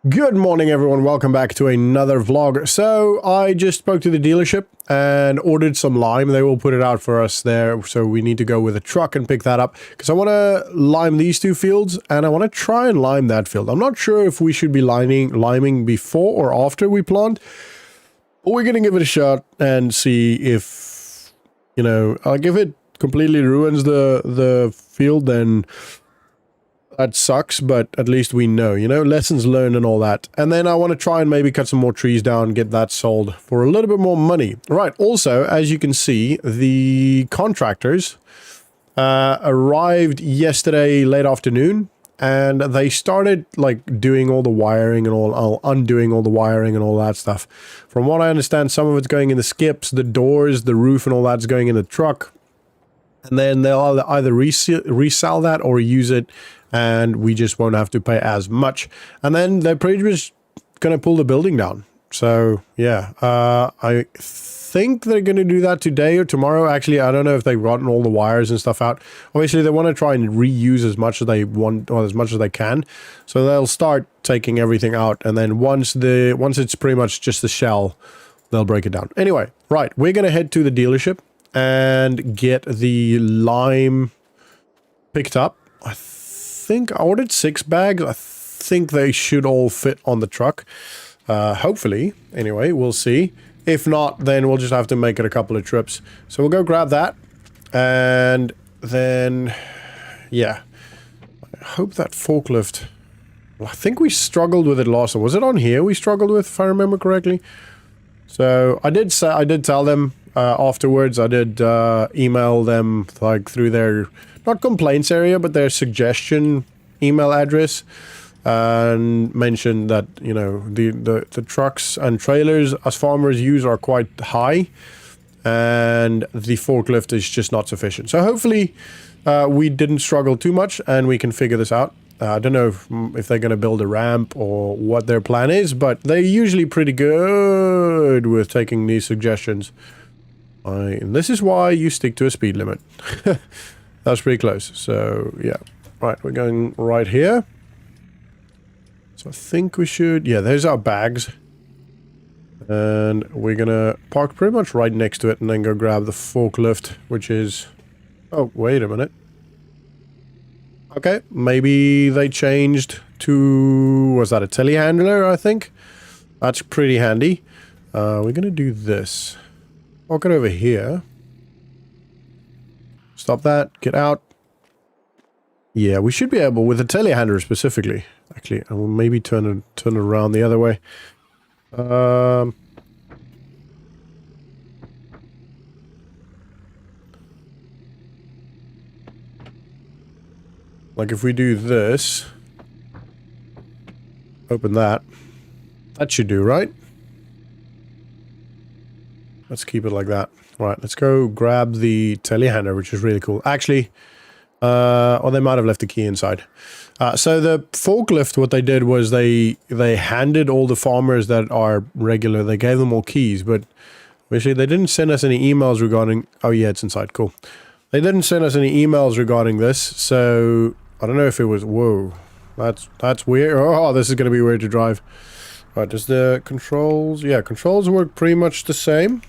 Good morning, everyone. Welcome back to another vlog. So I just spoke to the dealership and ordered some lime. They will put it out for us there. So we need to go with a truck and pick that up because I want to lime these two fields and I want to try and lime that field. I'm not sure if we should be liming before or after we plant, but we're going to give it a shot and see if, like if it completely ruins the field, then that sucks, but at least we know, lessons learned and all that. And then I want to try and maybe cut some more trees down, get that sold for a little bit more money. Right, also, as you can see, the contractors arrived yesterday late afternoon, and they started, like, doing all the wiring and all, undoing all the wiring and all that stuff. From what I understand, some of it's going in the skips, the doors, the roof and all that's going in the truck. And then they'll either resell that or use it, and we just won't have to pay as much. And then they're pretty much going to pull the building down. So, yeah, I think they're going to do that today or tomorrow. Actually, I don't know if they've gotten all the wires and stuff out. Obviously, they want to try and reuse as much as they want, or as much as they can. So they'll start taking everything out. And then once it's pretty much just the shell, they'll break it down. Anyway, right, we're going to head to the dealership and get the lime picked up. I think I ordered 6 bags. I think they should all fit on the truck. Hopefully. Anyway, we'll see. If not, then we'll just have to make it a couple of trips. So we'll go grab that. And then, yeah. I hope that forklift... Well, I think we struggled with it last time. Was it on here we struggled with, if I remember correctly? So I did tell them afterwards. I did email them like through their... not complaints area, but their suggestion email address, and mentioned that, the trucks and trailers as farmers use are quite high, and the forklift is just not sufficient. So hopefully we didn't struggle too much and we can figure this out. I don't know if they're going to build a ramp or what their plan is, but they're usually pretty good with taking these suggestions. And this is why you stick to a speed limit. That's pretty close. So, yeah. Right, we're going right here. So I think we should... yeah, there's our bags. And we're gonna park pretty much right next to it and then go grab the forklift, which is... oh, wait a minute. Okay, maybe they changed to... was that a telehandler, I think? That's pretty handy. We're gonna do this. Park it over here. Stop that. Get out. Yeah, we should be able, with the telehandler specifically. Actually, I will maybe turn it around the other way. Like if we do this. Open that. That should do, right? Let's keep it like that. Right, let's go grab the telehandler, which is really cool. Actually, or they might have left the key inside. So the forklift, what they did was they handed all the farmers that are regular, they gave them all keys, but obviously they didn't send us any emails regarding... oh yeah, it's inside, cool. They didn't send us any emails regarding this, so I don't know if it was... whoa, that's weird. Oh, this is going to be weird to drive. Right, does the controls... yeah, controls work pretty much the same.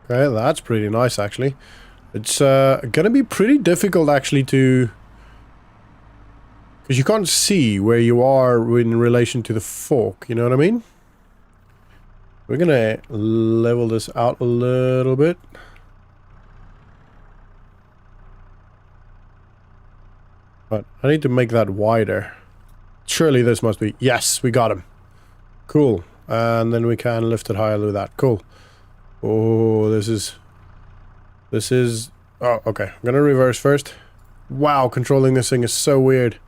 Okay, that's pretty nice, actually. It's gonna be pretty difficult, actually, to... because you can't see where you are in relation to the fork, you know what I mean? We're gonna level this out a little bit. But I need to make that wider. Surely this must be... yes, we got him. Cool. And then we can lift it higher with that. Cool. Oh, this is... oh, okay. I'm gonna reverse first. Wow, controlling this thing is so weird.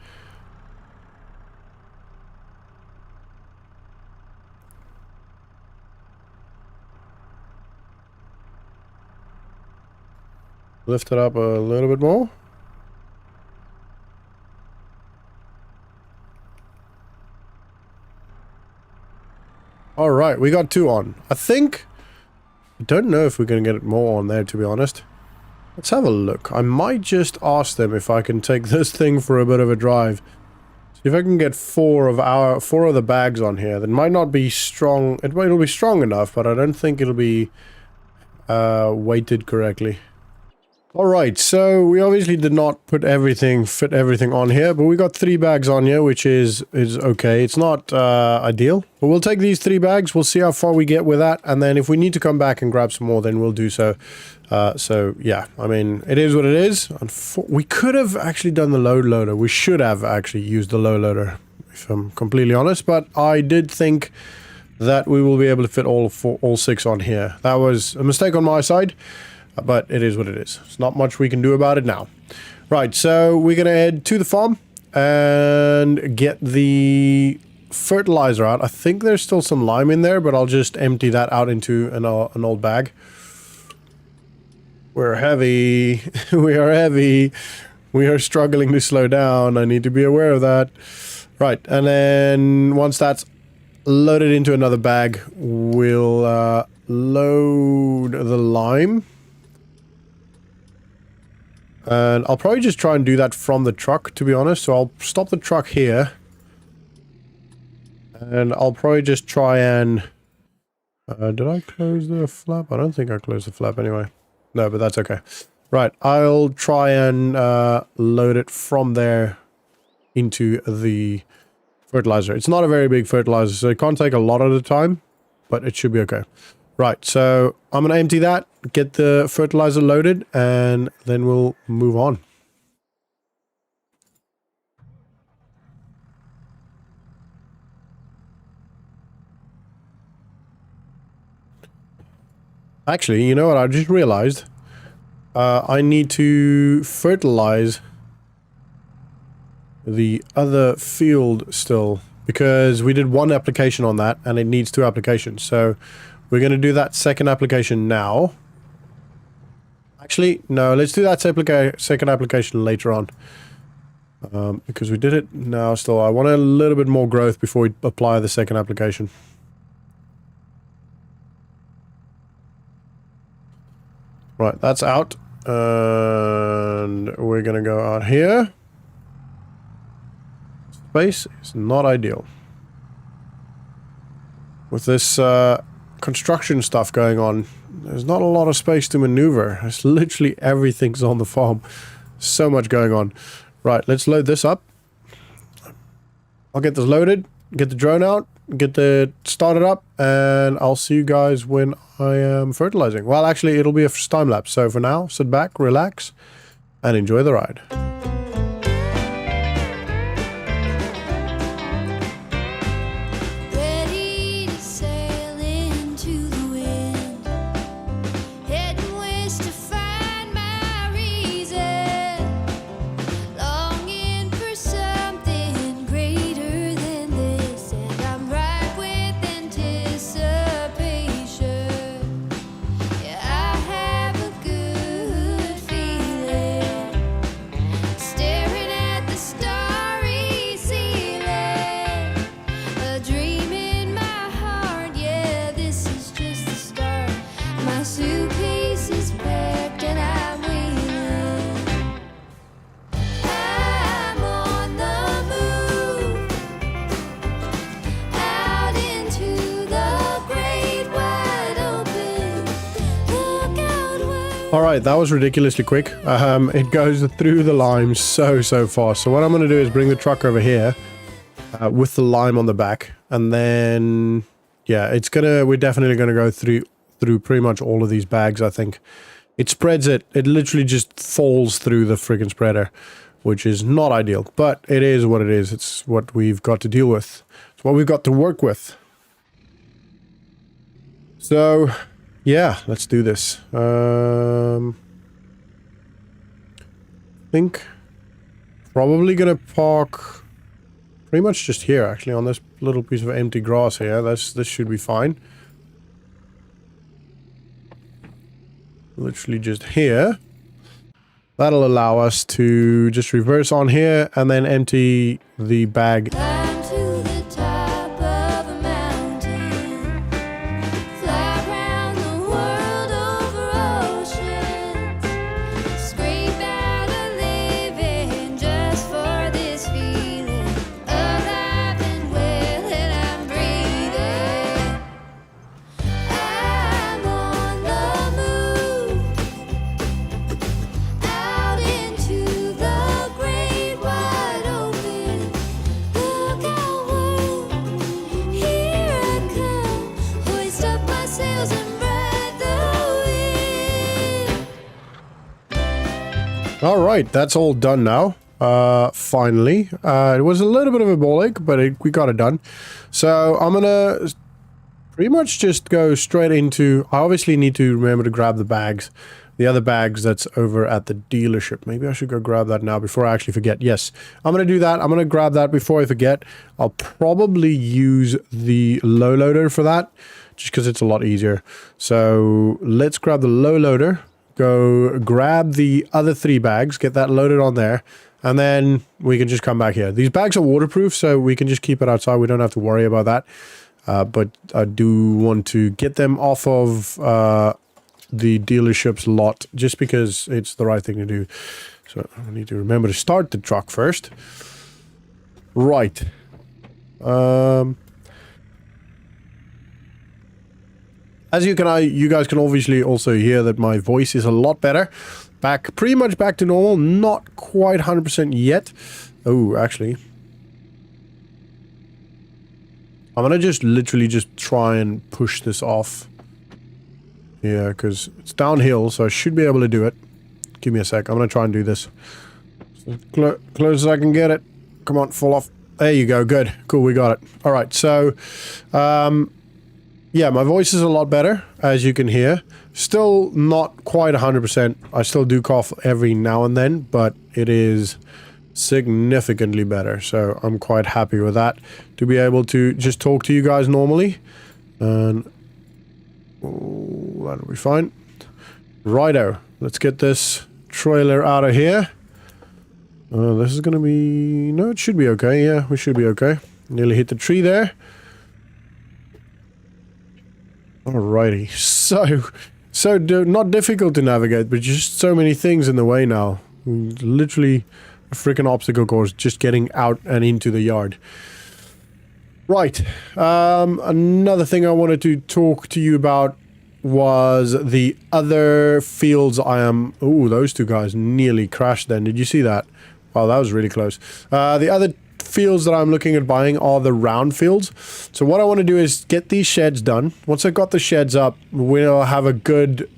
Lift it up a little bit more. Alright, we got 2 on. I think... I don't know if we're going to get it more on there, to be honest. Let's have a look. I might just ask them if I can take this thing for a bit of a drive. See if I can get four of the bags on here, that might not be strong. It'll be strong enough, but I don't think it'll be weighted correctly. Alright, so we obviously did not fit everything on here, but we got 3 bags on here, which is okay. It's not ideal, but we'll take these 3 bags, we'll see how far we get with that, and then if we need to come back and grab some more, then we'll do so. So yeah, I mean, it is what it is. We could have actually done the load loader. We should have actually used the load loader, if I'm completely honest, but I did think that we will be able to fit all 6 on here. That was a mistake on my side. But it is what it is. There's not much we can do about it now. Right, so we're going to head to the farm and get the fertilizer out. I think there's still some lime in there, but I'll just empty that out into an old bag. We're heavy. We are heavy. We are struggling to slow down. I need to be aware of that. Right, and then once that's loaded into another bag, we'll load the lime. And I'll probably just try and do that from the truck, to be honest. So I'll stop the truck here. And I'll probably just try and... did I close the flap? I don't think I closed the flap anyway. No, but that's okay. Right, I'll try and load it from there into the fertilizer. It's not a very big fertilizer, so it can't take a lot at a time. But it should be okay. Right, so I'm going to empty that, get the fertilizer loaded, and then we'll move on. Actually, you know what? I just realized I need to fertilize the other field still, because we did 1 application on that, and it needs 2 applications. So we're going to do that second application now. Actually, no, let's do that second application later on. Because we did it now still. I want a little bit more growth before we apply the second application. Right, that's out. And we're going to go out here. Space is not ideal. With this... construction stuff going on, there's not a lot of space to maneuver. It's literally everything's on the farm. So much going on. Right, let's load this up. I'll get this loaded, get the drone out, get it started up, and I'll see you guys when I am fertilizing. Well, actually, it'll be a time lapse. So for now, sit back, relax, and enjoy the ride. Alright, that was ridiculously quick. It goes through the lime so fast. So what I'm going to do is bring the truck over here with the lime on the back. And then, yeah, we're definitely going to go through pretty much all of these bags, I think. It spreads it. It literally just falls through the friggin' spreader, which is not ideal. But it is what it is. It's what we've got to deal with. It's what we've got to work with. So... yeah, let's do this. I think probably gonna park pretty much just here, actually, on this little piece of empty grass here. This should be fine. Literally just here. That'll allow us to just reverse on here and then empty the bag. All right, that's all done now. Finally. It was a little bit of a ball ache, but we got it done. So I'm gonna pretty much just go straight into... I obviously need to remember to grab the bags. The other bags that's over at the dealership. Maybe I should go grab that now before I actually forget. Yes, I'm going to do that. I'm going to grab that before I forget. I'll probably use the low loader for that, just because it's a lot easier. So let's grab the low loader, go grab the other 3 bags, get that loaded on there, and then we can just come back here. These bags are waterproof, so we can just keep it outside. We don't have to worry about that. But I do want to get them off of... the dealership's lot, just because it's the right thing to do. So I need to remember to start the truck first. Right. As you guys can obviously also hear that my voice is a lot better. Pretty much back to normal. Not quite 100% yet. Oh, actually. I'm gonna just literally just try and push this off. Yeah, because it's downhill, so I should be able to do it. Give me a sec. I'm going to try and do this. Close as I can get it. Come on, fall off. There you go. Good. Cool, we got it. All right, so... yeah, my voice is a lot better, as you can hear. Still not quite 100%. I still do cough every now and then, but it is significantly better. So I'm quite happy with that. To be able to just talk to you guys normally. And... oh, that'll be fine. Righto. Let's get this trailer out of here. This is gonna be... no, it should be okay. Yeah, we should be okay. Nearly hit the tree there. Alrighty. So not difficult to navigate, but just so many things in the way now. Literally a freaking obstacle course just getting out and into the yard. Right, another thing I wanted to talk to you about was the other fields I am... ooh, those 2 guys nearly crashed then. Did you see that? Wow, that was really close. The other fields that I'm looking at buying are the round fields. So what I want to do is get these sheds done. Once I've got the sheds up, we'll have a good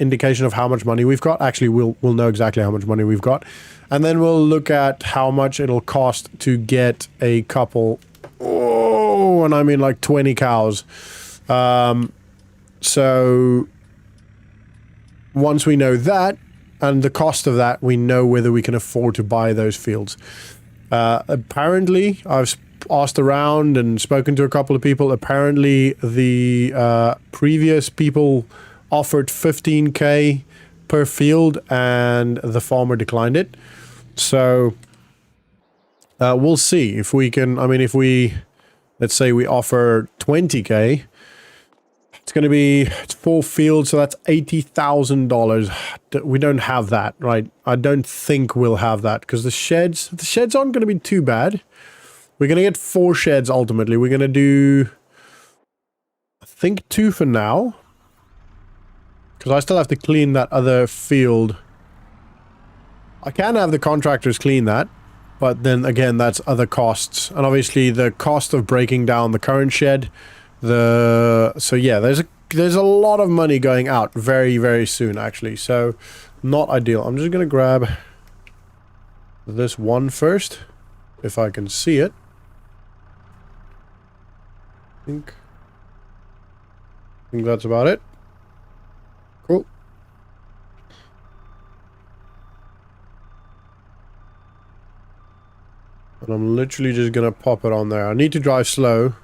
indication of how much money we've got. Actually, we'll know exactly how much money we've got. And then we'll look at how much it'll cost to get a couple... oh, and I mean like 20 cows. So once we know that and the cost of that, we know whether we can afford to buy those fields. Apparently, I've asked around and spoken to a couple of people. Apparently, the previous people offered 15k per field and the farmer declined it. So... we'll see if we can... I mean, if we... let's say we offer 20k, it's going to be... it's 4 fields, so that's $80,000. We don't have that, right? I don't think we'll have that, because the sheds aren't going to be too bad. We're going to get 4 sheds, ultimately. We're going to do... I think 2 for now. Because I still have to clean that other field. I can have the contractors clean that. But then again, that's other costs. And obviously the cost of breaking down the current shed. So yeah, there's a lot of money going out very, very soon actually. So not ideal. I'm just going to grab this one first. If I can see it. I think that's about it. Cool. And I'm literally just going to pop it on there. I need to drive slow.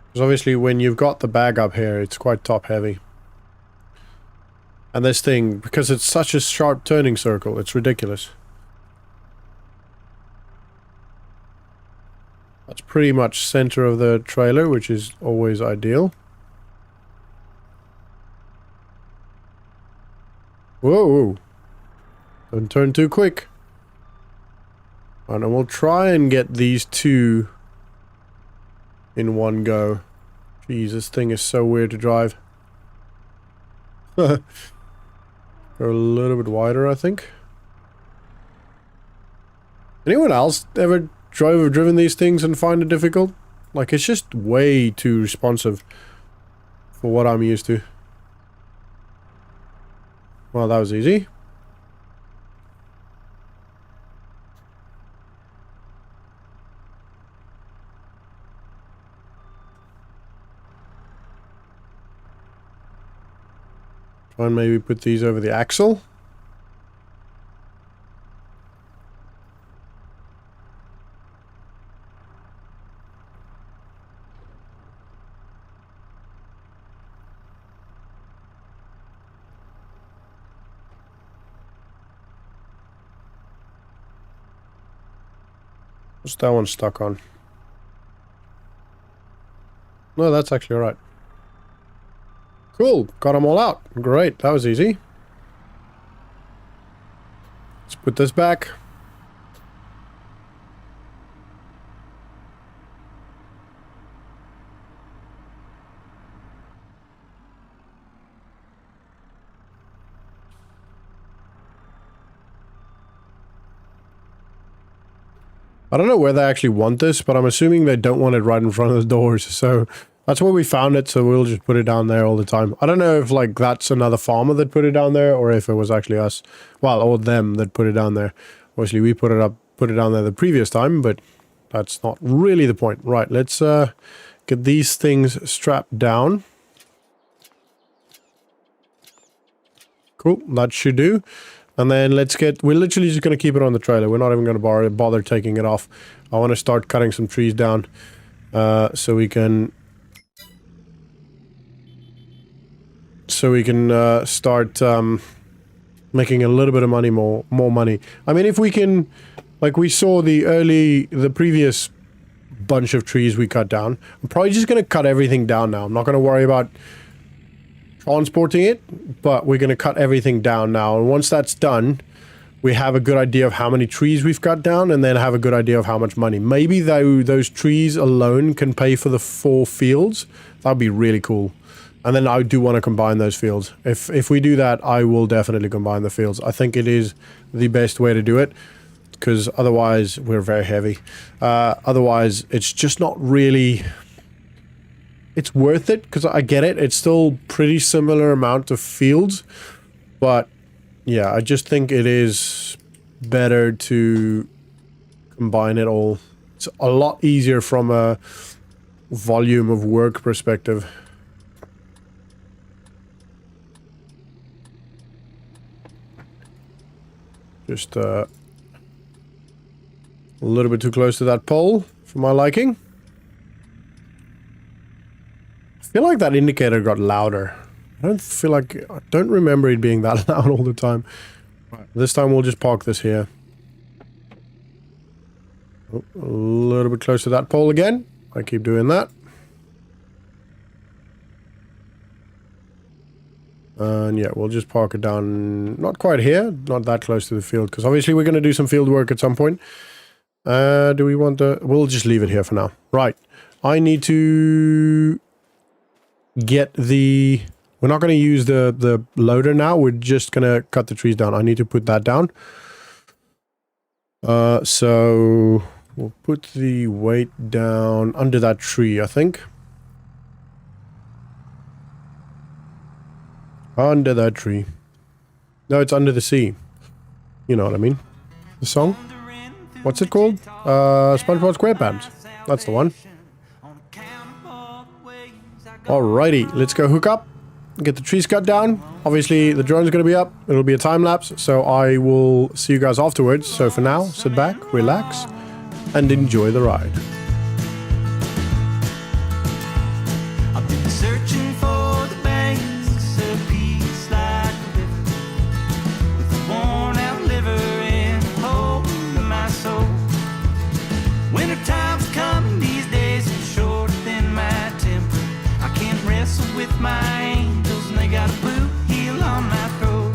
Because obviously when you've got the bag up here, it's quite top heavy. And this thing, because it's such a sharp turning circle, it's ridiculous. That's pretty much center of the trailer, which is always ideal. Whoa! Don't turn too quick. And we'll try and get these 2 in one go. Jeez, this thing is so weird to drive. Go a little bit wider, I think. Anyone else ever driven these things and find it difficult? Like, it's just way too responsive for what I'm used to. Well, that was easy. Try and maybe put these over the axle. What's that one stuck on? No, that's actually right. Cool, got them all out. Great, that was easy. Let's put this back. I don't know where they actually want this, but I'm assuming they don't want it right in front of the doors, so that's where we found it, so we'll just put it down there all the time. I don't know if, like, that's another farmer that put it down there, or if it was actually us, well, or them that put it down there. Obviously, we put it down there the previous time, but that's not really the point. Right, let's get these things strapped down. Cool, that should do. And then we're literally just going to keep it on the trailer. We're not even going to bother taking it off. I want to start cutting some trees down so we can start making a little bit of money, more money. I mean, if we can, like we saw the previous bunch of trees we cut down, I'm probably just going to cut everything down now. I'm not going to worry about transporting it, but we're going to cut everything down now. And once that's done, we have a good idea of how many trees we've cut down, and then have a good idea of how much money. Maybe those trees alone can pay for the 4 fields. That'd be really cool. And then I do want to combine those fields. If we do that, I will definitely combine the fields. I think it is the best way to do it, because otherwise we're very heavy. Otherwise, it's just not really... It's worth it, because I get it. It's still pretty similar amount of fields. But, yeah, I just think it is better to combine it all. It's a lot easier from a volume of work perspective. Just a little bit too close to that pole for my liking. I feel like that indicator got louder. I don't remember it being that loud all the time. Right, this time we'll just park this here. Oh, a little bit close to that pole again. I keep doing that. And yeah, we'll just park it down, not quite here, not that close to the field, because obviously we're going to do some field work at some point. Do we want to... We'll just leave it here for now. Right. I need to get the... We're not going to use the loader now. We're just going to cut the trees down. I need to put that down. So we'll put the weight down under that tree, I think. Under that tree. No, it's under the sea. You know what I mean. The song? What's it called? SpongeBob SquarePants. That's the one. Alrighty, let's go hook up. Get the trees cut down. Obviously, the drone's going to be up. It'll be a time lapse, so I will see you guys afterwards. So for now, sit back, relax, and enjoy the ride. I've been searching for the banks of peace like a river, with a worn out liver and a hole in my soul. Winter time's coming, these days are shorter than my temper. I can't wrestle with my angels, and they got a blue heel on my throat.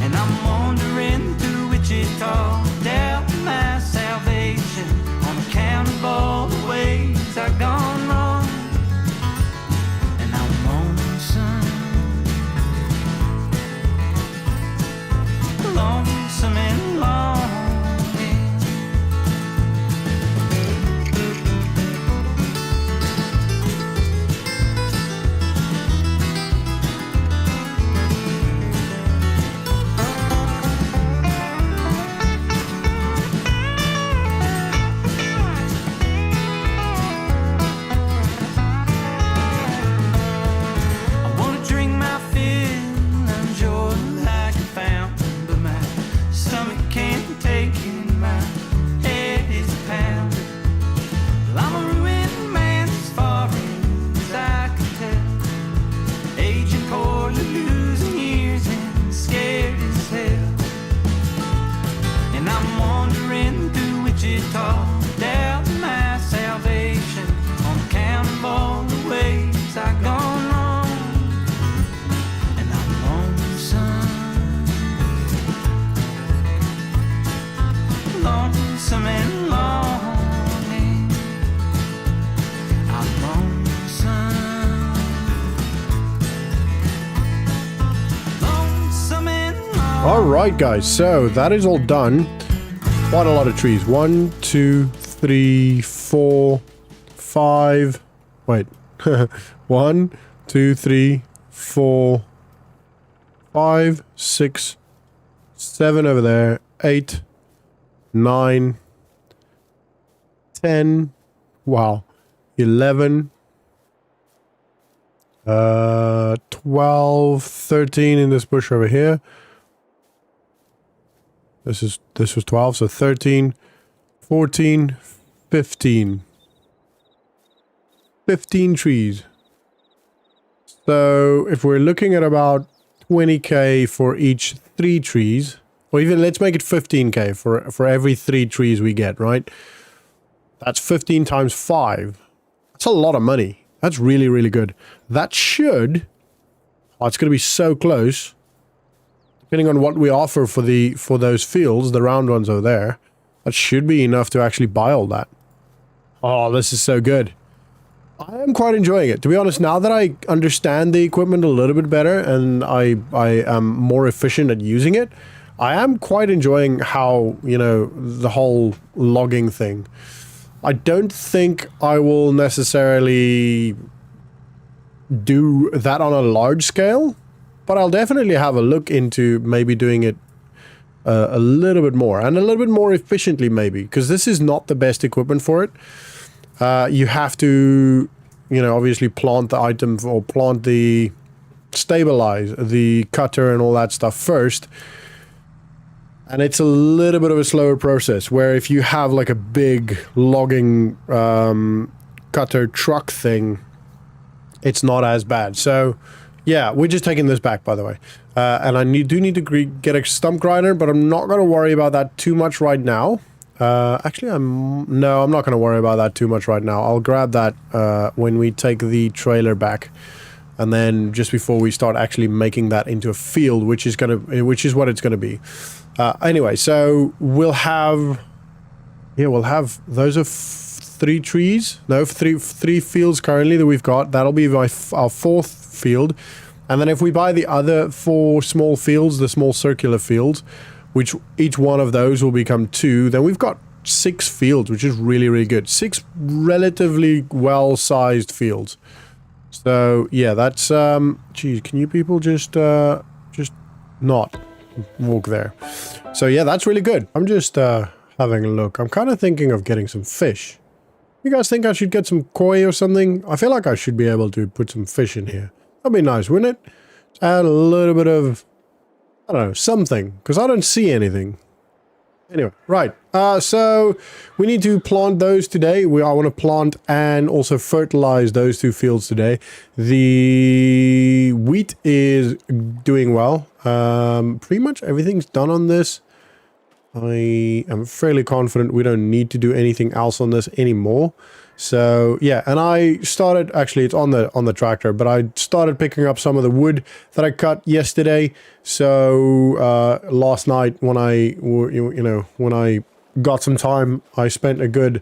And I'm wandering through Wichita, doubting my salvation on account of all the ways I've gone wrong. Alright guys, so that is all done. Quite a lot of trees. 1, 2, 3, 4, 5. Wait. 1, 2, 3, 4, 5, 6, 7 over there. 8, 9, 10. Wow. 11. 12, 13 in this bush over here. This was 12, so 13, 14, 15. 15 trees. So if we're looking at about 20k for each 3 trees, or even let's make it 15k for every 3 trees we get, right? That's 15 times 5. That's a lot of money. That's really, really good. That should... Oh, it's going to be so close. Depending on what we offer for those fields, the round ones over there, that should be enough to actually buy all that. Oh, this is so good. I am quite enjoying it. To be honest, now that I understand the equipment a little bit better and I am more efficient at using it, I am quite enjoying how, you know, the whole logging thing. I don't think I will necessarily do that on a large scale, but I'll definitely have a look into maybe doing it a little bit more and a little bit more efficiently maybe, because this is not the best equipment for it. You have to, you know, obviously plant the item or plant the stabilize the cutter and all that stuff first. And it's a little bit of a slower process, where if you have like a big logging cutter truck thing, it's not as bad. So yeah, we're just taking this back, by the way. And I do need to get a stump grinder, but I'm not going to worry about that too much right now. Actually, I'm not going to worry about that too much right now. I'll grab that when we take the trailer back. And then just before we start actually making that into a field, which is what it's going to be. Anyway, so we'll have those are 3 trees. No, three fields currently that we've got. That'll be our 4th field. And then if we buy the other 4 small fields, the small circular fields, which each one of those will become 2, then we've got 6 fields, which is really, really good. 6 relatively well-sized fields. So yeah, that's geez, can you people just not walk there? So yeah, that's really good. I'm just having a look. I'm kind of thinking of getting some fish. You guys think I should get some koi or something? I feel like I should be able to put some fish in here. That'd be nice, wouldn't it? Just add a little bit of, I don't know, something, because I don't see anything. Anyway, right. So we need to plant those today. I want to plant and also fertilize those 2 fields today. The wheat is doing well. Pretty much everything's done on this. I am fairly confident we don't need to do anything else on this anymore. So yeah, and I started, actually it's on the tractor, but I started picking up some of the wood that I cut yesterday. So last night when when I got some time, I spent a good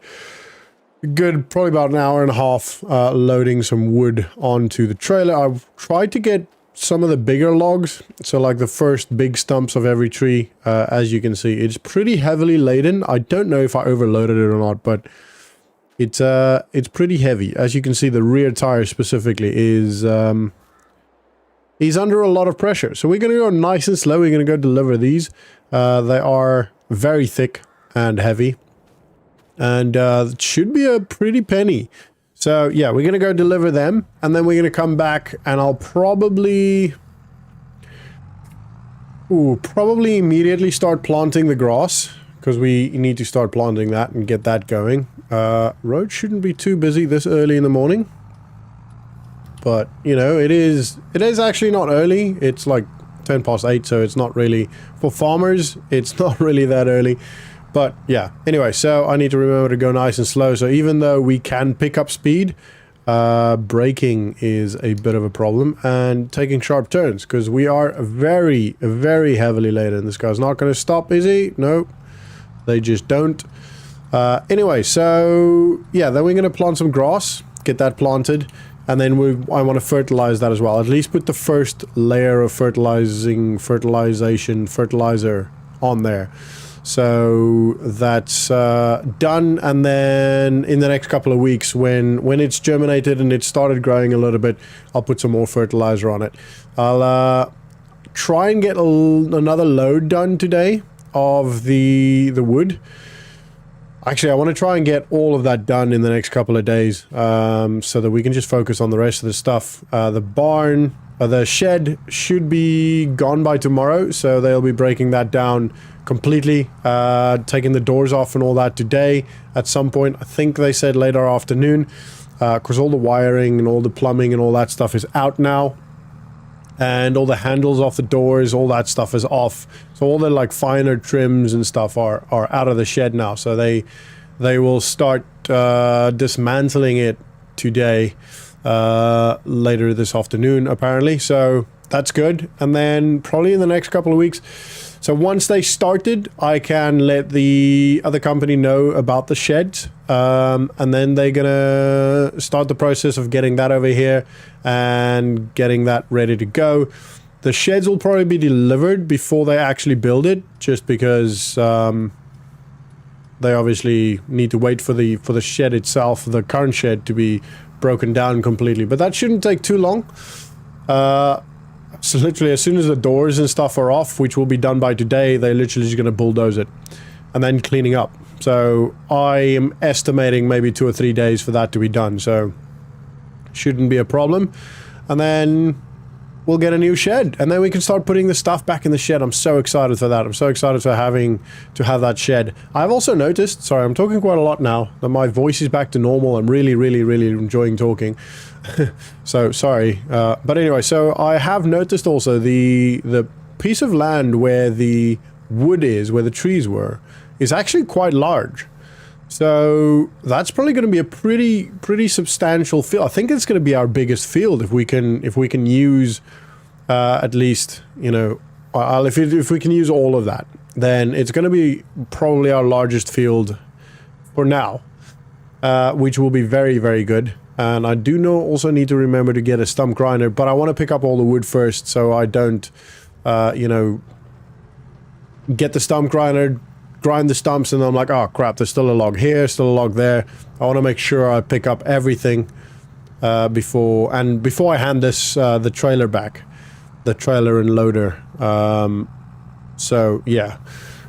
probably about an hour and a half loading some wood onto the trailer. I've tried to get some of the bigger logs, so like the first big stumps of every tree. As you can see, it's pretty heavily laden. I don't know if I overloaded it or not, but it's pretty heavy. As you can see, the rear tire specifically is under a lot of pressure. So we're gonna go nice and slow. We're gonna go deliver these. They are very thick and heavy, and it should be a pretty penny. So yeah, we're going to go deliver them, and then we're going to come back, and I'll probably immediately start planting the grass, because we need to start planting that and get that going. Road shouldn't be too busy this early in the morning, but you know, it is actually not early. It's like 10 past 8, so it's not really, for farmers, it's not really that early. But yeah, anyway, so I need to remember to go nice and slow. So even though we can pick up speed, braking is a bit of a problem, and taking sharp turns, because we are very, very heavily laden. This guy's not going to stop, is he? No, they just don't. Anyway, so yeah, then we're going to plant some grass, get that planted, And then I want to fertilize that as well. At least put the first layer of fertilizer on there. So that's done, and then in the next couple of weeks, when it's germinated and it started growing a little bit, I'll put some more fertilizer on it. I'll try and get another load done today of the wood. Actually, I want to try and get all of that done in the next couple of days, so that we can just focus on the rest of the stuff. The shed should be gone by tomorrow, so they'll be breaking that down completely, taking the doors off and all that today at some point. I think they said later afternoon, because all the wiring and all the plumbing and all that stuff is out now, and all the handles off the doors, all that stuff is off. So all the like finer trims and stuff are out of the shed now. So they will start dismantling it today, later this afternoon apparently. So that's good. And then probably in the next couple of weeks, so once they started, I can let the other company know about the sheds, and then they're gonna start the process of getting that over here and getting that ready to go. The sheds will probably be delivered before they actually build it, just because they obviously need to wait for the shed itself, the current shed, to be broken down completely. But that shouldn't take too long. So literally, as soon as the doors and stuff are off, which will be done by today, they're literally just going to bulldoze it and then cleaning up. So I am estimating maybe 2 or 3 days for that to be done. So shouldn't be a problem. And then we'll get a new shed, and then we can start putting the stuff back in the shed. I'm so excited for that. I'm so excited for having to have that shed. I've also noticed, sorry, I'm talking quite a lot now, that my voice is back to normal. I'm really, really, really enjoying talking. So sorry, but anyway, so I have noticed also the piece of land where the wood is, where the trees were, is actually quite large. So that's probably going to be a pretty substantial field. I think it's going to be our biggest field if we can use at least, you know, if we can use all of that, then it's going to be probably our largest field for now, which will be very, very good. And I do also need to remember to get a stump grinder, but I want to pick up all the wood first, so I don't, you know, get the stump grinder, grind the stumps, and then I'm like, oh crap, there's still a log here, still a log there. I want to make sure I pick up everything before I hand this the trailer back, the trailer and loader. So yeah.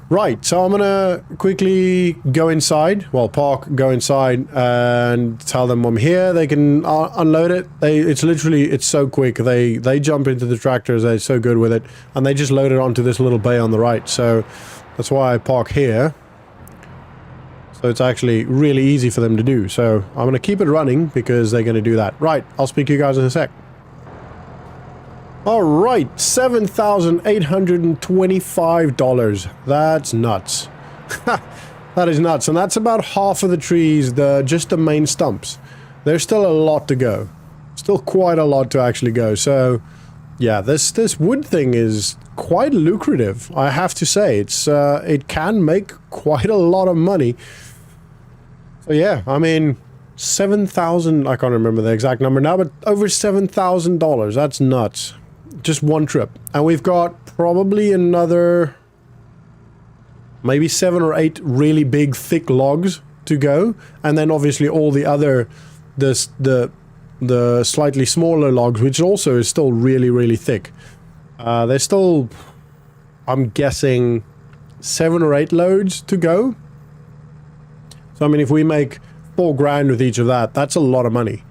Right, so I'm gonna quickly go inside, go inside and tell them I'm here. They can unload it. It's so quick. They jump into the tractors, they're so good with it, and they just load it onto this little bay on the right. So that's why I park here. So it's actually really easy for them to do. So I'm gonna keep it running because they're gonna do that. Right, I'll speak to you guys in a sec. Alright, $7,825. That's nuts. That is nuts. And that's about half of the trees, just the main stumps. There's still a lot to go. Still quite a lot to actually go. So, yeah, this wood thing is quite lucrative, I have to say. It can make quite a lot of money. So, yeah, I mean, 7,000, I can't remember the exact number now, but over $7,000. That's nuts. Just one trip. And we've got probably another maybe 7 or 8 really big thick logs to go, and then obviously all the other the slightly smaller logs, which also is still really, really thick. There's still, I'm guessing, 7 or 8 loads to go. So I mean, if we make 4 grand with each of that, that's a lot of money.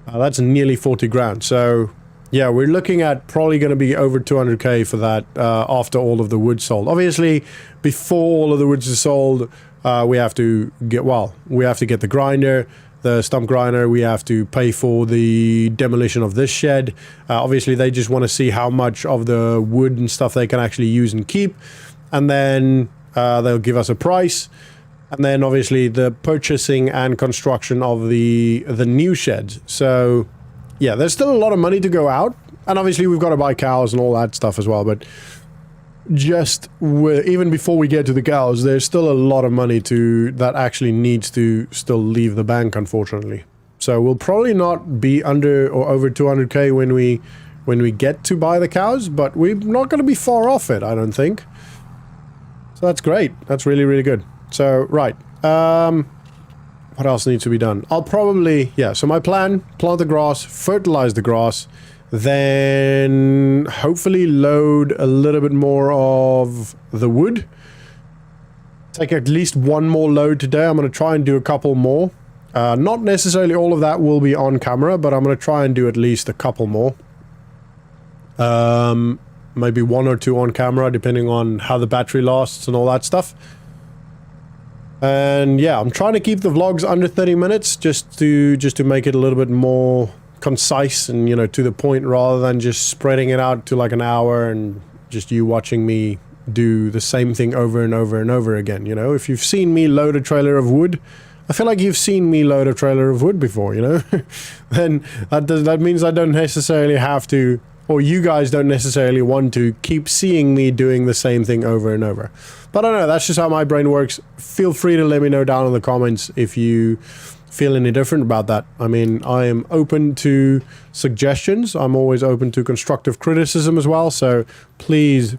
That's nearly 40 grand. So yeah, we're looking at probably going to be over 200k for that after all of the wood sold. Obviously, before all of the wood is sold, we have to get the grinder, the stump grinder. We have to pay for the demolition of this shed. Obviously, they just want to see how much of the wood and stuff they can actually use and keep. And then they'll give us a price. And then obviously the purchasing and construction of the new sheds. So yeah, there's still a lot of money to go out, and obviously we've got to buy cows and all that stuff as well, but just even before we get to the cows, there's still a lot of money that actually needs to still leave the bank, unfortunately. So we'll probably not be under or over 200k when we get to buy the cows, but we're not going to be far off it, I don't think. So that's great. That's really, really good. So, right. What else needs to be done? I'll probably, yeah, so my plan, plant the grass, fertilize the grass, then hopefully load a little bit more of the wood. Take at least one more load today. I'm going to try and do a couple more. Not necessarily all of that will be on camera, but I'm going to try and do at least a couple more. Maybe 1 or 2 on camera, depending on how the battery lasts and all that stuff. And yeah, I'm trying to keep the vlogs under 30 minutes just to make it a little bit more concise and, you know, to the point, rather than just spreading it out to like an hour and just you watching me do the same thing over and over and over again. You know, if you've seen me load a trailer of wood, I feel like you've seen me load a trailer of wood before, you know. Then that means I don't necessarily have to, or you guys don't necessarily want to keep seeing me doing the same thing over and over. But I don't know, that's just how my brain works. Feel free to let me know down in the comments if you feel any different about that. I mean, I am open to suggestions. I'm always open to constructive criticism as well. So please,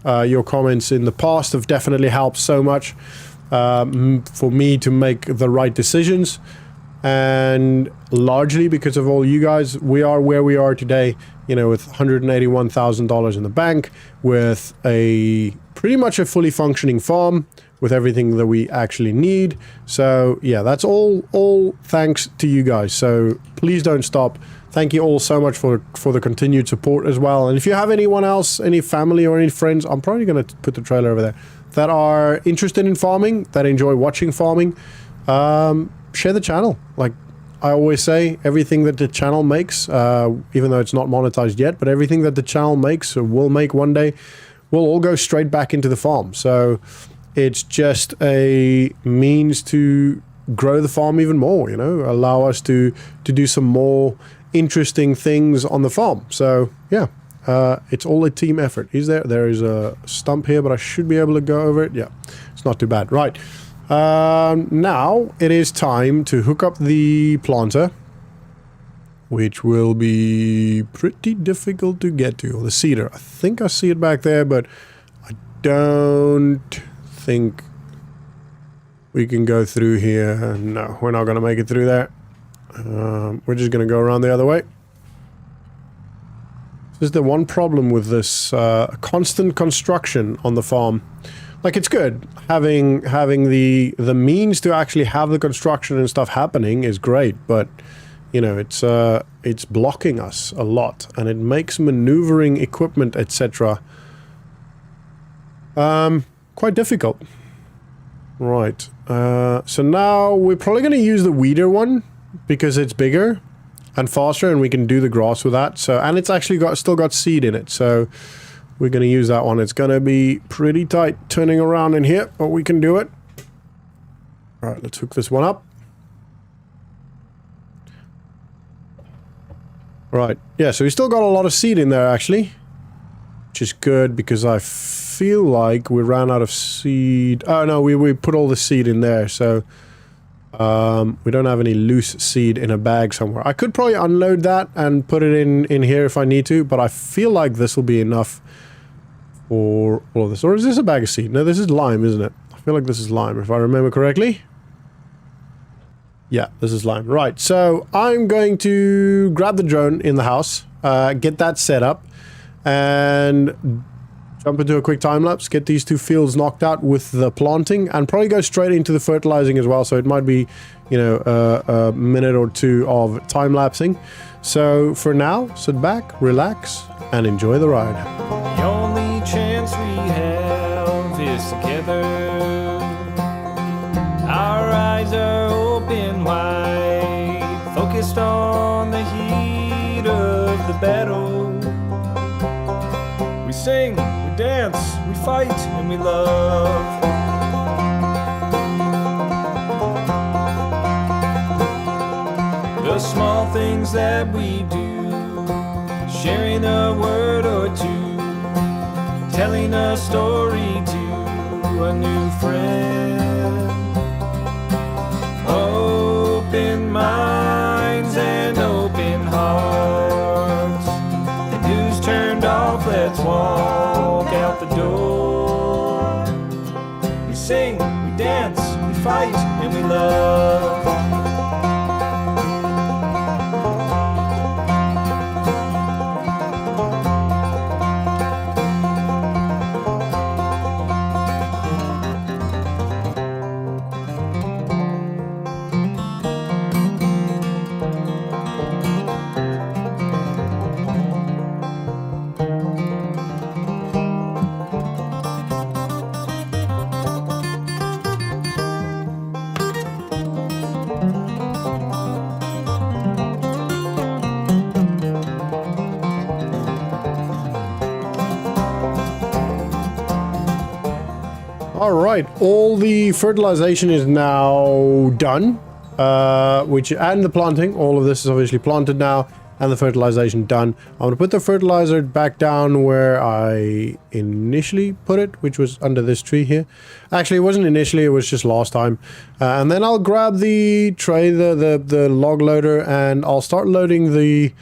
your comments in the past have definitely helped so much for me to make the right decisions. And largely because of all you guys, we are where we are today, you know, with $181,000 in the bank, with a pretty much a fully functioning farm, with everything that we actually need. So yeah, that's all thanks to you guys. So please don't stop. Thank you all so much for the continued support as well. And if you have anyone else, any family or any friends, I'm probably going to put the trailer over there, that are interested in farming, that enjoy watching farming, share the channel. Like I always say, everything that the channel makes, even though it's not monetized yet, but everything that the channel makes or will make one day will all go straight back into the farm. So it's just a means to grow the farm even more, you know, allow us to do some more interesting things on the farm. So yeah, it's all a team effort. There is a stump here, but I should be able to go over it. Yeah, it's not too bad. Right. Now it is time to hook up the planter, which will be pretty difficult to get to. Or the seeder. I think I see it back there, but I don't think we can go through here. No, we're not going to make it through there. We're just going to go around the other way. This is the one problem with this constant construction on the farm. Like, it's good. Having the means to actually have the construction and stuff happening is great, but you know, it's blocking us a lot, and it makes maneuvering equipment, etc. quite difficult. Right. So now we're probably going to use the weeder one because it's bigger and faster, and we can do the grass with that. So, and it's actually still got seed in it. So we're going to use that one. It's going to be pretty tight turning around in here, but we can do it. All right, let's hook this one up. Right. Yeah, so we still got a lot of seed in there, actually, which is good because I feel like we ran out of seed. Oh, no, we put all the seed in there, so we don't have any loose seed in a bag somewhere. I could probably unload that and put it in here if I need to, but I feel like this will be enough for all of this. Or is this a bag of seed? No, this is lime, isn't it? I feel like this is lime, if I remember correctly. Yeah, this is lime. Right, so I'm going to grab the drone in the house, get that set up, and jump into a quick time lapse, get these 2 fields knocked out with the planting, and probably go straight into the fertilizing as well. So it might be, you know, a minute or 2 of time lapsing. So for now, sit back, relax, and enjoy the ride. The only chance we have is together. Our eyes are open wide, focused on the heat of the battle. We sing, we dance, we fight, and we love. The small things that we do, sharing a word or 2, telling a story to a new friend. Open mind. All right, all the fertilization is now done, and the planting. All of this is obviously planted now, and the fertilization done. I'm going to put the fertilizer back down where I initially put it, which was under this tree here. Actually, it wasn't initially, it was just last time. And then I'll grab the tray, the log loader, and I'll start loading the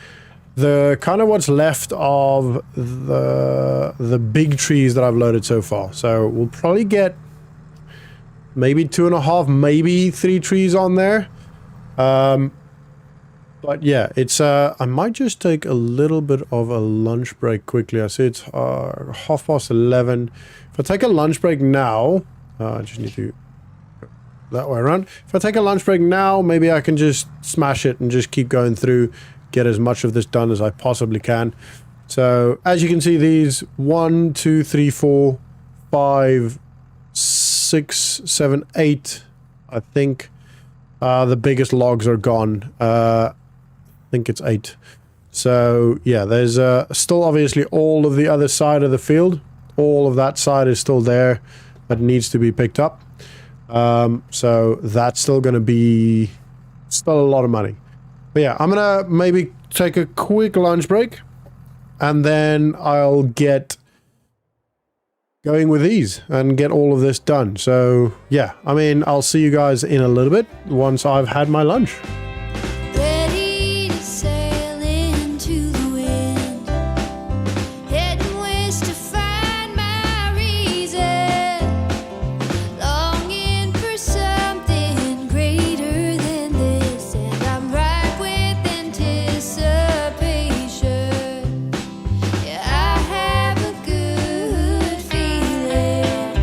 kind of what's left of the big trees that I've loaded so far. So we'll probably get maybe 2.5, maybe 3 trees on there. But yeah, it's I might just take a little bit of a lunch break quickly. I see it's 11:30. If I take a lunch break now, I just need to go that way around. If I take a lunch break now, maybe I can just smash it and just keep going through, get as much of this done as I possibly can. So as you can see, these 1, 2, 3, 4, 5, 6, 7, 8, I think the biggest logs are gone. I think it's 8. So yeah, there's still obviously all of the other side of the field. All of that side is still there, but needs to be picked up. So that's still going to be a lot of money. But yeah, I'm going to maybe take a quick lunch break, and then I'll get going with these and get all of this done. So yeah, I mean, I'll see you guys in a little bit once I've had my lunch. Ready to sail into the wind, heading west to find my reason, longing for something greater than this, and I'm ripe with anticipation. Yeah, I have a good feeling,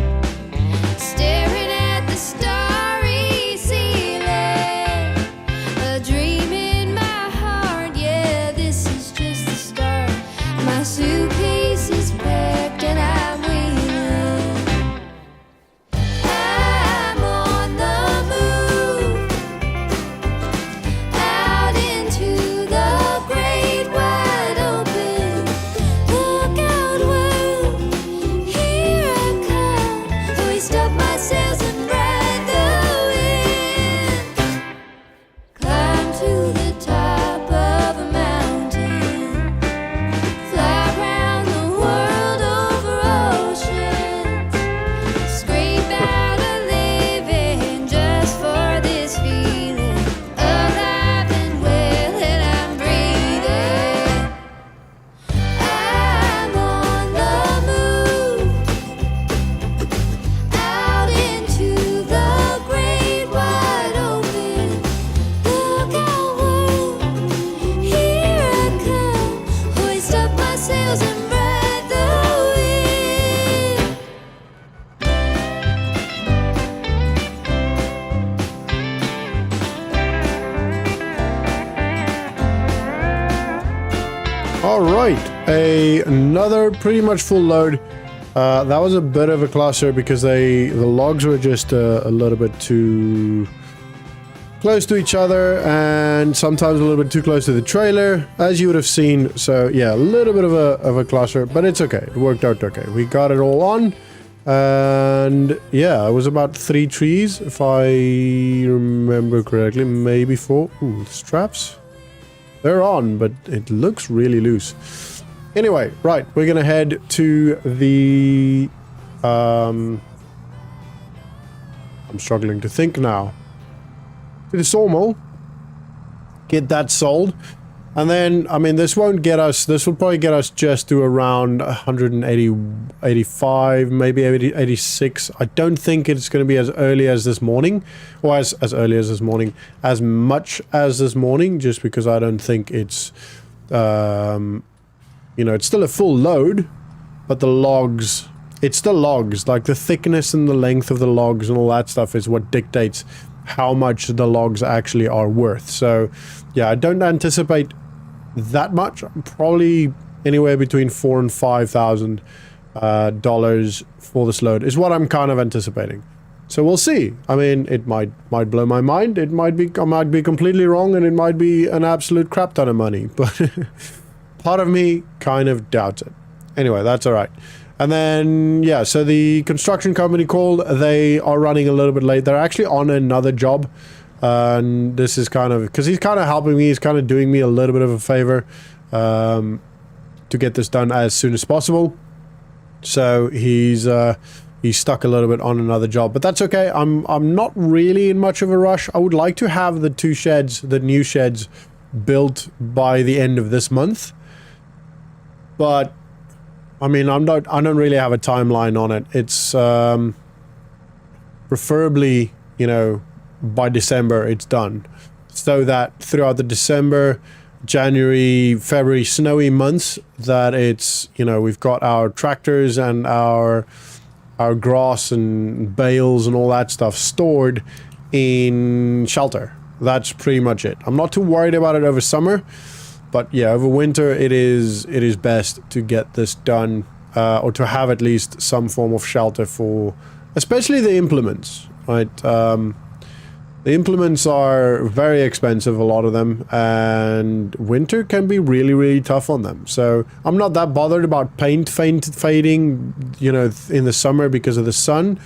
staring at the starry ceiling, a dream in my heart. Yeah, this is just the start. My suitcase is packed and I'm waiting. I'm on the move, out into the great wide open. Look out, world, here I come. Hoist up my sails and ride the wind. Climb to the top of a mountain, fly round the world over oceans, scrape out a living just for this feeling, alive and well, and I'm breathing. I'm on the move, out into the great wide open. Look out, world, here I come. Hoist up my sails and ride the wind. All right, another pretty much full load. That was a bit of a cluster because the logs were just a little bit too close to each other, and sometimes a little bit too close to the trailer, as you would have seen. So yeah, a little bit of a cluster, but it's okay. It worked out okay. We got it all on, and yeah, it was about 3 trees, if I remember correctly, maybe 4. Ooh, the straps. They're on, but it looks really loose. Anyway, right, we're gonna head to the I'm struggling to think now. To the sawmill, get that sold, and then, I mean, this won't get us, this will probably get us just to around 180, 85, maybe 80, 86. I don't think it's going to be as early as this morning, or as early as this morning, as much as this morning, just because I don't think it's, you know, it's still a full load, but the logs, it's the logs, like the thickness and the length of the logs and all that stuff is what dictates how much the logs actually are worth. So yeah, I don't anticipate that much. Probably anywhere between $4,000 and $5,000 dollars for this load is what I'm kind of anticipating. So we'll see. I mean, it might blow my mind. It might be, I might be completely wrong, and it might be an absolute crap ton of money, but part of me kind of doubts it. Anyway, that's all right. And then, yeah, so the construction company called. They are running a little bit late. They're actually on another job. And this is kind of, because he's kind of helping me. He's kind of doing me a little bit of a favor to get this done as soon as possible. So he's stuck a little bit on another job. But that's okay. I'm not really in much of a rush. I would like to have the two sheds, the new sheds, built by the end of this month. But I mean, I don't really have a timeline on it. It's preferably, you know, by December it's done, so that throughout the December, January, February snowy months, that it's, you know, we've got our tractors and our grass and bales and all that stuff stored in shelter. That's pretty much it. I'm not too worried about it over summer. But yeah, over winter, it is best to get this done, or to have at least some form of shelter for, especially the implements, right? The implements are very expensive, a lot of them, and winter can be really, really tough on them. So I'm not that bothered about paint fading, you know, in the summer because of the sun.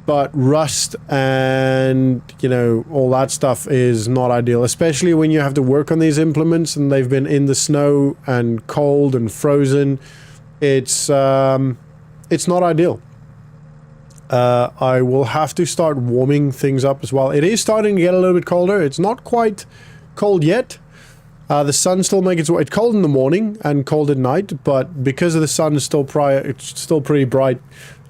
But rust and, you know, all that stuff is not ideal, especially when you have to work on these implements and they've been in the snow and cold and frozen. It's not ideal. I will have to start warming things up as well. It is starting to get a little bit colder. It's not quite cold yet. The sun still makes its way. It's cold in the morning and cold at night, but because of the sun is still it's still pretty bright,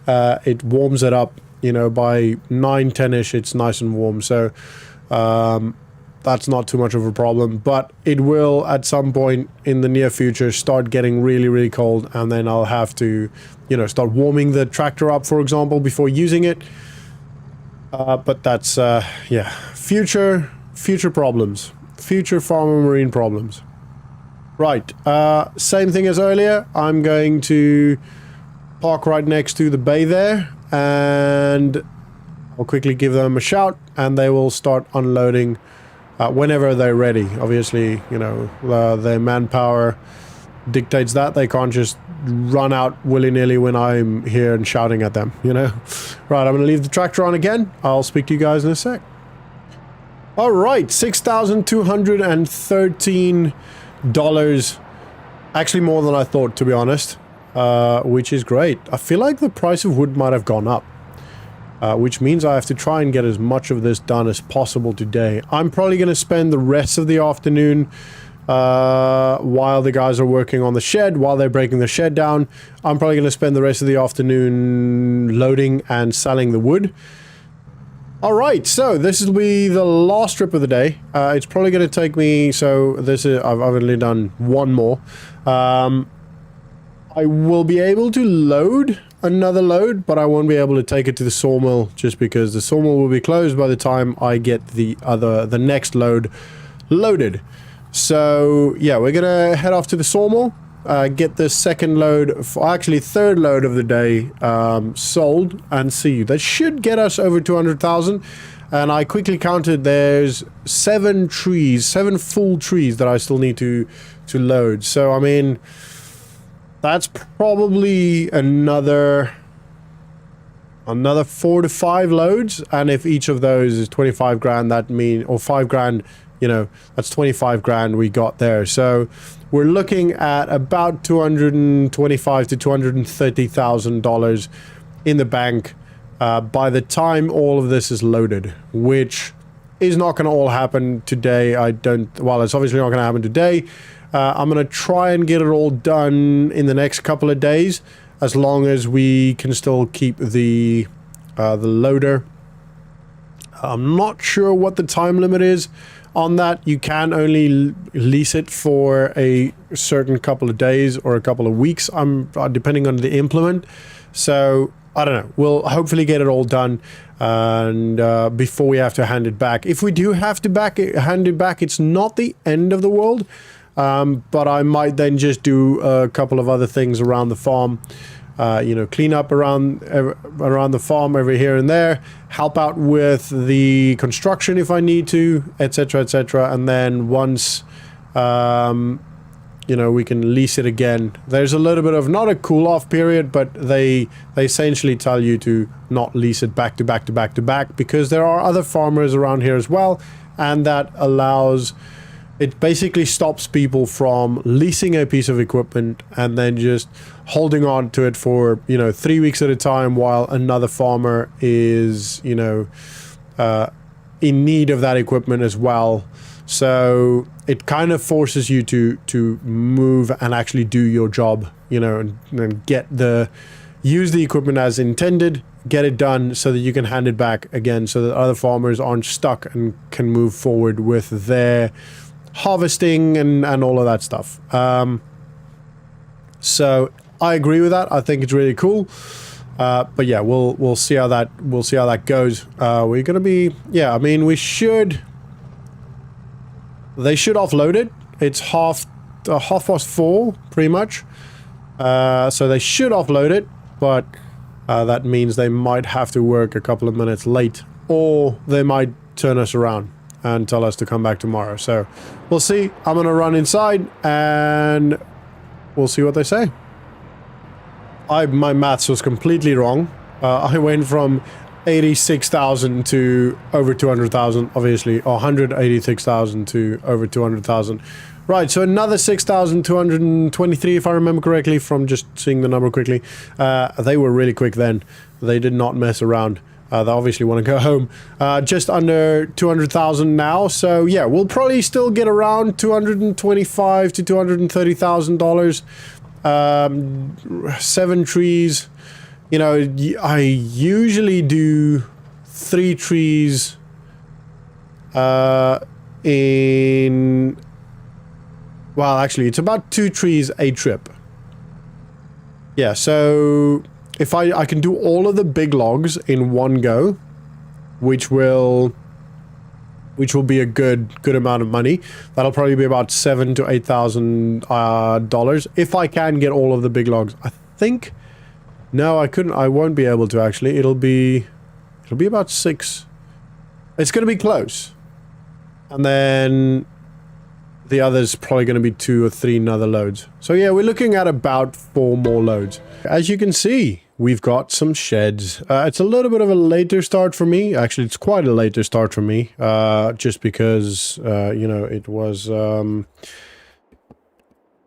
it warms it up. You know, by 9-10ish, it's nice and warm. So that's not too much of a problem. But it will, at some point in the near future, start getting really, really cold. And then I'll have to, you know, start warming the tractor up, for example, before using it. But that's, yeah, future problems. Future farm and marine problems. Right. Same thing as earlier. I'm going to park right next to the bay there. And I'll quickly give them a shout and they will start unloading whenever they're ready. Obviously, you know, their manpower dictates that. They can't just run out willy-nilly when I'm here and shouting at them, you know. Right, I'm going to leave the tractor on again. I'll speak to you guys in a sec. All right, $6,213. Actually more than I thought, to be honest. Which is great. I feel like the price of wood might have gone up, which means I have to try and get as much of this done as possible today. I'm probably going to spend the rest of the afternoon while the guys are working on the shed, while they're breaking the shed down. I'm probably going to spend the rest of the afternoon loading and selling the wood. Alright, so this will be the last trip of the day. It's probably going to take me, so this is, I've only done one more. I will be able to load another load, but I won't be able to take it to the sawmill just because the sawmill will be closed by the time I get the next load loaded. So yeah, we're gonna head off to the sawmill, get the second load, actually third load of the day sold, and see. That should get us over 200,000. And I quickly counted, there's 7 full trees that I still need to load. So I mean, that's probably another 4 to 5 loads, and if each of those is 25 grand, that mean, or 5 grand, you know, that's 25 grand we got there. So we're looking at about $225,000 to $230,000 in the bank by the time all of this is loaded, which is not going to all happen today. Well, it's obviously not going to happen today. I'm going to try and get it all done in the next couple of days, as long as we can still keep the loader. I'm not sure what the time limit is on that. You can only lease it for a certain couple of days or a couple of weeks, depending on the implement. So I don't know. We'll hopefully get it all done, and before we have to hand it back. If we do have to hand it back, it's not the end of the world. But I might then just do a couple of other things around the farm, you know, clean up around the farm over here and there, help out with the construction if I need to, etc., etc. And then once, you you know, we can lease it again. There's a little bit of, not a cool off period, but they essentially tell you to not lease it back to back to back to back, because there are other farmers around here as well, and that allows, it basically stops people from leasing a piece of equipment and then just holding on to it for, you know, 3 weeks at a time while another farmer is, you know, in need of that equipment as well. So it kind of forces you to move and actually do your job, you know, and use the equipment as intended, get it done so that you can hand it back again, so that other farmers aren't stuck and can move forward with their harvesting and all of that stuff. So I agree with that. I think it's really cool. But yeah, we'll see how that goes. We're gonna be, yeah, I mean, they should offload it. It's half past 4 pretty much. So they should offload it, but that means they might have to work a couple of minutes late, or they might turn us around and tell us to come back tomorrow. So we'll see. I'm gonna run inside and we'll see what they say. My maths was completely wrong. I went from 86,000 to over 200,000, obviously, or 186,000 to over 200,000. Right, so another 6,223, if I remember correctly, from just seeing the number quickly. They were really quick then. They did not mess around. They obviously want to go home. Just under 200,000 now. So yeah, we'll probably still get around $225,000 to $230,000. 7 trees. You know, I usually do 3 trees in... Well, actually, it's about 2 trees a trip. Yeah, so if I can do all of the big logs in one go, which will be a good amount of money. That'll probably be about $7,000 to $8,000 if I can get all of the big logs. I think, no, I won't be able to actually. It'll be about 6. It's going to be close, and then the other's probably going to be 2 or 3 another loads. So yeah, we're looking at about 4 more loads. As you can see, we've got some sheds. It's a little bit of a later start for me. Actually, it's quite a later start for me, just because, you know, it was a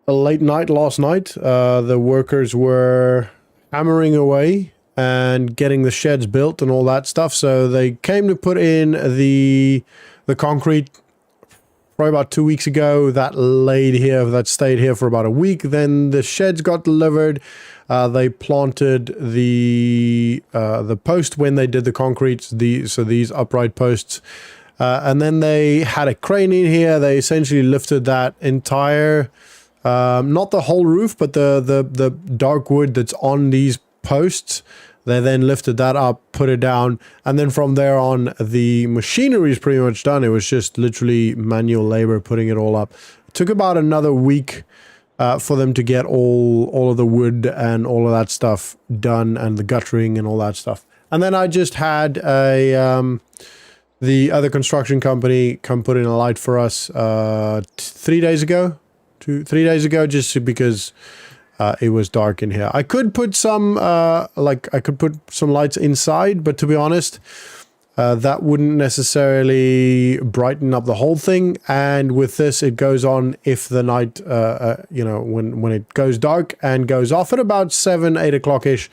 late night last night. The workers were hammering away and getting the sheds built and all that stuff. So they came to put in the concrete probably about 2 weeks ago. That stayed here for about a week. Then the sheds got delivered. They planted the post when they did the concrete, so these upright posts, and then they had a crane in here. They essentially lifted that entire, not the whole roof, but the dark wood that's on these posts. They then lifted that up, put it down, and then from there on, the machinery is pretty much done. It was just literally manual labor putting it all up. It took about another week for them to get all of the wood and all of that stuff done, and the guttering and all that stuff. And then I just had the other construction company come put in a light for us 3 days ago, 3 days ago, just because it was dark in here. I could put some lights inside, but to be honest, that wouldn't necessarily brighten up the whole thing. And with this, it goes on if the night, you know, when it goes dark and goes off at about 7, 8 o'clock ish.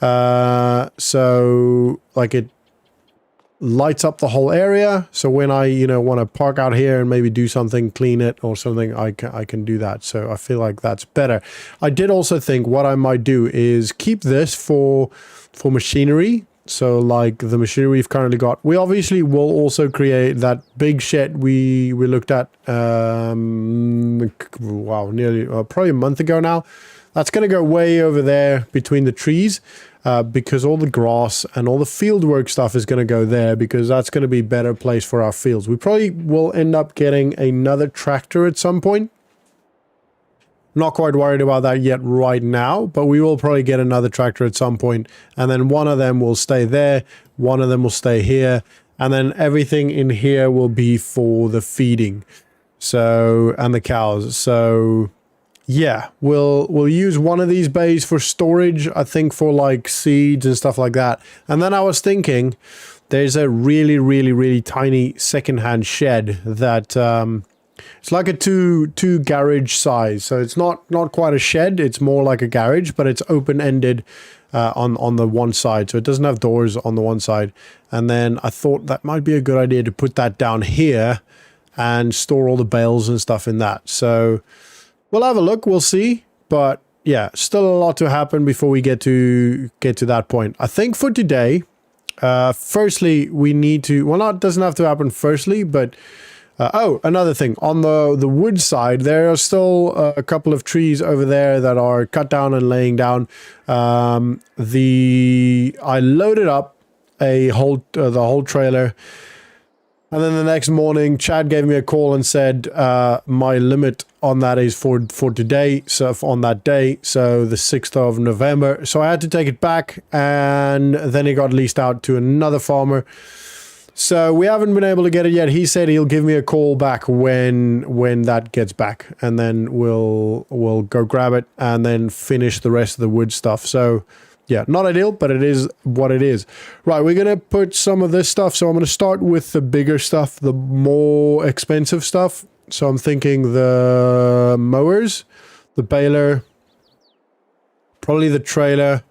So like it lights up the whole area. So when I, you know, want to park out here and maybe do something, clean it or something, I can do that. So I feel like that's better. I did also think what I might do is keep this for machinery. So like the machinery we've currently got, we obviously will also create that big shed we looked at, wow, nearly probably a month ago now. That's going to go way over there between the trees, because all the grass and all the field work stuff is going to go there, because that's going to be a better place for our fields. We probably will end up getting another tractor at some point. Not quite worried about that yet right now, but we will probably get another tractor at some point, and then one of them will stay there, one of them will stay here, and then everything in here will be for the feeding, so, and the cows. So yeah, we'll use one of these bays for storage, I think, for like seeds and stuff like that. And then I was thinking there's a really tiny secondhand shed that it's like a two garage size. So it's not quite a shed, it's more like a garage, but it's open-ended on the one side. So it doesn't have doors on the one side. And then I thought that might be a good idea to put that down here and store all the bales and stuff in that. So we'll have a look, we'll see. But yeah, still a lot to happen before we get to that point. I think for today, firstly, we need to, well, not doesn't have to happen firstly, but oh, another thing, on the wood side, there are still a couple of trees over there that are cut down and laying down. I loaded up the whole trailer. And then the next morning, Chad gave me a call and said my limit on that is for today, so on that day, so the 6th of November. So I had to take it back, and then it got leased out to another farmer. So we haven't been able to get it yet. He said he'll give me a call back when that gets back, and then we'll go grab it and then finish the rest of the wood stuff. So yeah, not ideal, but it is what it is. Right, we're going to put some of this stuff. So I'm going to start with the bigger stuff, the more expensive stuff. So I'm thinking the mowers, the baler, probably the trailer,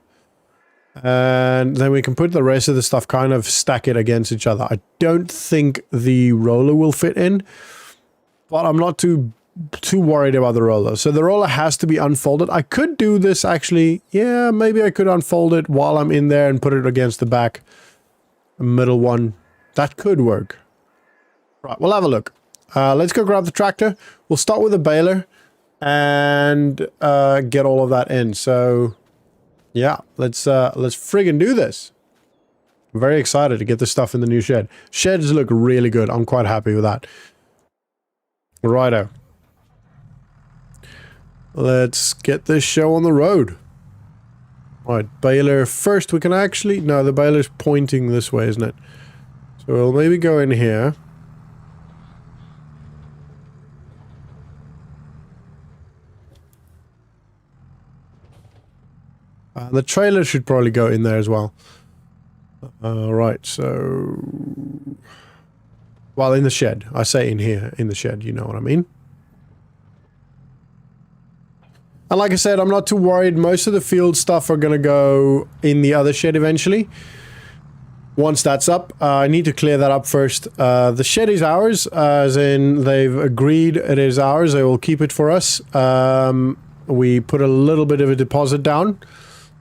and then we can put the rest of the stuff, kind of stack it against each other. I don't think the roller will fit in, but I'm not too worried about the roller. So the roller has to be unfolded. I could do this actually. Yeah, maybe I could unfold it while I'm in there and put it against the back. Middle one. That could work. Right, we'll have a look. Let's go grab the tractor. We'll start with the baler and get all of that in. So yeah, let's friggin' do this. I'm very excited to get this stuff in the new shed. Sheds look really good. I'm quite happy with that. Righto. Let's get this show on the road. Right, baler first. We can actually... No, the baler's pointing this way, isn't it? So we'll maybe go in here. The trailer should probably go in there as well. Right, so... Well, in the shed. I say in here, in the shed, you know what I mean. And like I said, I'm not too worried. Most of the field stuff are going to go in the other shed eventually. Once that's up, I need to clear that up first. The shed is ours, as in they've agreed it is ours. They will keep it for us. We put a little bit of a deposit down,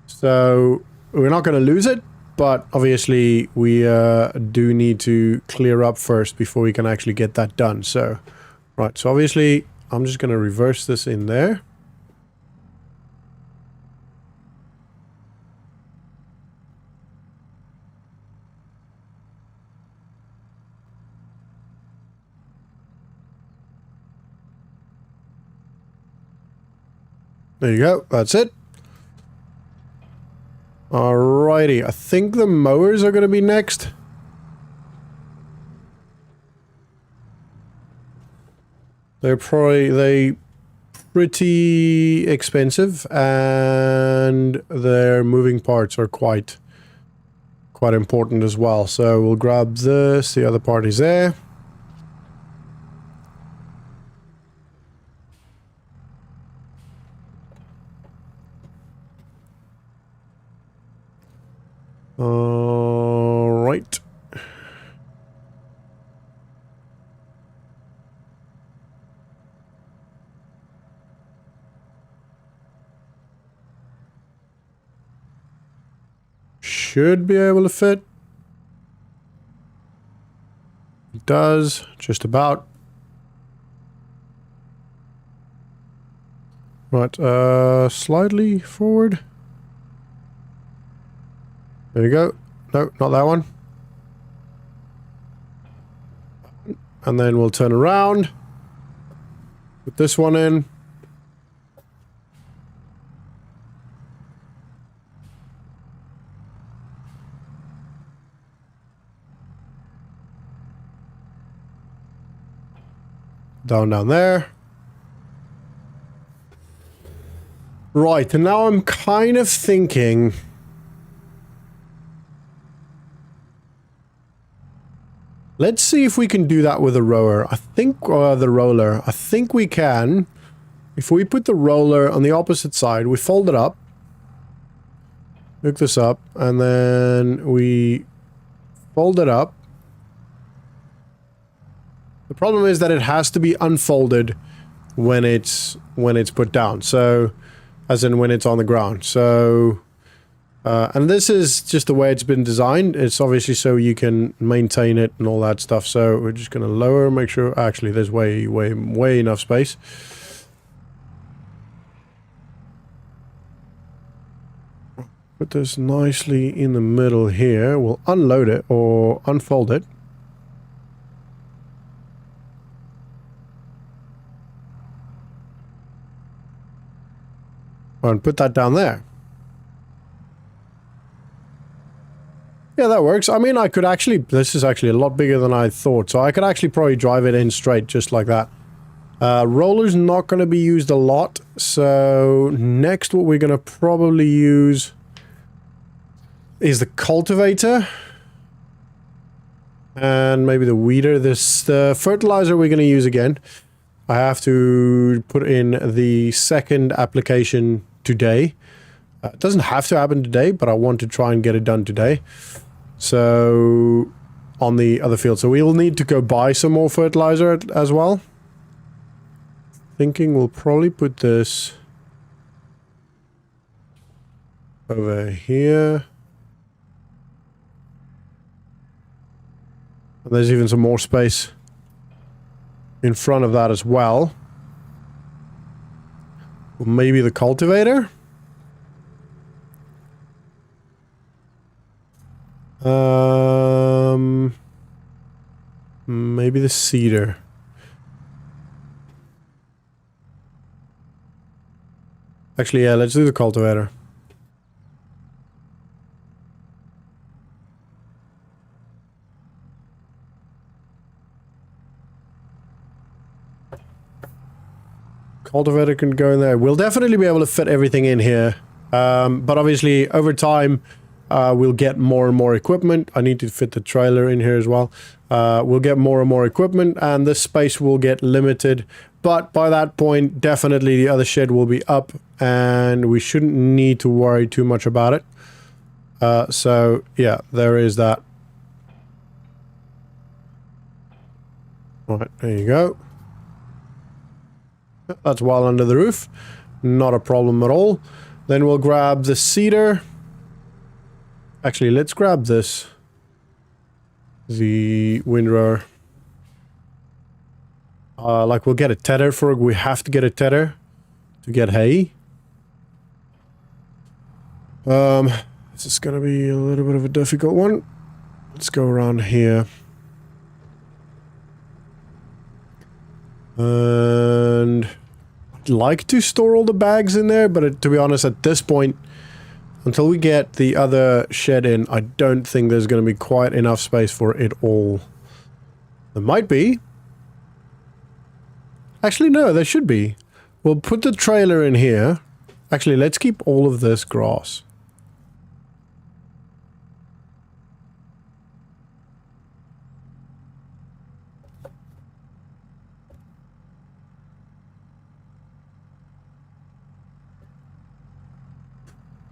so we're not going to lose it. But obviously, we do need to clear up first before we can actually get that done. So, right. So obviously, I'm just going to reverse this in there. There you go. That's it. Alrighty. I think the mowers are going to be next. They're pretty expensive, and their moving parts are quite important as well. So we'll grab this. The other part is there. Right. Should be able to fit. It does, just about. Right, slightly forward. There you go. No, not that one. And then we'll turn around. Put this one in. Down there. Right, and now I'm kind of thinking... Let's see if we can do that with a rower. I think, the roller. I think we can. If we put the roller on the opposite side, we fold it up. Hook this up, and then we fold it up. The problem is that it has to be unfolded when it's put down. So, as in when it's on the ground. So, and this is just the way it's been designed. It's obviously so you can maintain it and all that stuff. So we're just going to lower, make sure, actually there's way enough space. Put this nicely in the middle here. We'll unload it or unfold it. And put that down there. Yeah, that works. I mean, I could actually... This is actually a lot bigger than I thought. So I could actually probably drive it in straight, just like that. Roller's not going to be used a lot. So next what we're going to probably use is the cultivator. And maybe the weeder. The fertilizer we're going to use again. I have to put in the second application today. It doesn't have to happen today, but I want to try and get it done today. So, on the other field. So we'll need to go buy some more fertilizer as well. Thinking we'll probably put this over here. And there's even some more space in front of that as well. Maybe the cultivator. Maybe the cedar. Actually, yeah, let's do the cultivator. Cultivator can go in there. We'll definitely be able to fit everything in here. But obviously, over time, we'll get more and more equipment. I need to fit the trailer in here as well. We'll get more and more equipment, and this space will get limited. But by that point, definitely the other shed will be up, and we shouldn't need to worry too much about it. So, yeah, there is that. Alright, there you go. That's well under the roof. Not a problem at all. Then we'll grab the cedar. Actually, let's grab this. The windrower. Like, we'll get a tether for it. We have to get a tether to get hay. This is going to be a little bit of a difficult one. Let's go around here. And I'd like to store all the bags in there, but to be honest, at this point, until we get the other shed in, I don't think there's going to be quite enough space for it all. There might be. Actually, no, there should be. We'll put the trailer in here. Actually, let's keep all of this grass.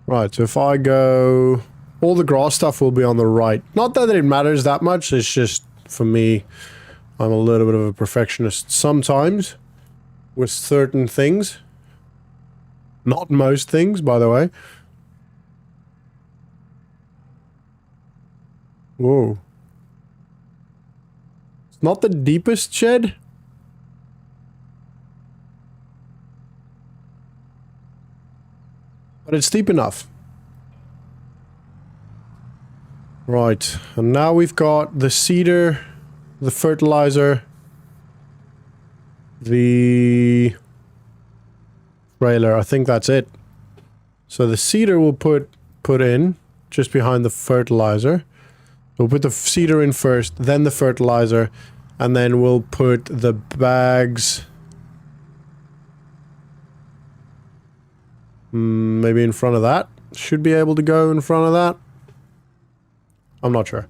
Right, so if I go... All the grass stuff will be on the right. Not that it matters that much, it's just, for me, I'm a little bit of a perfectionist sometimes with certain things. Not most things, by the way. Whoa. It's not the deepest shed. But it's deep enough. Right, and now we've got the cedar, the fertilizer, the trailer. I think that's it. So the cedar we'll put in just behind the fertilizer. We'll put the cedar in first, then the fertilizer, and then we'll put the bags Maybe in front of that. Should be able to go in front of that. I'm not sure.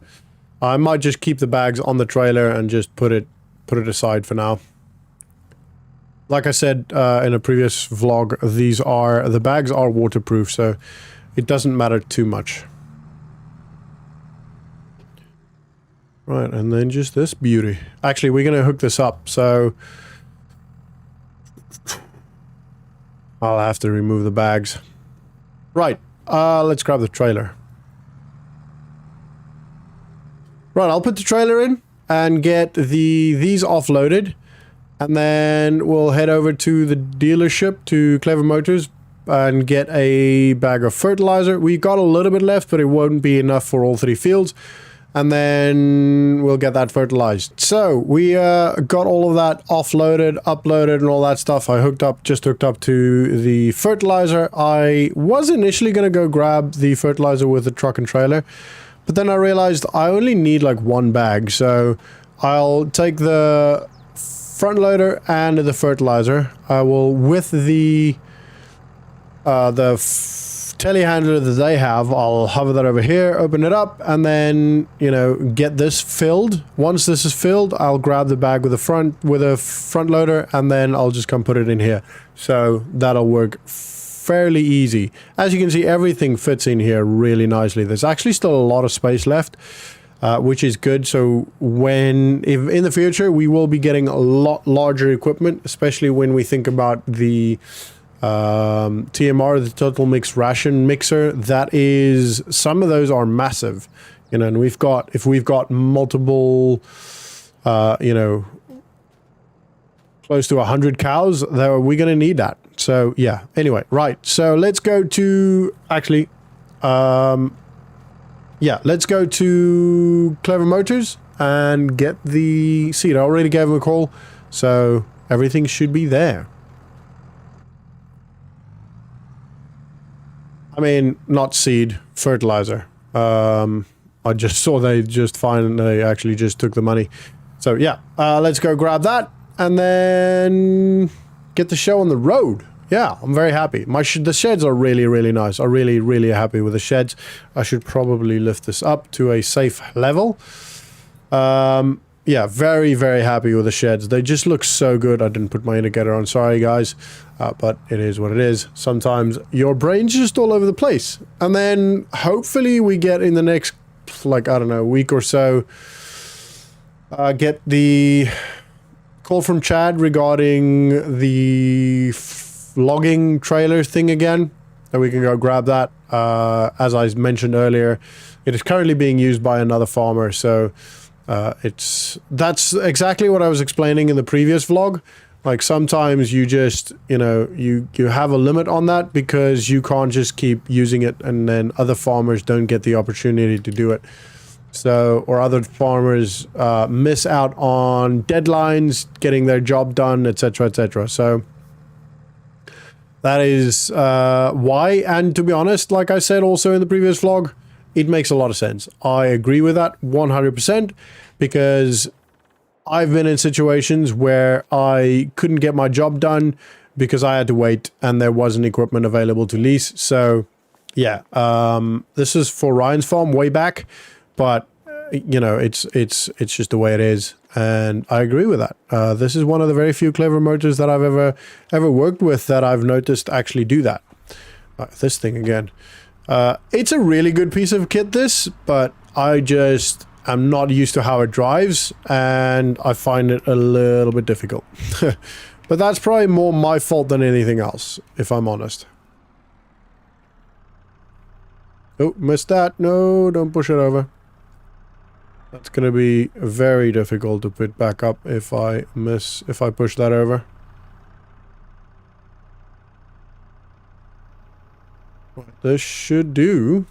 I might just keep the bags on the trailer and just put it aside for now. Like I said in a previous vlog, the bags are waterproof, so it doesn't matter too much. Right, and then just this beauty. Actually, we're gonna hook this up, so I'll have to remove the bags. Right, let's grab the trailer. Right, I'll put the trailer in and get these offloaded, and then we'll head over to the dealership to Clever Motors and get a bag of fertilizer. We got a little bit left, but it won't be enough for all 3 fields. And then we'll get that fertilized. So we got all of that offloaded, uploaded, and all that stuff. I just hooked up to the fertilizer. I was initially going to go grab the fertilizer with the truck and trailer, but then I realized I only need like 1 bag. So I'll take the front loader and the fertilizer. I will, with the telehandler that they have, I'll hover that over here, open it up, and then, you know, get this filled. Once this is filled, I'll grab the bag with a front loader, and then I'll just come put it in here. So that'll work fairly easy. As you can see, everything fits in here really nicely. There's actually still a lot of space left, which is good. So if in the future we will be getting a lot larger equipment, especially when we think about the TMR, the total mixed ration mixer. That is, some of those are massive, you know, and if we've got multiple, you know, close to 100 cows, we're going to need that. So yeah, anyway, right. So let's go to, actually, yeah, let's go to Clever Motors and get the seed. I already gave them a call, so everything should be there. I mean, not seed, fertilizer. I just saw they actually just took the money. So yeah, let's go grab that and then get the show on the road. Yeah, I'm very happy. The sheds are really, really nice. I'm really, really happy with the sheds. I should probably lift this up to a safe level. Yeah, very, very happy with the sheds. They just look so good. I didn't put my indicator on. Sorry, guys. But it is what it is. Sometimes your brain's just all over the place. And then hopefully we get in the next, like, I don't know, week or so, get the call from Chad regarding the logging trailer thing again. And we can go grab that. As I mentioned earlier, it is currently being used by another farmer. So that's exactly what I was explaining in the previous vlog. Like, sometimes you just, you know, you have a limit on that because you can't just keep using it, and then other farmers don't get the opportunity to do it. So, or other farmers miss out on deadlines, getting their job done, etc., etc. So that is why, and to be honest, like I said also in the previous vlog, it makes a lot of sense. I agree with that 100%, because I've been in situations where I couldn't get my job done because I had to wait and there wasn't equipment available to lease. So yeah, this is for Ryan's farm way back, but you know, it's just the way it is, and I agree with that. This is one of the very few Clever Motors that I've ever worked with that I've noticed actually do that. This thing again. It's a really good piece of kit, this, but I'm not used to how it drives, and I find it a little bit difficult. But that's probably more my fault than anything else, if I'm honest. Oh, missed that. No, don't push it over. That's going to be very difficult to put back up if I push that over. This should do.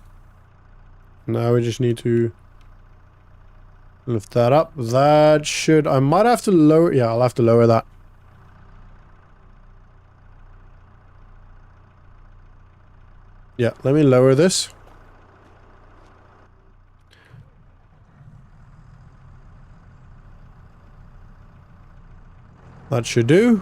Now we just need to lift that up. That should... I might have to lower... Yeah, I'll have to lower that. Yeah, let me lower this. That should do.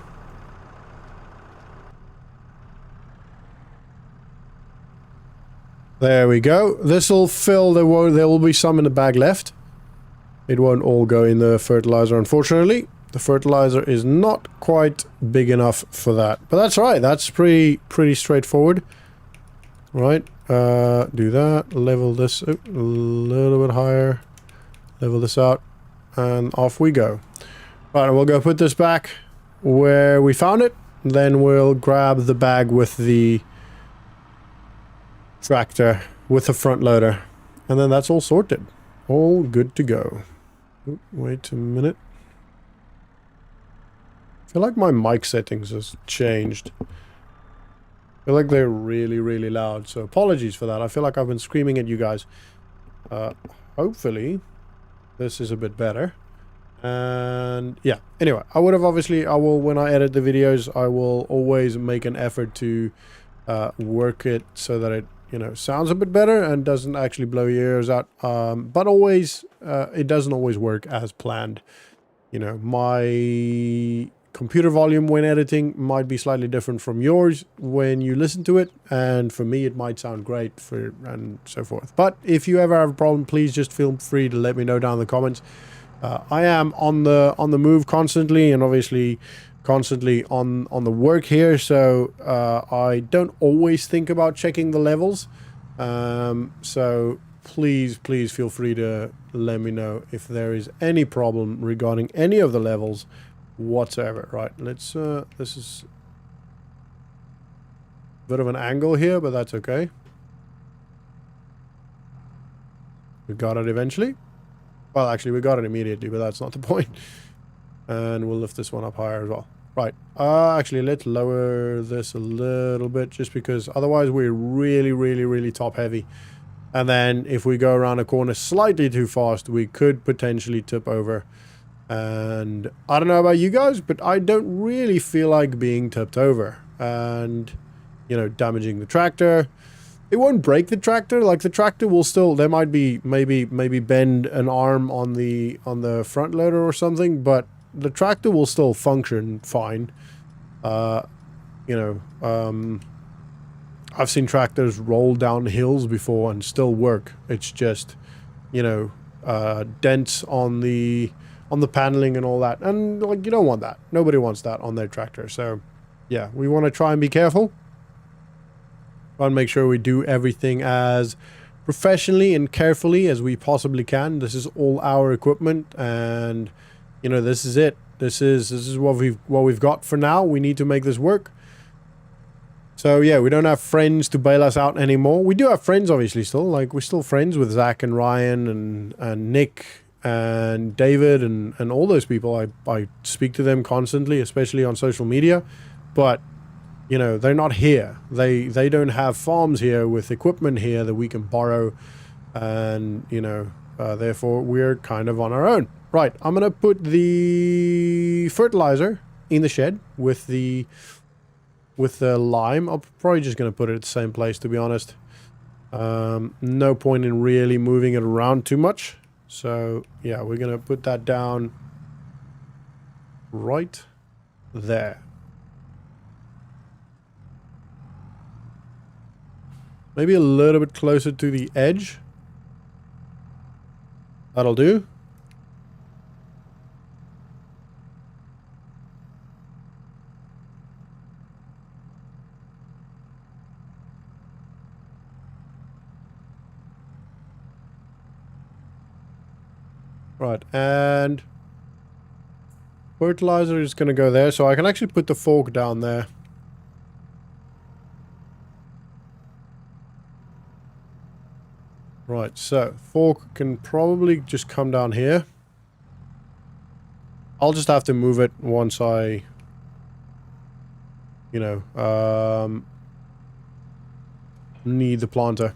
There we go. This will fill. There will be some in the bag left. It won't all go in the fertilizer, unfortunately. The fertilizer is not quite big enough for that. But that's right. That's pretty straightforward. Right. Do that. Level this a little bit higher. Level this out. And off we go. Right, we'll go put this back where we found it. Then we'll grab the bag with the tractor, with the front loader. And then that's all sorted. All good to go. Oop, wait a minute. I feel like my mic settings has changed. I feel like they're really loud. So apologies for that. I feel like I've been screaming at you guys. Hopefully this is a bit better. And yeah, anyway, I will, when I edit the videos, I will always make an effort to work it so that it, you know, sounds a bit better and doesn't actually blow your ears out. But always, it doesn't always work as planned. You know, my computer volume when editing might be slightly different from yours when you listen to it, and for me it might sound great and so forth. But if you ever have a problem, please just feel free to let me know down in the comments. I am on the move constantly, and obviously constantly on the work here, so I don't always think about checking the levels. So please feel free to let me know if there is any problem regarding any of the levels whatsoever. Right, let's this is a bit of an angle here, but that's okay. We got it eventually. Well, actually, we got it immediately, but that's not the point. And we'll lift this one up higher as well. Right. Actually, let's lower this a little bit, just because otherwise we're really top heavy. And then if we go around a corner slightly too fast, we could potentially tip over. And I don't know about you guys, but I don't really feel like being tipped over and, you know, damaging the tractor. It won't break the tractor. Like, the tractor will still, there might be maybe bend an arm on the front loader or something, but the tractor will still function fine. You know, I've seen tractors roll down hills before and still work. It's just, you know, dents on the paneling and all that, and like, you don't want that. Nobody wants that on their tractor. So yeah, we want to try and be careful. Want to make sure we do everything as professionally and carefully as we possibly can. This is all our equipment, and you know, this is it. This is what we've got for now. We need to make this work. So yeah, we don't have friends to bail us out anymore. We do have friends, obviously, still. Like, we're still friends with Zach and Ryan and Nick and David and all those people. I speak to them constantly, especially on social media, but you know, they're not here. They don't have farms here with equipment here that we can borrow, and you know, therefore we're kind of on our own. Right, I'm gonna put the fertilizer in the shed with the lime. I'm probably just gonna put it at the same place, to be honest. No point in really moving it around too much. So yeah, we're gonna put that down right there. Maybe a little bit closer to the edge. That'll do. Right, and fertilizer is going to go there, so I can actually put the fork down there. Right, so fork can probably just come down here. I'll just have to move it once I, you know, need the planter.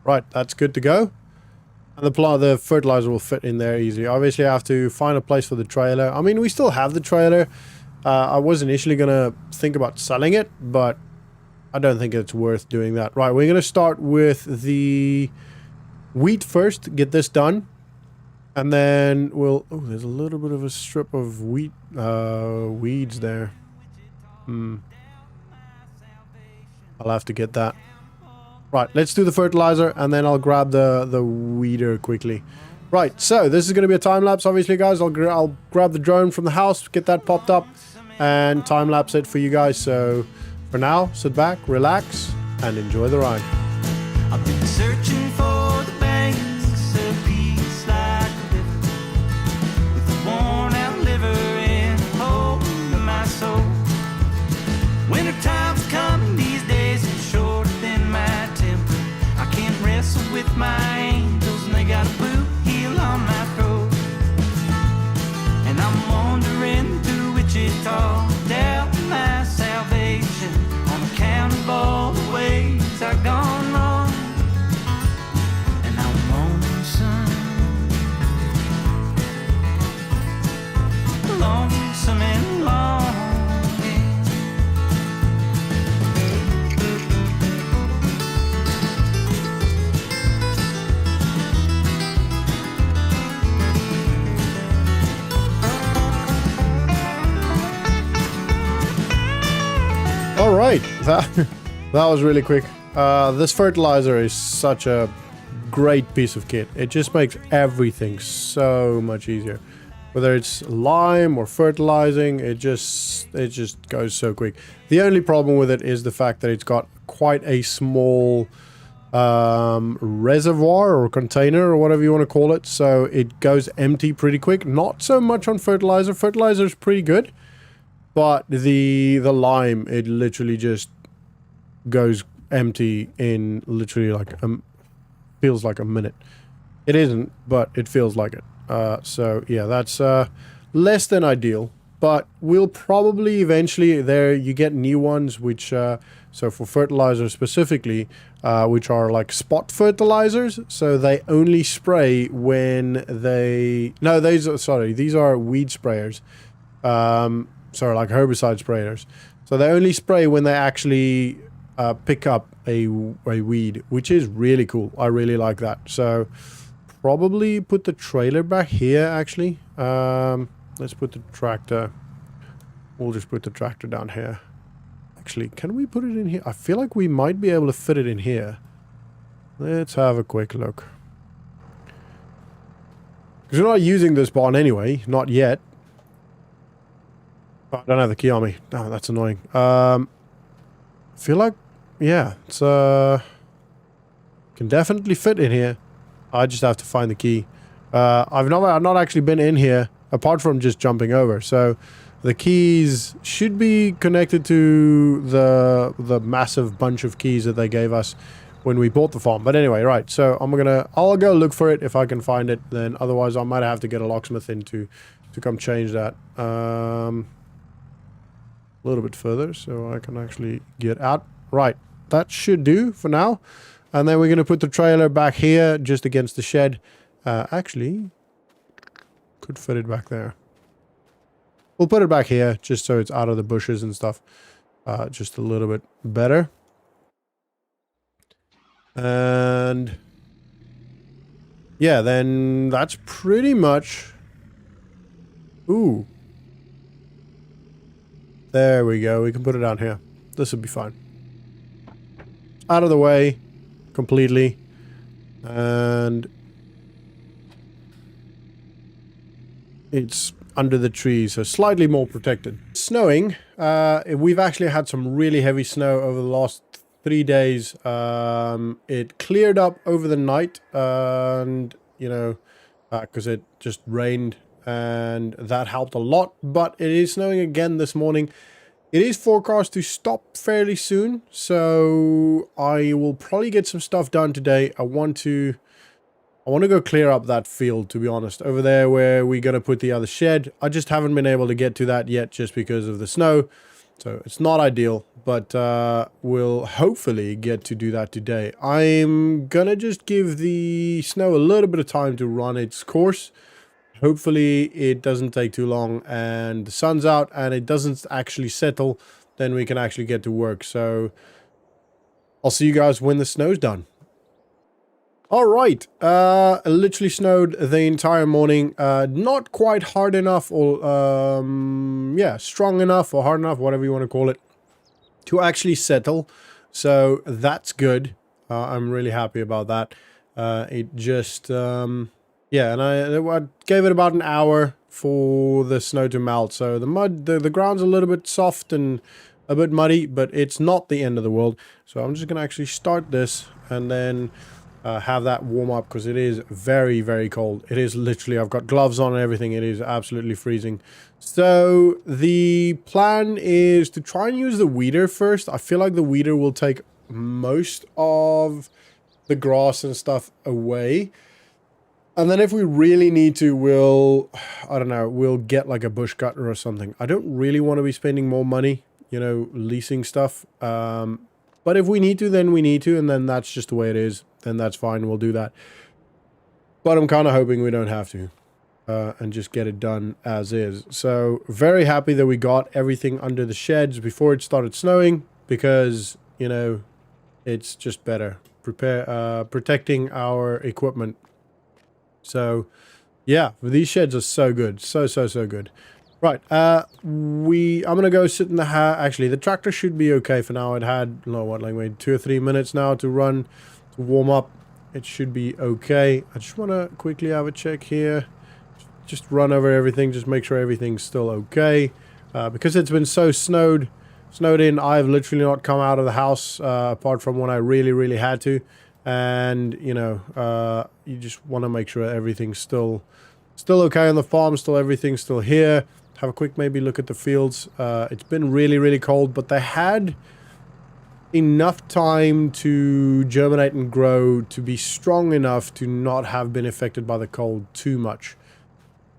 Right, that's good to go. And the fertilizer will fit in there easily. Obviously, I have to find a place for the trailer. I mean, we still have the trailer. I was initially going to think about selling it, but I don't think it's worth doing that. Right, we're going to start with the wheat first, get this done, and then we'll... Oh, there's a little bit of a strip of wheat weeds there. I'll have to get that. Right, let's do the fertilizer, and then I'll grab the weeder quickly. Right, so this is going to be a time lapse, obviously, guys. I'll grab the drone from the house, get that popped up, and time lapse it for you guys. So for now, sit back, relax, and enjoy the ride. I've been searching for the banks of peace like a river, with a worn out liver in a hole in my soul. Winter time's coming these days, it's shorter than my temper. I can't wrestle with my angels, and they got a boot heel on my throat. And I'm wandering through Wichita, down my salvation, on account of all the ways I've gone wrong. And I'm lonesome and longing. All right, that was really quick. This fertilizer is such a great piece of kit. It just makes everything so much easier. Whether it's lime or fertilizing, it just goes so quick. The only problem with it is the fact that it's got quite a small reservoir or container or whatever you want to call it, so it goes empty pretty quick. Not so much on fertilizer. Fertilizer is pretty good, but the lime, it literally just goes empty in literally like feels like a minute. It isn't, but it feels like it. So yeah, that's less than ideal, but we'll probably eventually, there you get new ones which so for fertilizer specifically, which are like spot fertilizers, so they only spray when they, no, these are weed sprayers, sorry, like herbicide sprayers, so they only spray when they actually pick up a weed, which is really cool. I really like that. So probably put the trailer back here, actually. Let's put the tractor. We'll just put the tractor down here. Actually, can we put it in here? I feel like we might be able to fit it in here. Let's have a quick look. Because we're not using this barn anyway. Not yet. Oh, I don't have the key on me. Oh, that's annoying. I feel like, yeah, it's can definitely fit in here. I just have to find the key. I've not actually been in here apart from just jumping over. So the keys should be connected to the massive bunch of keys that they gave us when we bought the farm. But anyway, right. So I'll go look for it if I can find it. Then otherwise I might have to get a locksmith in to come change that. A little bit further so I can actually get out. Right. That should do for now. And then we're going to put the trailer back here just against the shed. Actually, could fit it back there. We'll put it back here just so it's out of the bushes and stuff. Just a little bit better. And yeah, then that's pretty much... Ooh. There we go. We can put it down here. This will be fine. Out of the way completely. And it's under the trees, so slightly more protected. Snowing. We've actually had some really heavy snow over the last 3 days. It cleared up over the night, and you know, because it just rained, and that helped a lot. But it is snowing again this morning. It is forecast to stop fairly soon, so I will probably get some stuff done today. I want to go clear up that field, to be honest, over there where we're going to put the other shed. I just haven't been able to get to that yet just because of the snow, so it's not ideal, but we'll hopefully get to do that today. I'm going to just give the snow a little bit of time to run its course. Hopefully it doesn't take too long and the sun's out and it doesn't actually settle. Then we can actually get to work. So I'll see you guys when the snow's done. All right. It literally snowed the entire morning. Not quite hard enough or, yeah, strong enough or hard enough, whatever you want to call it, to actually settle. So that's good. I'm really happy about that. It just, yeah, and I gave it about an hour for the snow to melt. So the ground's a little bit soft and a bit muddy, but it's not the end of the world. So I'm just going to actually start this and then have that warm up, because it is very, very cold. It is literally, I've got gloves on and everything. It is absolutely freezing. So the plan is to try and use the weeder first. I feel like the weeder will take most of the grass and stuff away. And then if we really need to, I don't know, we'll get like a bush cutter or something. I don't really want to be spending more money, you know, leasing stuff. But if we need to, then we need to, and then that's just the way it is. Then that's fine, we'll do that. But I'm kind of hoping we don't have to, and just get it done as is. So very happy that we got everything under the sheds before it started snowing, because, you know, it's just better. Protecting our equipment. So yeah, these sheds are so good. So good. Right, I'm gonna go sit in the actually, the tractor should be okay for now. It had, like maybe 2 or 3 minutes now to run, to warm up. It should be okay. I just want to quickly have a check here. Just run over everything, just make sure everything's still okay. Because it's been so snowed in, I've literally not come out of the house, apart from when I really, really had to. And, you know, you just want to make sure everything's still okay on the farm, everything's still here. Have a quick maybe look at the fields. It's been really, really cold, but they had enough time to germinate and grow to be strong enough to not have been affected by the cold too much.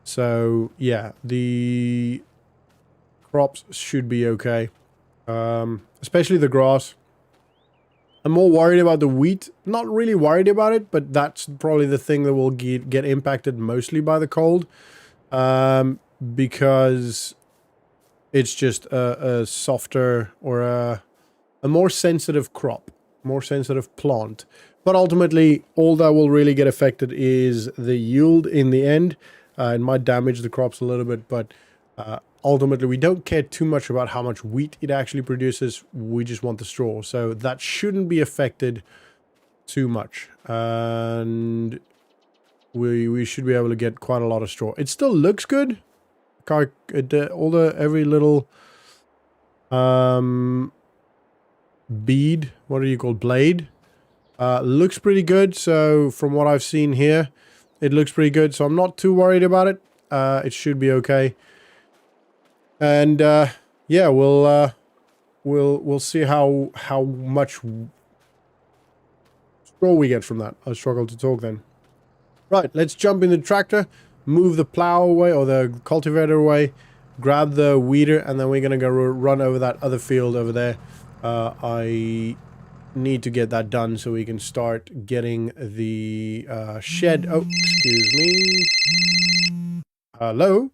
So yeah, the crops should be okay, especially the grass. I'm more worried about the wheat. Not really worried about it, but that's probably the thing that will get impacted mostly by the cold. Because it's just a softer, or a more sensitive crop, more sensitive plant. But ultimately, all that will really get affected is the yield in the end. It might damage the crops a little bit, but ultimately we don't care too much about how much wheat it actually produces. We just want the straw. So that shouldn't be affected too much. And we should be able to get quite a lot of straw. It still looks good. Every little bead, what do you call, blade, looks pretty good. So from what I've seen here, it looks pretty good. So I'm not too worried about it. It should be okay. And yeah, we'll see how much straw we get from that. I struggle to talk then. Right, let's jump in the tractor, move the plow away, or the cultivator away, grab the weeder, and then we're gonna go run over that other field over there. I need to get that done so we can start getting the shed. Oh, excuse me. Hello?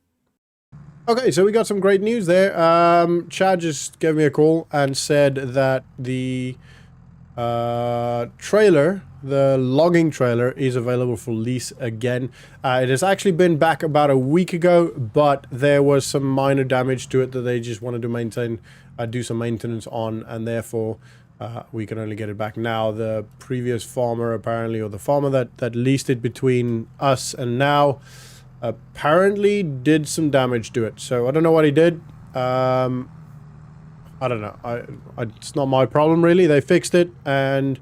Okay, so we got some great news there. Chad just gave me a call and said that the trailer, the logging trailer, is available for lease again. It has actually been back about a week ago, but there was some minor damage to it that they just wanted to maintain, do some maintenance on, and therefore we can only get it back now. The previous farmer, apparently, or the farmer that leased it between us and now, apparently did some damage to it. So I don't know what he did. I don't know. It's not my problem, really. They fixed it, and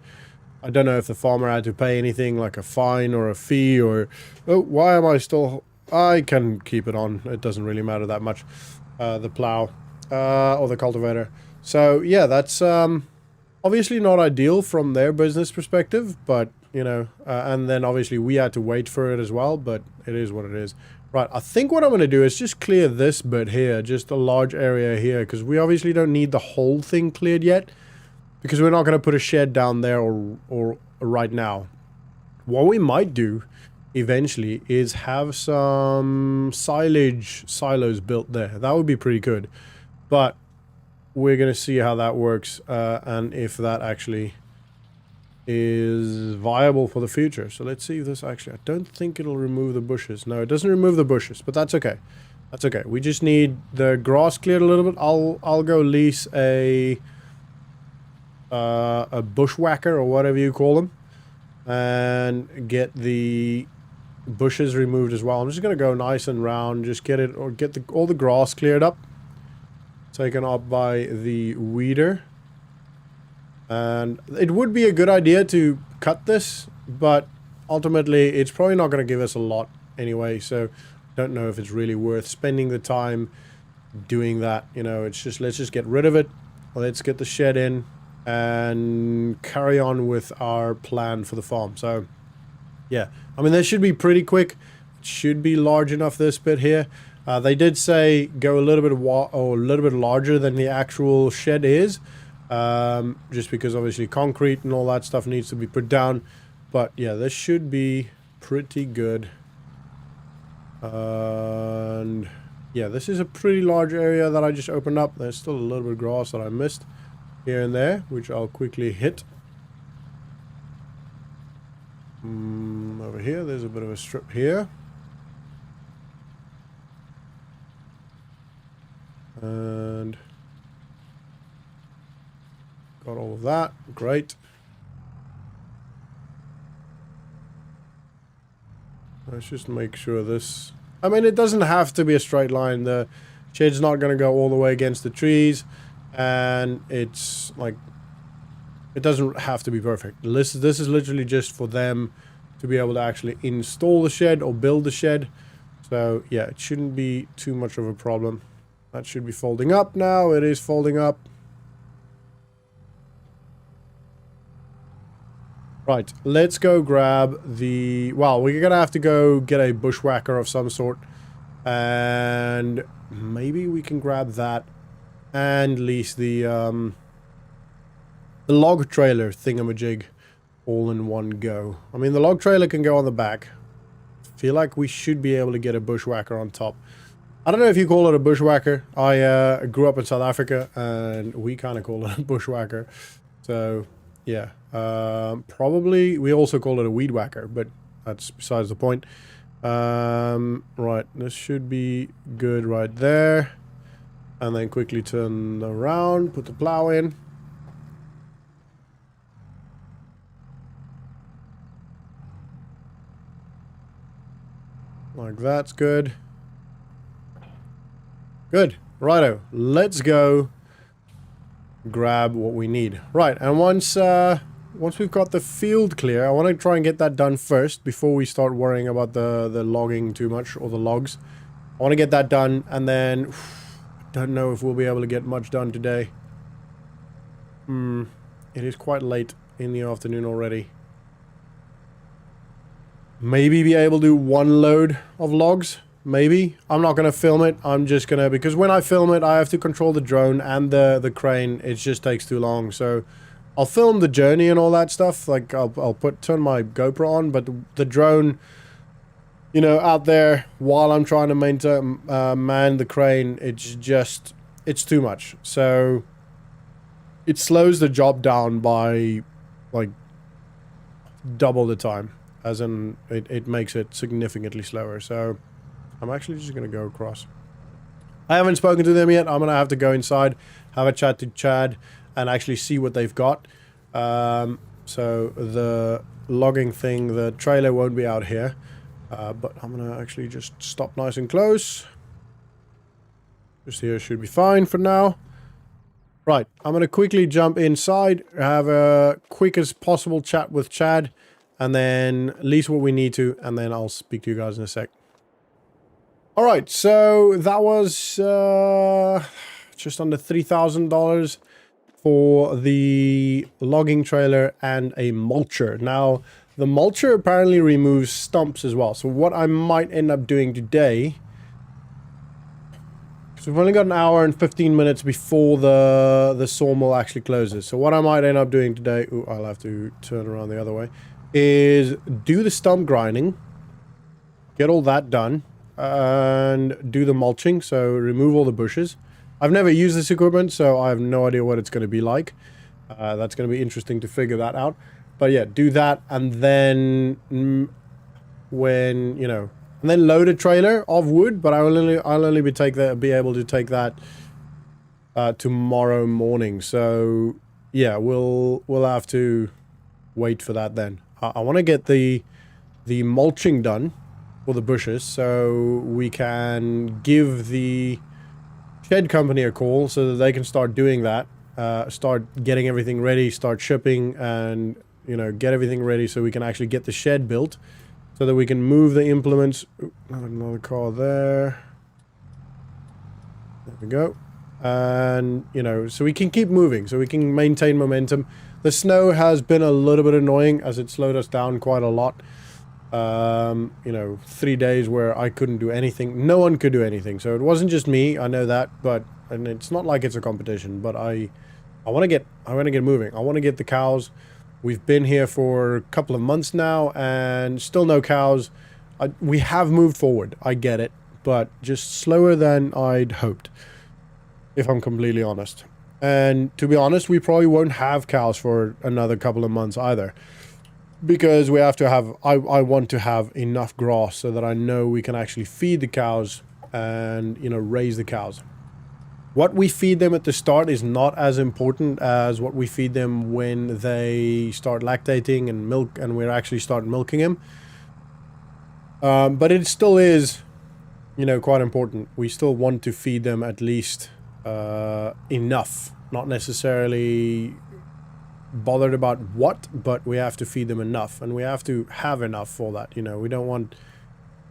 I don't know if the farmer had to pay anything like a fine or a fee, or why am I still... I can keep it on. It doesn't really matter that much. The plow or the cultivator. So yeah, that's obviously not ideal from their business perspective, but you know, and then obviously we had to wait for it as well, but it is what it is. Right, I think what I'm going to do is just clear this bit here, just a large area here, because we obviously don't need the whole thing cleared yet, because we're not going to put a shed down there or right now. What we might do eventually is have some silos built there. That would be pretty good, but we're going to see how that works, and if that actually is viable for the future. So let's see if this actually... I don't think it'll remove the bushes. No, it doesn't remove the bushes, but that's okay. That's okay. We just need the grass cleared a little bit. I'll go lease a a bushwhacker or whatever you call them, and get the bushes removed as well. I'm just gonna go nice and round, just get it, or get all the grass cleared up, taken up by the weeder. And it would be a good idea to cut this, but ultimately it's probably not going to give us a lot anyway, so don't know if it's really worth spending the time doing that. You know, it's just, let's just get rid of it, let's get the shed in and carry on with our plan for the farm. So yeah, I mean, this should be pretty quick. It should be large enough, this bit here. They did say go a little bit larger than the actual shed is, just because obviously concrete and all that stuff needs to be put down. But yeah, this should be pretty good. And yeah, this is a pretty large area that I just opened up. There's still a little bit of grass that I missed here and there, which I'll quickly hit. Over here, there's a bit of a strip here. And got all of that. Great. Let's just make sure this... I mean, it doesn't have to be a straight line. The shed's not going to go all the way against the trees. And it's like... It doesn't have to be perfect. This is literally just for them to be able to actually install the shed or build the shed. So, yeah, it shouldn't be too much of a problem. That should be folding up now. It is folding up. Right, let's go grab the... Well, we're going to have to go get a bushwhacker of some sort. And maybe we can grab that and lease the log trailer thingamajig all in one go. I mean, the log trailer can go on the back. I feel like we should be able to get a bushwhacker on top. I don't know if you call it a bushwhacker. I grew up in South Africa and we kind of call it a bushwhacker. So, yeah. Probably, we also call it a weed whacker, but that's besides the point. Right, this should be good right there. And then quickly turn around, put the plow in. Like that's good. Good. Righto. Let's go grab what we need. Right, and once we've got the field clear, I want to try and get that done first before we start worrying about the logging too much, or the logs. I want to get that done, and then don't know if we'll be able to get much done today. It is quite late in the afternoon already. Maybe be able to do one load of logs. Maybe. I'm not going to film it. I'm just going to... Because when I film it, I have to control the drone and the crane. It just takes too long. So I'll film the journey and all that stuff. Like, I'll turn my GoPro on. But the drone, you know, out there while I'm trying to maintain, man the crane, it's just... It's too much. So it slows the job down by, like, double the time. As in, it makes it significantly slower. So I'm actually just going to go across. I haven't spoken to them yet. I'm going to have to go inside, have a chat to Chad, and actually see what they've got. So the logging thing, the trailer won't be out here. But I'm going to actually just stop nice and close. Just here should be fine for now. Right, I'm going to quickly jump inside, have a quick as possible chat with Chad, and then lease what we need to, and then I'll speak to you guys in a sec. Alright, so that was just under $3,000 for the logging trailer and a mulcher. Now, the mulcher apparently removes stumps as well. So what I might end up doing today... Because we've only got an hour and 15 minutes before the sawmill actually closes. So what I might end up doing today... Ooh, I'll have to turn around the other way. Is do the stump grinding, get all that done, and do the mulching, so remove all the bushes. I've never used this equipment, so I have no idea what it's going to be like. That's going to be interesting to figure that out. But yeah, do that, and then when, you know, and then load a trailer of wood, but I'll only be able to take that tomorrow morning. So yeah, we'll have to wait for that then. I want to get the mulching done for the bushes so we can give the shed company a call so that they can start doing that. Start getting everything ready, start shipping, and, you know, get everything ready so we can actually get the shed built so that we can move the implements. Ooh, another car there. There we go. And, you know, so we can keep moving, so we can maintain momentum. The snow has been a little bit annoying as it slowed us down quite a lot. You know, 3 days where I couldn't do anything. No one could do anything. So it wasn't just me, I know that, but, and it's not like it's a competition, but I want to get moving. I want to get the cows. We've been here for a couple of months now and still no cows. We have moved forward, I get it, but just slower than I'd hoped, if I'm completely honest. And to be honest, we probably won't have cows for another couple of months either, because we have to have, I want to have enough grass so that I know we can actually feed the cows and, you know, raise the cows. What we feed them at the start is not as important as what we feed them when they start lactating and milk, and we actually start milking them. But it still is, you know, quite important. We still want to feed them at least enough, not necessarily bothered about what, but we have to feed them enough, and we have to have enough for that. You know, we don't want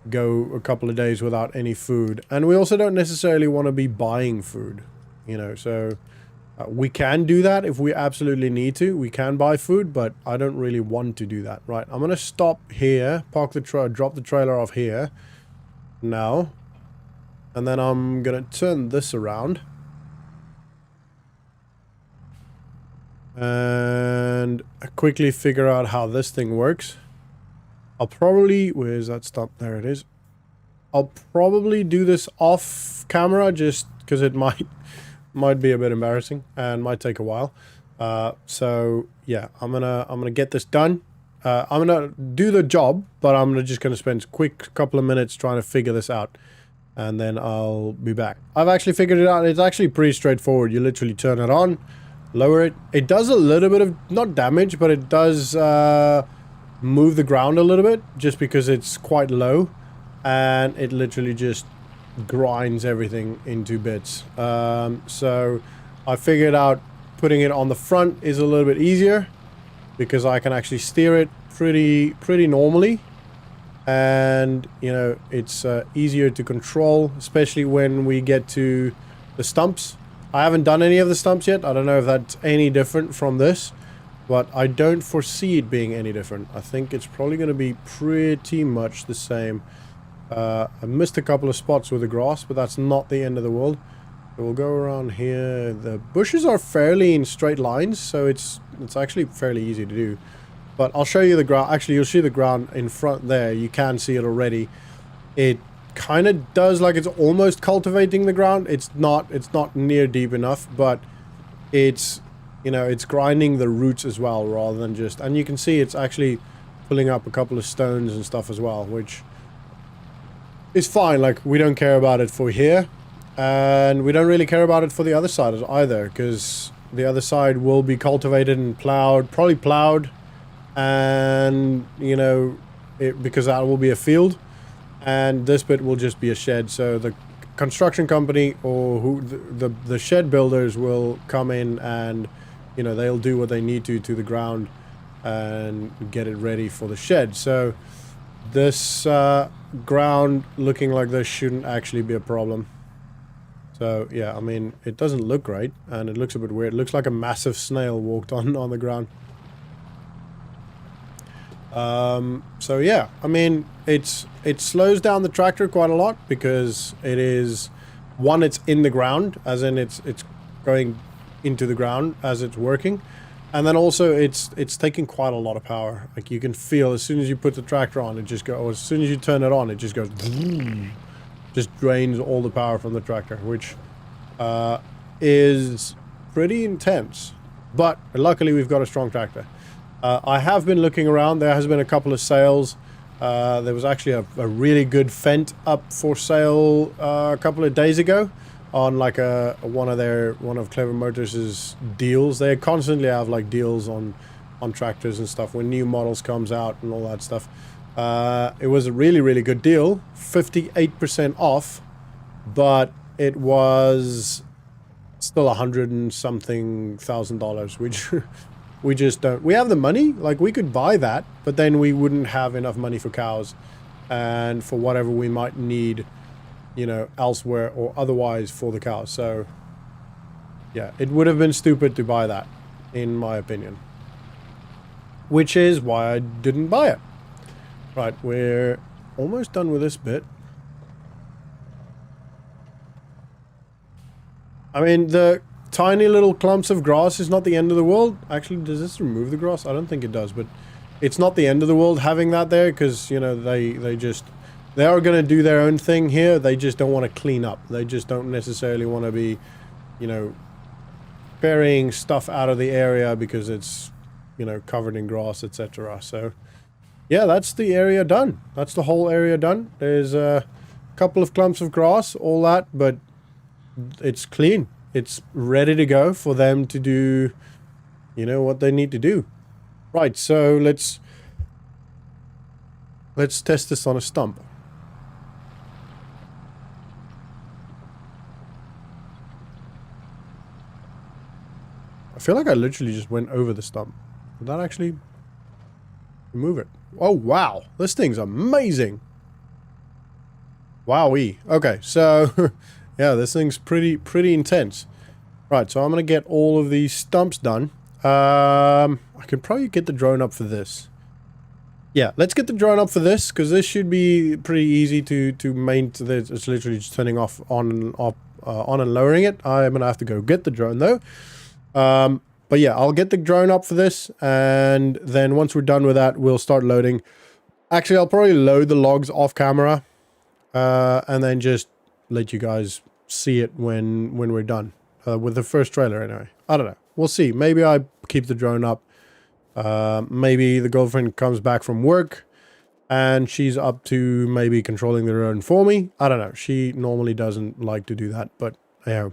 go a couple of days without any food, and we also don't necessarily want to be buying food, you know. So we can do that if we absolutely need to. We can buy food, but I don't really want to do that. Right, I'm gonna stop here, park the drop the trailer off here now, and then I'm gonna turn this around and quickly figure out how this thing works. I'll probably, where's that Stump? There it is. I'll probably do this off camera just because it might be a bit embarrassing and might take a while. So yeah, I'm gonna get this done. I'm gonna do the job, but I'm just gonna spend a quick couple of minutes trying to figure this out, and then I'll be back. I've actually figured it out. It's actually pretty straightforward. You literally turn it on, lower it. It does a little bit of, not damage, but it does move the ground a little bit just because it's quite low, and it literally just grinds everything into bits. So I figured out putting it on the front is a little bit easier because I can actually steer it pretty normally, and you know, it's easier to control, especially when we get to the stumps. I haven't done any of the stumps yet. I don't know if that's any different from this, but I don't foresee it being any different. I think it's probably going to be pretty much the same. I missed a couple of spots with the grass, but that's not the end of the world. So we'll go around here. The bushes are fairly in straight lines, so it's actually fairly easy to do. But I'll show you the ground. Actually, you'll see the ground in front there. You can see it already. It kind of does like it's almost cultivating the ground. It's not near deep enough, but it's, you know, it's grinding the roots as well, rather than just, and you can see it's actually pulling up a couple of stones and stuff as well, which is fine. Like, we don't care about it for here, and we don't really care about it for the other side either, because the other side will be cultivated and plowed, probably plowed, and, you know, because that will be a field, and this bit will just be a shed. So the construction company or who the shed builders will come in and, you know, they'll do what they need to the ground and get it ready for the shed. So this ground looking like this shouldn't actually be a problem. So yeah, I mean, it doesn't look great, and it looks a bit weird. It looks like a massive snail walked on the ground. So yeah, I mean, it slows down the tractor quite a lot because it is, one, it's in the ground, as in it's going into the ground as it's working, and then also it's taking quite a lot of power. Like, you can feel as soon as you put the tractor on, it just goes, or as soon as you turn it on, it just goes, just drains all the power from the tractor, which is pretty intense. But luckily we've got a strong tractor. I have been looking around. There has been a couple of sales. There was actually a really good Fendt up for sale a couple of days ago. on like one of Clever Motors' deals. They constantly have like deals on tractors and stuff when new models comes out and all that stuff. It was a really, really good deal, 58% off, but it was still $100 and something thousand, which we just don't. We have the money, like we could buy that, but then we wouldn't have enough money for cows and for whatever we might need, you know, elsewhere or otherwise for the cows. So yeah, it would have been stupid to buy that, in my opinion, which is why I didn't buy it. Right, we're almost done with this bit. I mean, the tiny little clumps of grass is not the end of the world. Actually, does this remove the grass? I don't think it does, but it's not the end of the world having that there, because, you know, they are going to do their own thing here. They just don't want to clean up. They just don't necessarily want to be, you know, burying stuff out of the area because it's, you know, covered in grass, etc. So yeah, that's the area done. That's the whole area done. There's a couple of clumps of grass, all that, but it's clean. It's ready to go for them to do, you know, what they need to do. Right, so let's test this on a stump. I feel like I literally just went over the stump. Did that actually remove it? Oh, wow. This thing's amazing. Wowee. Okay, so yeah, this thing's pretty intense. Right, so I'm going to get all of these stumps done. I can probably get the drone up for this. Yeah, let's get the drone up for this, because this should be pretty easy to maintain. It's literally just turning off, on and lowering it. I'm going to have to go get the drone, though. But yeah, I'll get the drone up for this, and then once we're done with that, we'll start loading. Actually, I'll probably load the logs off camera, and then just let you guys see it when we're done with the first trailer anyway. I don't know. We'll see. Maybe I keep the drone up. Maybe the girlfriend comes back from work and she's up to maybe controlling the drone for me. I don't know. She normally doesn't like to do that, but yeah.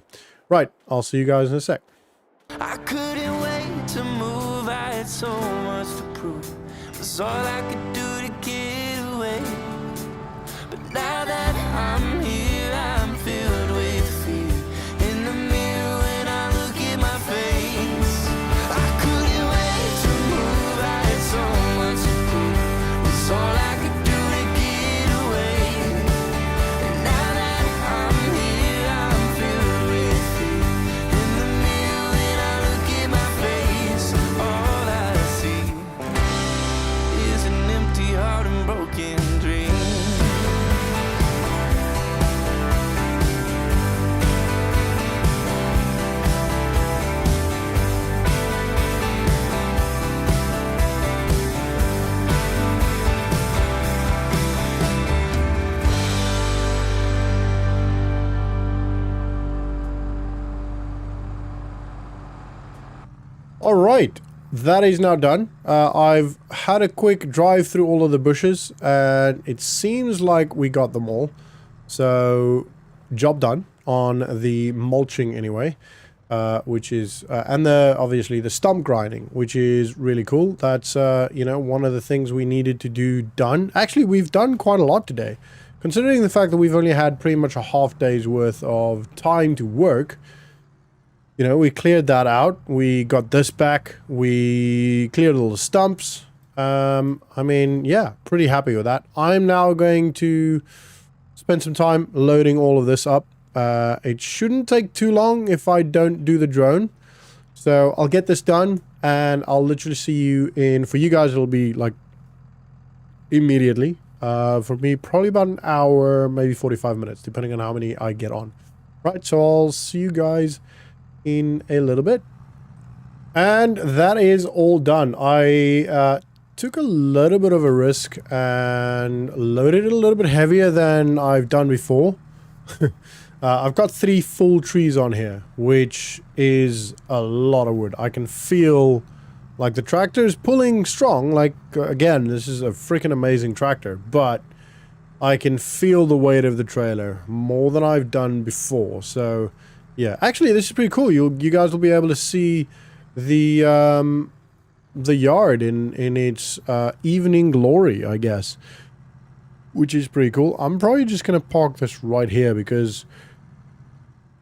Right. I'll see you guys in a sec. I couldn't wait to move, I had so much to prove. It was all I could do to get away. But now that I'm here, I'm filled with fear. In the mirror when I look at my face, I couldn't wait to move, I had so much to prove. It was all I could do to get away. And now that I'm here, I'm filled with fear. In the mirror when I look at my face, all I see is an empty heart and broken dreams. All right, that is now done. I've had a quick drive through all of the bushes, and it seems like we got them all. So, job done on the mulching anyway, which is, and obviously the stump grinding, which is really cool. That's, you know, one of the things we needed to do done. Actually, we've done quite a lot today. Considering the fact that we've only had pretty much a half day's worth of time to work. You know, we cleared that out. We got this back. We cleared all the stumps. I mean, yeah, pretty happy with that. I'm now going to spend some time loading all of this up. It shouldn't take too long if I don't do the drone. So I'll get this done, and I'll literally see you in, for you guys, it'll be like immediately. For me, probably about an hour, maybe 45 minutes, depending on how many I get on. Right, so I'll see you guys in a little bit. And that is all done. I took a little bit of a risk and loaded it a little bit heavier than I've done before. I've got 3 full trees on here, which is a lot of wood. I can feel like the tractor is pulling strong. Like, again, this is a freaking amazing tractor, but I can feel the weight of the trailer more than I've done before. So, yeah. Actually, this is pretty cool. You guys will be able to see the yard in its evening glory, I guess, which is pretty cool. I'm probably just gonna park this right here because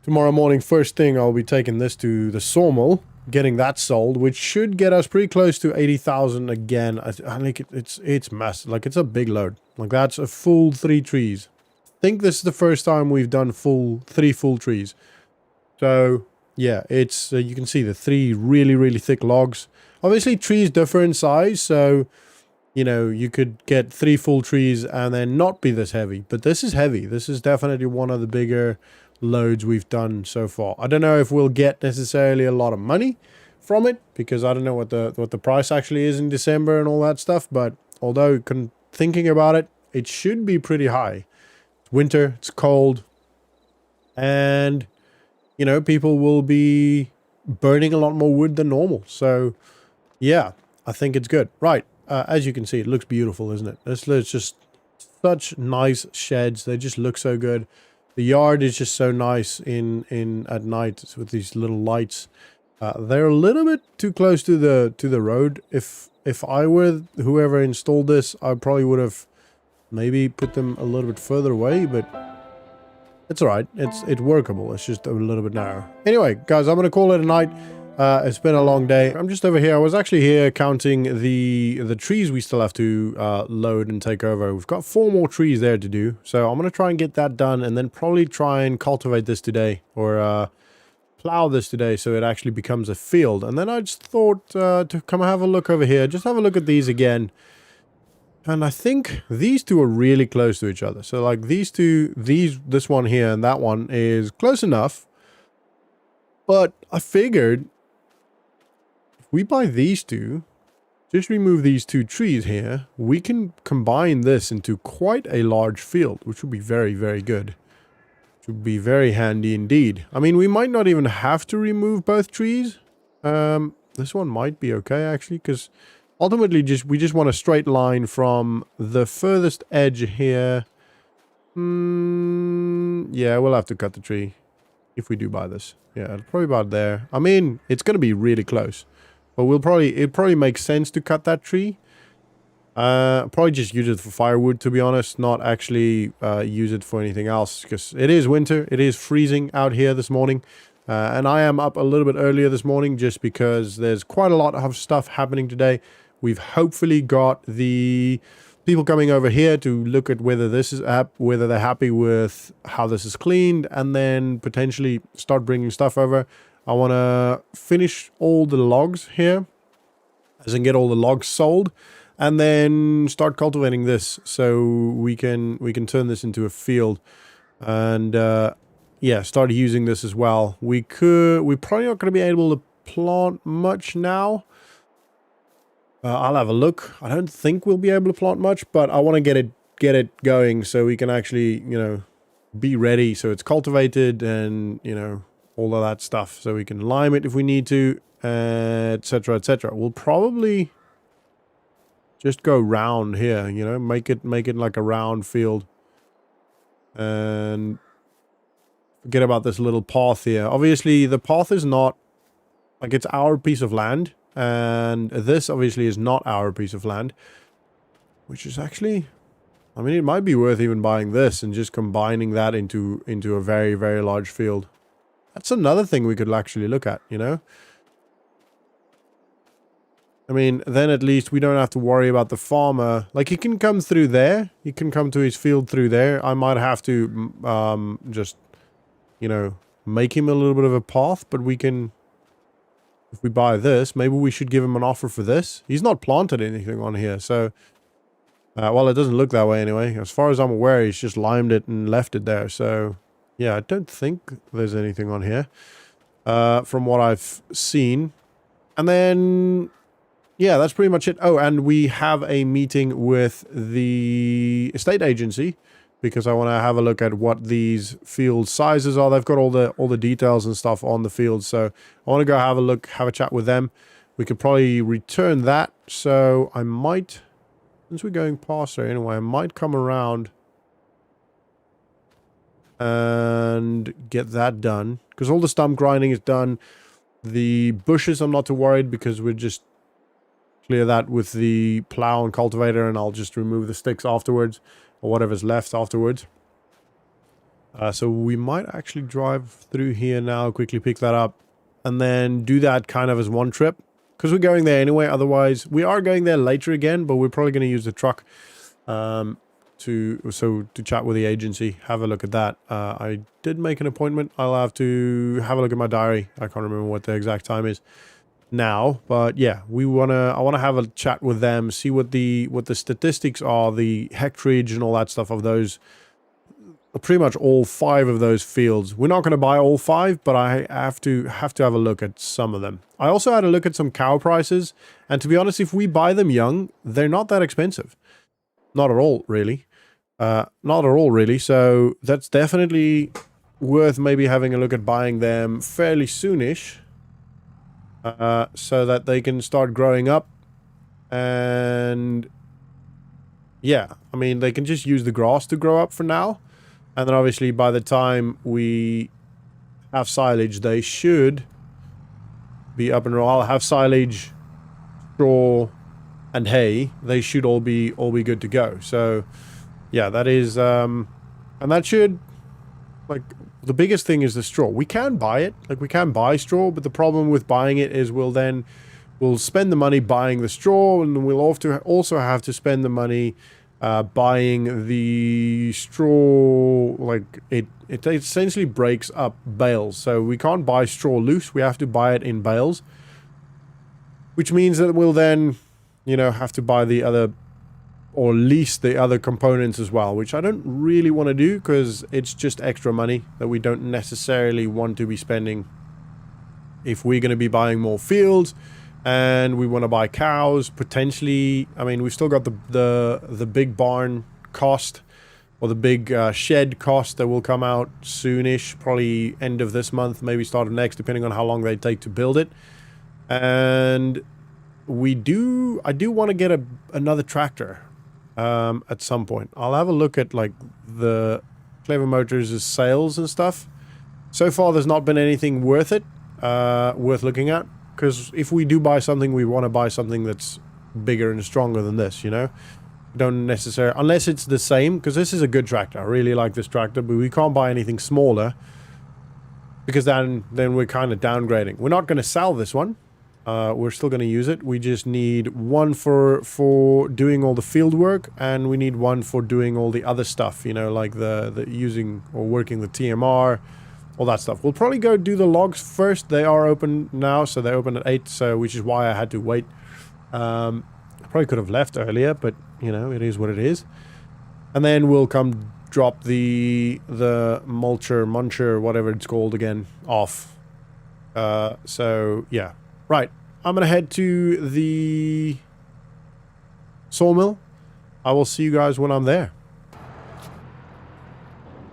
tomorrow morning, first thing, I'll be taking this to the sawmill, getting that sold, which should get us pretty close to 80,000 again. I think it's massive. Like, it's a big load. Like, that's a full 3 trees. I think this is the first time we've done 3 full trees. So yeah, it's you can see the 3 really thick logs. Obviously, trees differ in size, so you know, you could get 3 full trees and then not be this heavy. But this is heavy. This is definitely one of the bigger loads we've done so far. I don't know if we'll get necessarily a lot of money from it, because I don't know what the price actually is in December and all that stuff. But although thinking about it, it should be pretty high. It's winter, it's cold, and you know, people will be burning a lot more wood than normal. So yeah, I think it's good. Right. As you can see, it looks beautiful, isn't it? It's just such nice sheds. They just look so good. The yard is just so nice in at night with these little lights. They're a little bit too close to the road. If I were whoever installed this, I probably would have maybe put them a little bit further away, but it's all right. It's workable. It's just a little bit narrow. Anyway, guys, I'm gonna call it a night. It's been a long day. I'm just over here. I was actually here counting the trees we still have to load and take over. We've got 4 more trees there to do. So I'm going to try and get that done, and then probably try and cultivate this today, or plow this today so it actually becomes a field. And then I just thought to come have a look over here. Just have a look at these again. And I think these 2 are really close to each other. So like these 2, this one here and that one is close enough. But I figured we buy these 2, just remove these 2 trees here, we can combine this into quite a large field, which would be very good. Which would be very handy indeed. I mean, we might not even have to remove both trees. This one might be okay, actually, because ultimately we just want a straight line from the furthest edge here. Yeah, we'll have to cut the tree if we do buy this. Yeah, probably about there. I mean, it's going to be really close. But it probably makes sense to cut that tree. Probably just use it for firewood, to be honest. Not actually use it for anything else. Because it is winter. It is freezing out here this morning. And I am up a little bit earlier this morning just because there's quite a lot of stuff happening today. We've hopefully got the people coming over here to look at whether this is whether they're happy with how this is cleaned, and then potentially start bringing stuff over. I want to finish all the logs here, as in get all the logs sold, and then start cultivating this so we can turn this into a field, and yeah, start using this as well. We're probably not going to be able to plant much now. I'll have a look. I don't think we'll be able to plant much, but I want to get it going so we can actually, you know, be ready so it's cultivated and, you know, all of that stuff, so we can lime it if we need to, etc, etc. We'll probably just go round here, you know, make it like a round field, and forget about this little path here. Obviously the path is not like, it's our piece of land, and this obviously is not our piece of land, which is actually, I mean, it might be worth even buying this and just combining that into a very large field. That's another thing we could actually look at, you know? I mean, then at least we don't have to worry about the farmer. Like, he can come through there. He can come to his field through there. I might have to just, you know, make him a little bit of a path, but we can, if we buy this, maybe we should give him an offer for this. He's not planted anything on here, so, well, it doesn't look that way anyway. As far as I'm aware, he's just limed it and left it there, so yeah, I don't think there's anything on here, from what I've seen. And then, yeah, that's pretty much it. Oh, and we have a meeting with the estate agency because I want to have a look at what these field sizes are. They've got all the details and stuff on the field, so I want to go have a look, have a chat with them. We could probably return that, so I might, since we're going past there anyway, I might come around and get that done. Because all the stump grinding is done. The bushes I'm not too worried because we're just clear that with the plow and cultivator, and I'll just remove the sticks afterwards, or whatever's left afterwards. So we might actually drive through here now, quickly pick that up, and then do that kind of as one trip. Because we're going there anyway, otherwise we are going there later again, but we're probably going to use the truck to chat with the agency, have a look at that. I did make an appointment. I'll have to have a look at my diary. I can't remember what the exact time is now, but yeah, I want to have a chat with them, see what the statistics are, the hectarage and all that stuff of those, pretty much all 5 of those fields. We're not going to buy all 5, but I have to have a look at some of them. I also had a look at some cow prices, and to be honest, if we buy them young, they're not that expensive. Not at all, really. Not at all, really. So that's definitely worth maybe having a look at buying them fairly soonish, so that they can start growing up. And yeah, I mean, they can just use the grass to grow up for now. And then obviously by the time we have silage, they should be up and running. I'll have silage, straw, and hay. They should all be good to go. So yeah, that is and that should, like, the biggest thing is the straw. We can buy it, like we can buy straw, but the problem with buying it is we'll spend the money buying the straw, and we'll also have to spend the money buying the straw. Like it essentially breaks up bales, so we can't buy straw loose. We have to buy it in bales, which means that we'll then, you know, have to buy the other, or lease the other components as well, which I don't really want to do because it's just extra money that we don't necessarily want to be spending if we're going to be buying more fields. And we want to buy cows, potentially. I mean, we've still got the big barn cost, or the big shed cost that will come out soonish, probably end of this month, maybe start of next, depending on how long they take to build it. And I do want to get another tractor at some point. I'll have a look at like the Clever Motors' sales and stuff. So far, there's not been anything worth looking at. Because if we do buy something, we want to buy something that's bigger and stronger than this, you know? Don't necessarily, unless it's the same, because this is a good tractor. I really like this tractor, but we can't buy anything smaller, because then we're kind of downgrading. We're not going to sell this one. We're still going to use it. We just need one for doing all the field work, and we need one for doing all the other stuff, you know, like the using or working the TMR, all that stuff. We'll probably go do the logs first. They are open now, so they open at 8, so which is why I had to wait. I probably could have left earlier, but you know, it is what it is. And then we'll come drop the muncher, whatever it's called again, off. So yeah, right. I'm gonna head to the sawmill. I will see you guys when I'm there.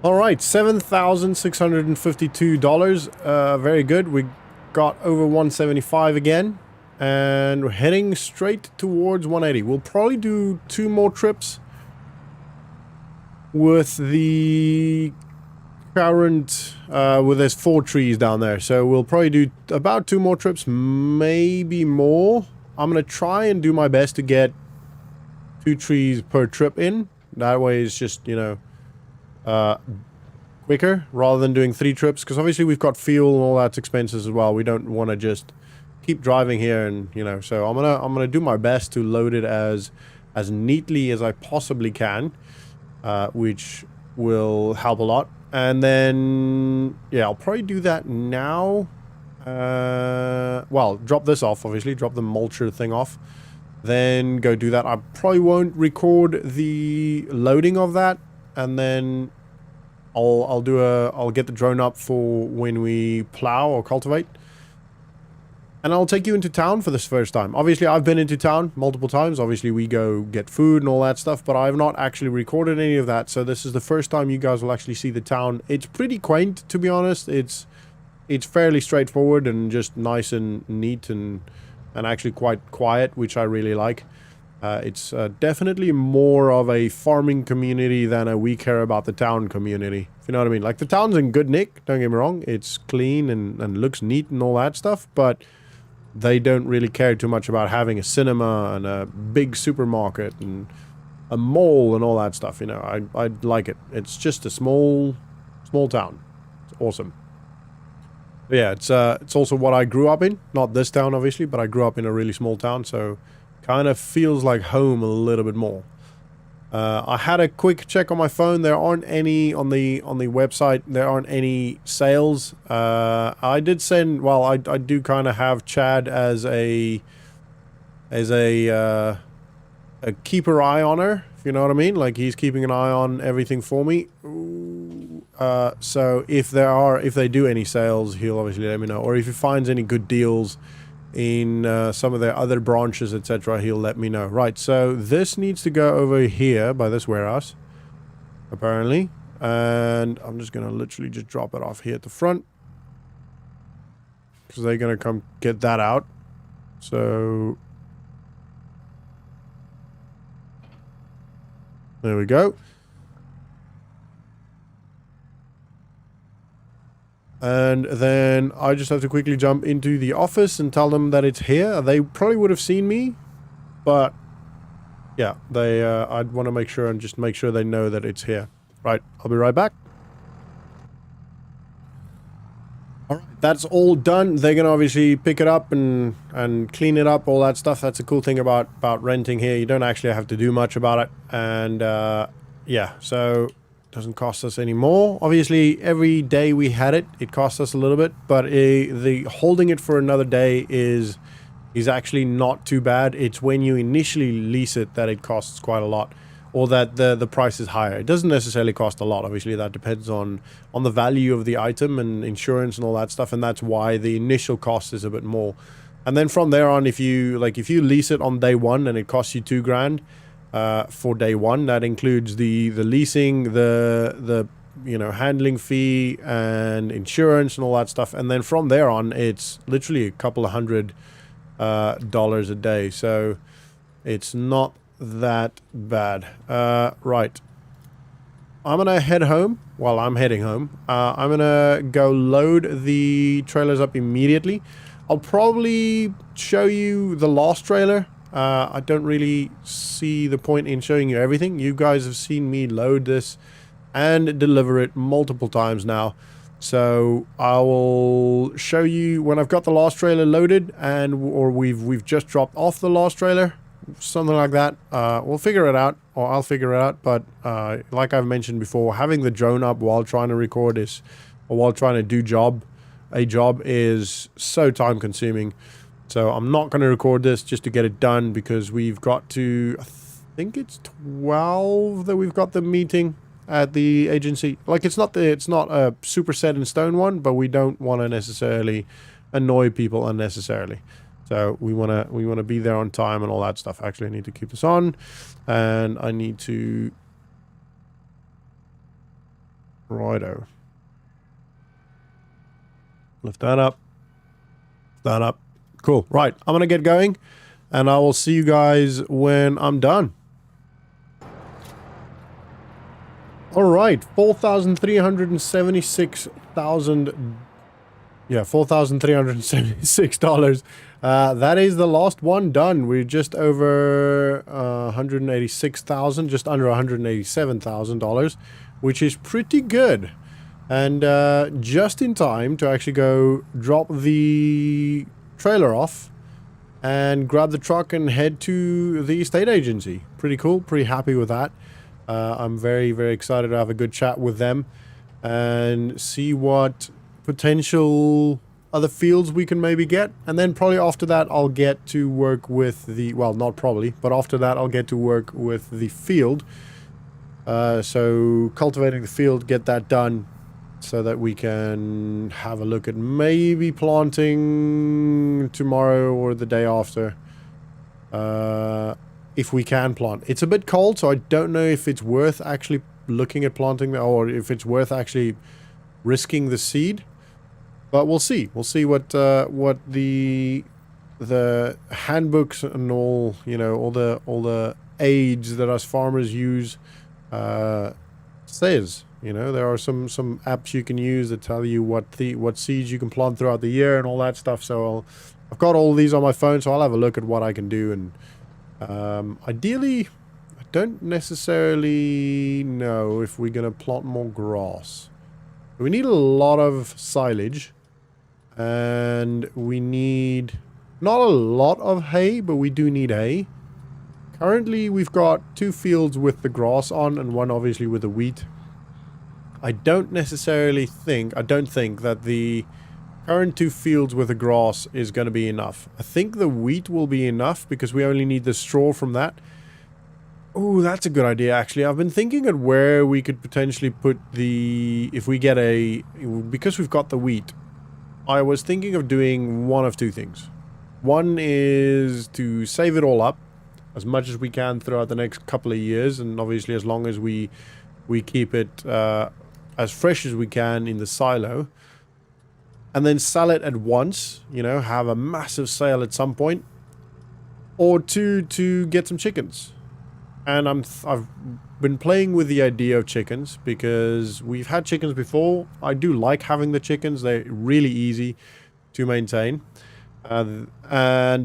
Alright, $7,652. Very good. We got over 175 again. And we're heading straight towards 180. We'll probably do 2 more trips with the current, there's 4 trees down there. So we'll probably do about 2 more trips, maybe more. I'm going to try and do my best to get 2 trees per trip in. That way it's just, you know, quicker rather than doing 3 trips, because obviously we've got fuel and all that's expenses as well. We don't want to just keep driving here, and you know, so I'm gonna do my best to load it as neatly as I possibly can, which will help a lot. And then yeah, I'll probably do that now. Well, drop this off, obviously drop the mulcher thing off, then go do that. I probably won't record the loading of that, and then I'll get the drone up for when we plow or cultivate. And I'll take you into town for this first time. Obviously, I've been into town multiple times. Obviously, we go get food and all that stuff, but I've not actually recorded any of that. So this is the first time you guys will actually see the town. It's pretty quaint, to be honest. It's fairly straightforward and just nice and neat and actually quite quiet, which I really like. It's definitely more of a farming community than a we care about the town community. If you know what I mean. Like, the town's in good nick, don't get me wrong. It's clean and looks neat and all that stuff, but they don't really care too much about having a cinema and a big supermarket and a mall and all that stuff, you know. I like it. It's just a small town. It's awesome. But yeah, it's also what I grew up in. Not this town, obviously, but I grew up in a really small town, so kind of feels like home a little bit more. I had a quick check on my phone. There aren't any on the website. There aren't any sales. I did send. Well, I do kind of have Chad as a keeper eye on her. If you know what I mean. Like, he's keeping an eye on everything for me. So if they do any sales, he'll obviously let me know. Or if he finds any good deals in some of their other branches, etc., he'll let me know. Right, so this needs to go over here by this warehouse, apparently, and I'm just gonna literally just drop it off here at the front, because they're gonna come get that out. So there we go. And then I just have to quickly jump into the office and tell them that it's here. They probably would have seen me, but yeah, I'd want to make sure and just make sure they know that it's here. Right, I'll be right back. All right, that's all done. They're gonna obviously pick it up and clean it up, all that stuff. That's a cool thing about renting here. You don't actually have to do much about it, and yeah, so doesn't cost us any more. Obviously, every day we had it, it cost us a little bit, but the holding it for another day is actually not too bad. It's when you initially lease it that it costs quite a lot, or that the price is higher. It doesn't necessarily cost a lot. Obviously, that depends on the value of the item and insurance and all that stuff, and that's why the initial cost is a bit more. And then from there on, if you lease it on day one and it costs you $2,000 for day one, that includes the leasing, the handling fee and insurance and all that stuff, and then from there on it's literally a couple of $100 a day, so it's not that bad. Right, I'm gonna head home. Well, I'm heading home. I'm gonna go load the trailers up immediately. I'll probably show you the last trailer. I don't really see the point in showing you everything. You guys have seen me load this and deliver it multiple times now. So I will show you when I've got the last trailer loaded, or we've just dropped off the last trailer, something like that. We'll figure it out, or I'll figure it out. But like I've mentioned before, having the drone up while trying to record while trying to do a job is so time consuming. So I'm not going to record this just to get it done, because we've got to, I think it's 12 that we've got the meeting at the agency. Like, it's not a super set in stone one, but we don't want to necessarily annoy people unnecessarily. So we want to be there on time and all that stuff. Actually, I need to keep this on, and I need to, righto, lift that up, Cool. Right, I'm going to get going, and I will see you guys when I'm done. All right, $4,376. That is the last one done. We're just over 186,000, just under $187,000, which is pretty good. And just in time to actually go drop the trailer off and grab the truck and head to the estate agency. Pretty cool. Pretty happy with that. I'm very, very excited to have a good chat with them and see what potential other fields we can maybe get. And then probably after that, I'll get to work with the, well, not probably, but after that, I'll get to work with the field. So cultivating the field, get that done, so that we can have a look at maybe planting tomorrow or the day after. If we can plant. It's a bit cold, so I don't know if it's worth actually looking at planting, or if it's worth actually risking the seed. But we'll see. We'll see what the the handbooks and all, you know, all the aids that us farmers use says, you know, there are some apps you can use that tell you what seeds you can plant throughout the year and all that stuff. So I've got all these on my phone, so I'll have a look at what I can do. And ideally, I don't necessarily know if we're gonna plant more grass. We need a lot of silage, and we need not a lot of hay, but we do need hay. Currently, we've got 2 fields with the grass on and 1 obviously with the wheat. I don't think that the current 2 fields with the grass is going to be enough. I think the wheat will be enough because we only need the straw from that. Oh, that's a good idea, actually. I've been thinking of where we could potentially put the... If we get a... Because we've got the wheat, I was thinking of doing one of 2 things. One is to save it all up as much as we can throughout the next couple of years, and obviously as long as we keep it as fresh as we can in the silo, and then sell it at once, you know, have a massive sale at some point, or 2, to get some chickens. And I've been playing with the idea of chickens because we've had chickens before. I do like having the chickens. They're really easy to maintain. And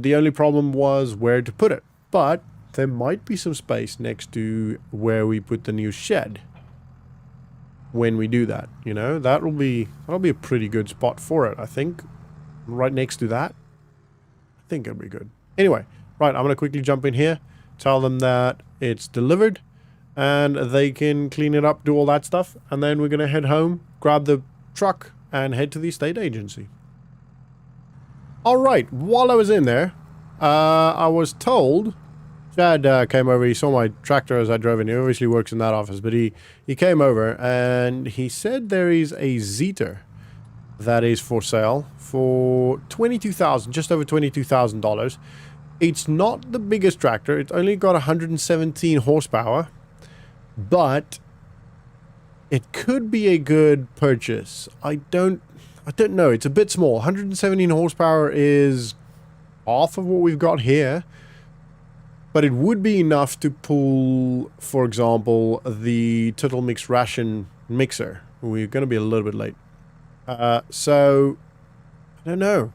the only problem was where to put it. But there might be some space next to where we put the new shed. When we do that, you know, that'll be a pretty good spot for it, I think. Right next to that. I think it'll be good. Anyway, right, I'm going to quickly jump in here. Tell them that it's delivered. And they can clean it up, do all that stuff. And then we're going to head home, grab the truck, and head to the estate agency. Alright, while I was in there, I was told... Chad came over, he saw my tractor as I drove in. He obviously works in that office, but he came over and he said there is a Zeter that is for sale for $22,000, just over $22,000. It's not the biggest tractor. It's only got 117 horsepower, but it could be a good purchase. I don't know. It's a bit small. 117 horsepower is half of what we've got here. But it would be enough to pull, for example, the Turtle Mix Ration mixer. We're going to be a little bit late. So, I don't know.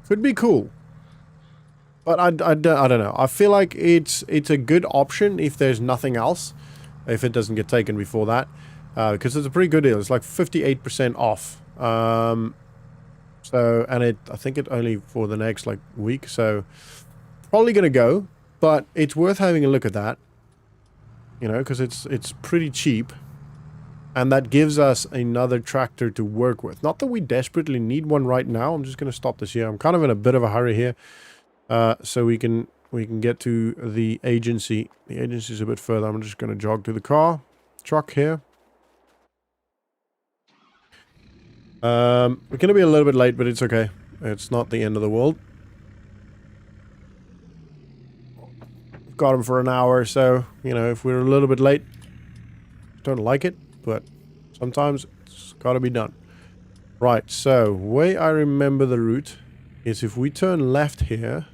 Could be cool. But I don't know. I feel like it's a good option if there's nothing else. If it doesn't get taken before that. Because it's a pretty good deal. It's like 58% off. So, and I think it only for the next like week. So... Probably going to go, but it's worth having a look at that, you know, because it's pretty cheap, and that gives us another tractor to work with. Not that we desperately need one right now. I'm just going to stop this here. I'm kind of in a bit of a hurry here, so we can get to the agency. The agency is a bit further. I'm just going to jog to the truck here. We're going to be a little bit late, but it's okay. It's not the end of the world. Got him for an hour, so, you know, if we're a little bit late, don't like it, but sometimes it's got to be done. Right, so, way I remember the route is if we turn left here,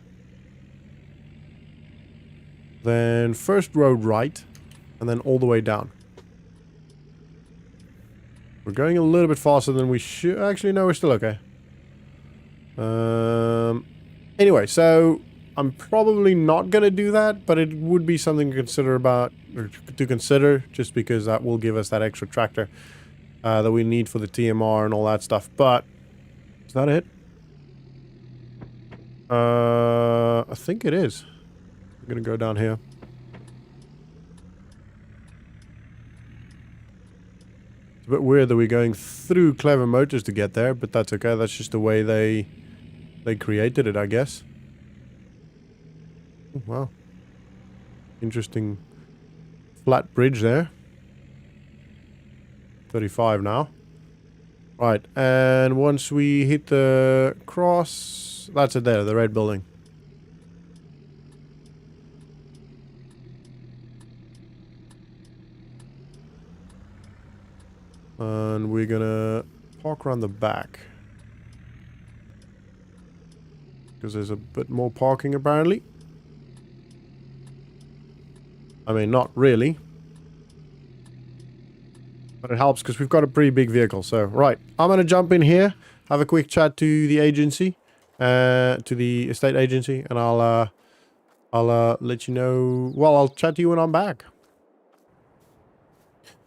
then first road right, and then all the way down. We're going a little bit faster than we should. Actually, no, we're still okay. Anyway, so... I'm probably not going to do that, but it would be something to consider, just because that will give us that extra tractor that we need for the TMR and all that stuff. But is that it? I think it is. I'm going to go down here. It's a bit weird that we're going through Clever Motors to get there, but that's okay. That's just the way they created it, I guess. Oh, wow. Interesting flat bridge there. 35 now. Right, and once we hit the cross, that's it there, the red building. And we're gonna park around the back. because there's a bit more parking apparently. I mean, not really. But it helps because we've got a pretty big vehicle. So, right. I'm going to jump in here, have a quick chat to the agency, to the estate agency, and I'll let you know. Well, I'll chat to you when I'm back.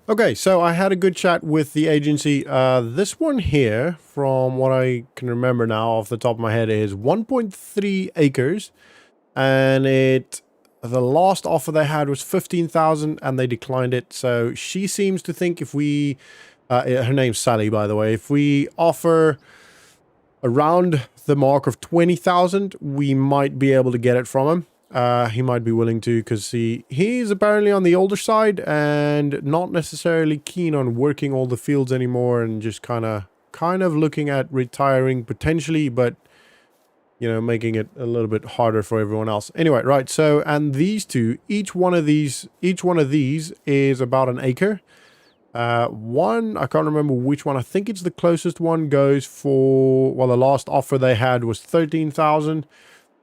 Okay, so I had a good chat with the agency. This one here, from what I can remember now off the top of my head, is 1.3 acres. And the last offer they had was 15,000 and they declined it. So she seems to think if we, her name's Sally, by the way, if we offer around the mark of 20,000, we might be able to get it from him. He might be willing to, because he's apparently on the older side and not necessarily keen on working all the fields anymore, and just kind of looking at retiring potentially, but you know, making it a little bit harder for everyone else. Anyway, right. So, and these two, each one of these is about an acre. One, I can't remember which one. I think it's the closest one goes for, well, the last offer they had was 13,000.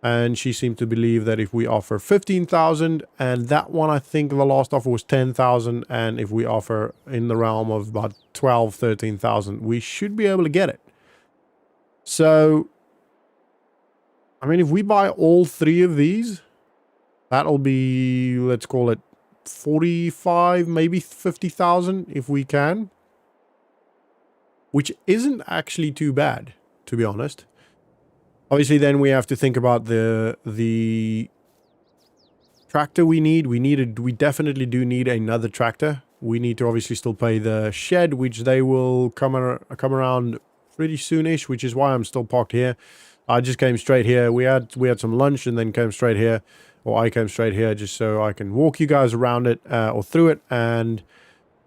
And she seemed to believe that if we offer 15,000, and that one, I think the last offer was 10,000. And if we offer in the realm of about 12, 13,000, we should be able to get it. So, I mean, if we buy all three of these, that'll be, let's call it 45, maybe 50,000 if we can. Which isn't actually too bad, to be honest. Obviously, then we have to think about the tractor we need. We definitely do need another tractor. We need to obviously still pay the shed, which they will come around pretty soonish, which is why I'm still parked here. I just came straight here. We had some lunch and then came straight here, or I came straight here just so I can walk you guys around it or through it, and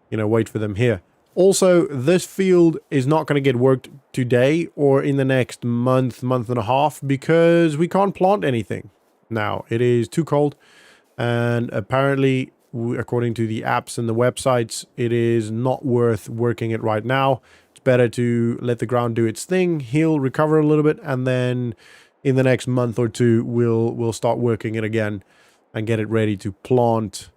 you know, wait for them here. Also, this field is not going to get worked today or in the next month and a half, because we can't plant anything now. It is too cold, and apparently, according to the apps and the websites, it is not worth working it right now. It's better to let the ground do its thing, heal, recover a little bit, and then in the next month or two, we'll start working it again and get it ready to plant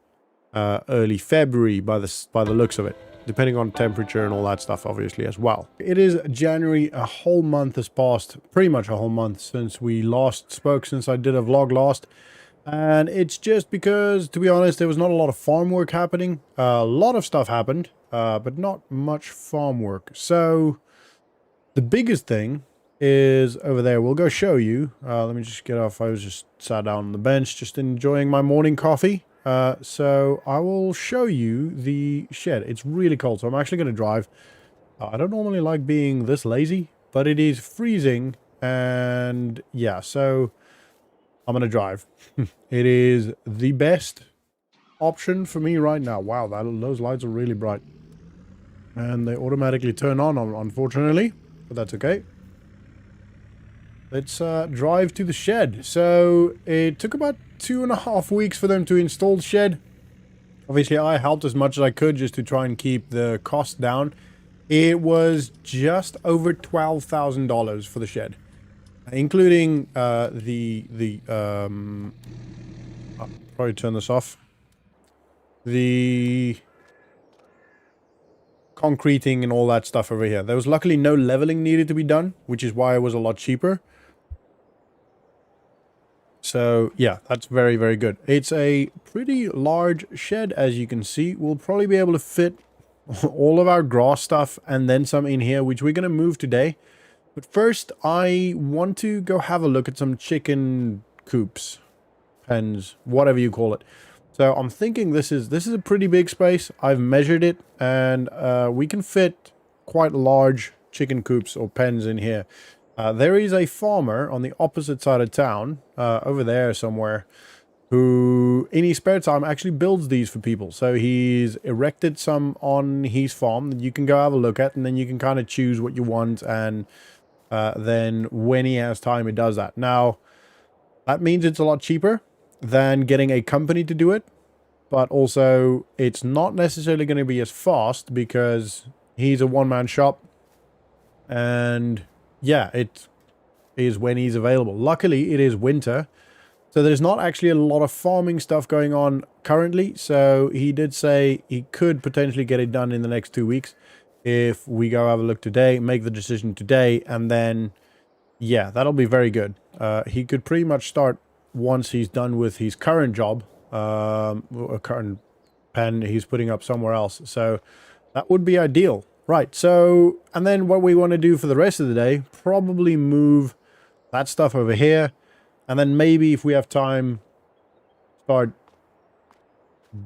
early February by the looks of it. Depending on temperature and all that stuff, obviously, as well. It is January. A whole month has passed, pretty much a whole month since we last spoke, since I did a vlog last. And it's just because, to be honest, there was not a lot of farm work happening. A lot of stuff happened, but not much farm work. So the biggest thing is over there. We'll go show you. Let me just get off. I was just sat down on the bench, just enjoying my morning coffee. So I will show you the shed. It's really cold, so I'm actually going to drive. I don't normally like being this lazy, but it is freezing, and yeah, so I'm going to drive. It is the best option for me right now. Wow, those lights are really bright. And they automatically turn on, unfortunately, but that's okay. Let's drive to the shed. So it took about 2.5 weeks for them to install the shed. Obviously, I helped as much as I could just to try and keep the cost down. It was just over $12,000 for the shed, including I'll probably turn this off. The concreting and all that stuff over here. There was luckily no leveling needed to be done, which is why it was a lot cheaper. So, yeah, that's very, very good. It's a pretty large shed, as you can see. We'll probably be able to fit all of our grass stuff and then some in here, which we're going to move today. But first, I want to go have a look at some chicken coops, pens, whatever you call it. So, I'm thinking this is a pretty big space. I've measured it, and we can fit quite large chicken coops or pens in here. There is a farmer on the opposite side of town, over there somewhere, who in his spare time actually builds these for people. So he's erected some on his farm that you can go have a look at, and then you can kind of choose what you want, and then when he has time, he does that. Now, that means it's a lot cheaper than getting a company to do it, but also it's not necessarily going to be as fast because he's a one-man shop, and yeah, is when he's available. Luckily, it is winter, so there's not actually a lot of farming stuff going on currently. So he did say he could potentially get it done in the next 2 weeks if we go have a look today, make the decision today, and then, yeah, that'll be very good. He could pretty much start once he's done with his current job, a current pen he's putting up somewhere else. So that would be ideal. Right, so, and then what we want to do for the rest of the day, probably move that stuff over here, and then maybe if we have time, start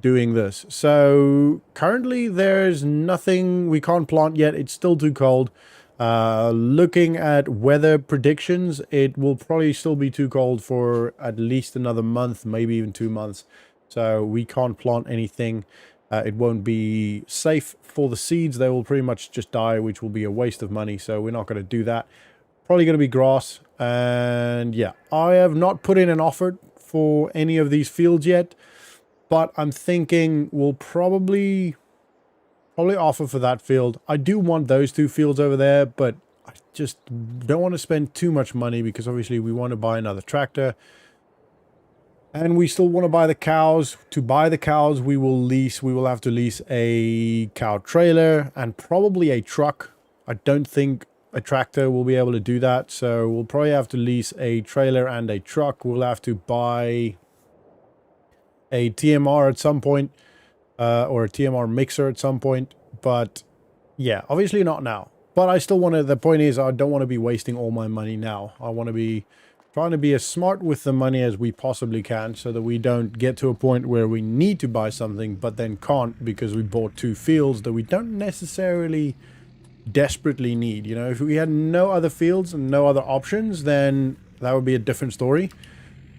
doing this. So currently there's nothing, we can't plant yet, it's still too cold. Looking at weather predictions, it will probably still be too cold for at least another month, maybe even 2 months. So we can't plant anything. It won't be safe for the seeds. They will pretty much just die, which will be a waste of money. So we're not going to do that. Probably going to be grass. And yeah, I have not put in an offer for any of these fields yet, but I'm thinking we'll probably offer for that field. I do want those 2 fields over there, but I just don't want to spend too much money because obviously we want to buy another tractor. And we still want to buy the cows. To buy the cows, we will have to lease a cow trailer and probably a truck. I don't think a tractor will be able to do that. So we'll probably have to lease a trailer and a truck. We'll have to buy a TMR at some point, or a TMR mixer at some point. But yeah, obviously not now. But I still want to, the point is I don't want to be wasting all my money now. I want to be trying to be as smart with the money as we possibly can so that we don't get to a point where we need to buy something but then can't because we bought 2 fields that we don't necessarily desperately need. You know, if we had no other fields and no other options, then that would be a different story.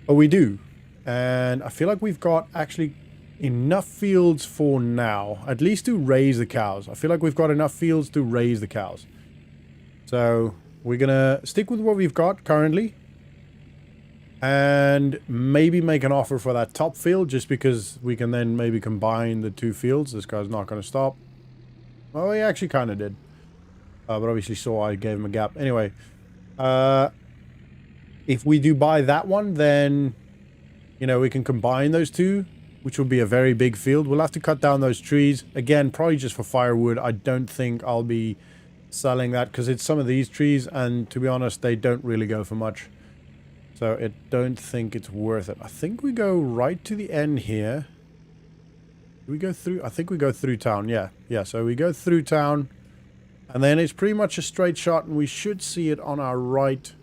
But we do. And I feel like we've got actually enough fields for now, at least to raise the cows. I feel like we've got enough fields to raise the cows. So we're going to stick with what we've got currently. And maybe make an offer for that top field just because we can then maybe combine the 2 fields. This guy's not going to stop. Oh, he actually kind of did. But obviously saw I gave him a gap. Anyway, if we do buy that one, then, you know, we can combine those 2, which will be a very big field. We'll have to cut down those trees. Again, probably just for firewood. I don't think I'll be selling that because it's some of these trees. And to be honest, they don't really go for much. So I don't think it's worth it. I think we go right to the end here. Do we go through? I think we go through town. Yeah. Yeah, so we go through town. And then it's pretty much a straight shot. And we should see it on our right.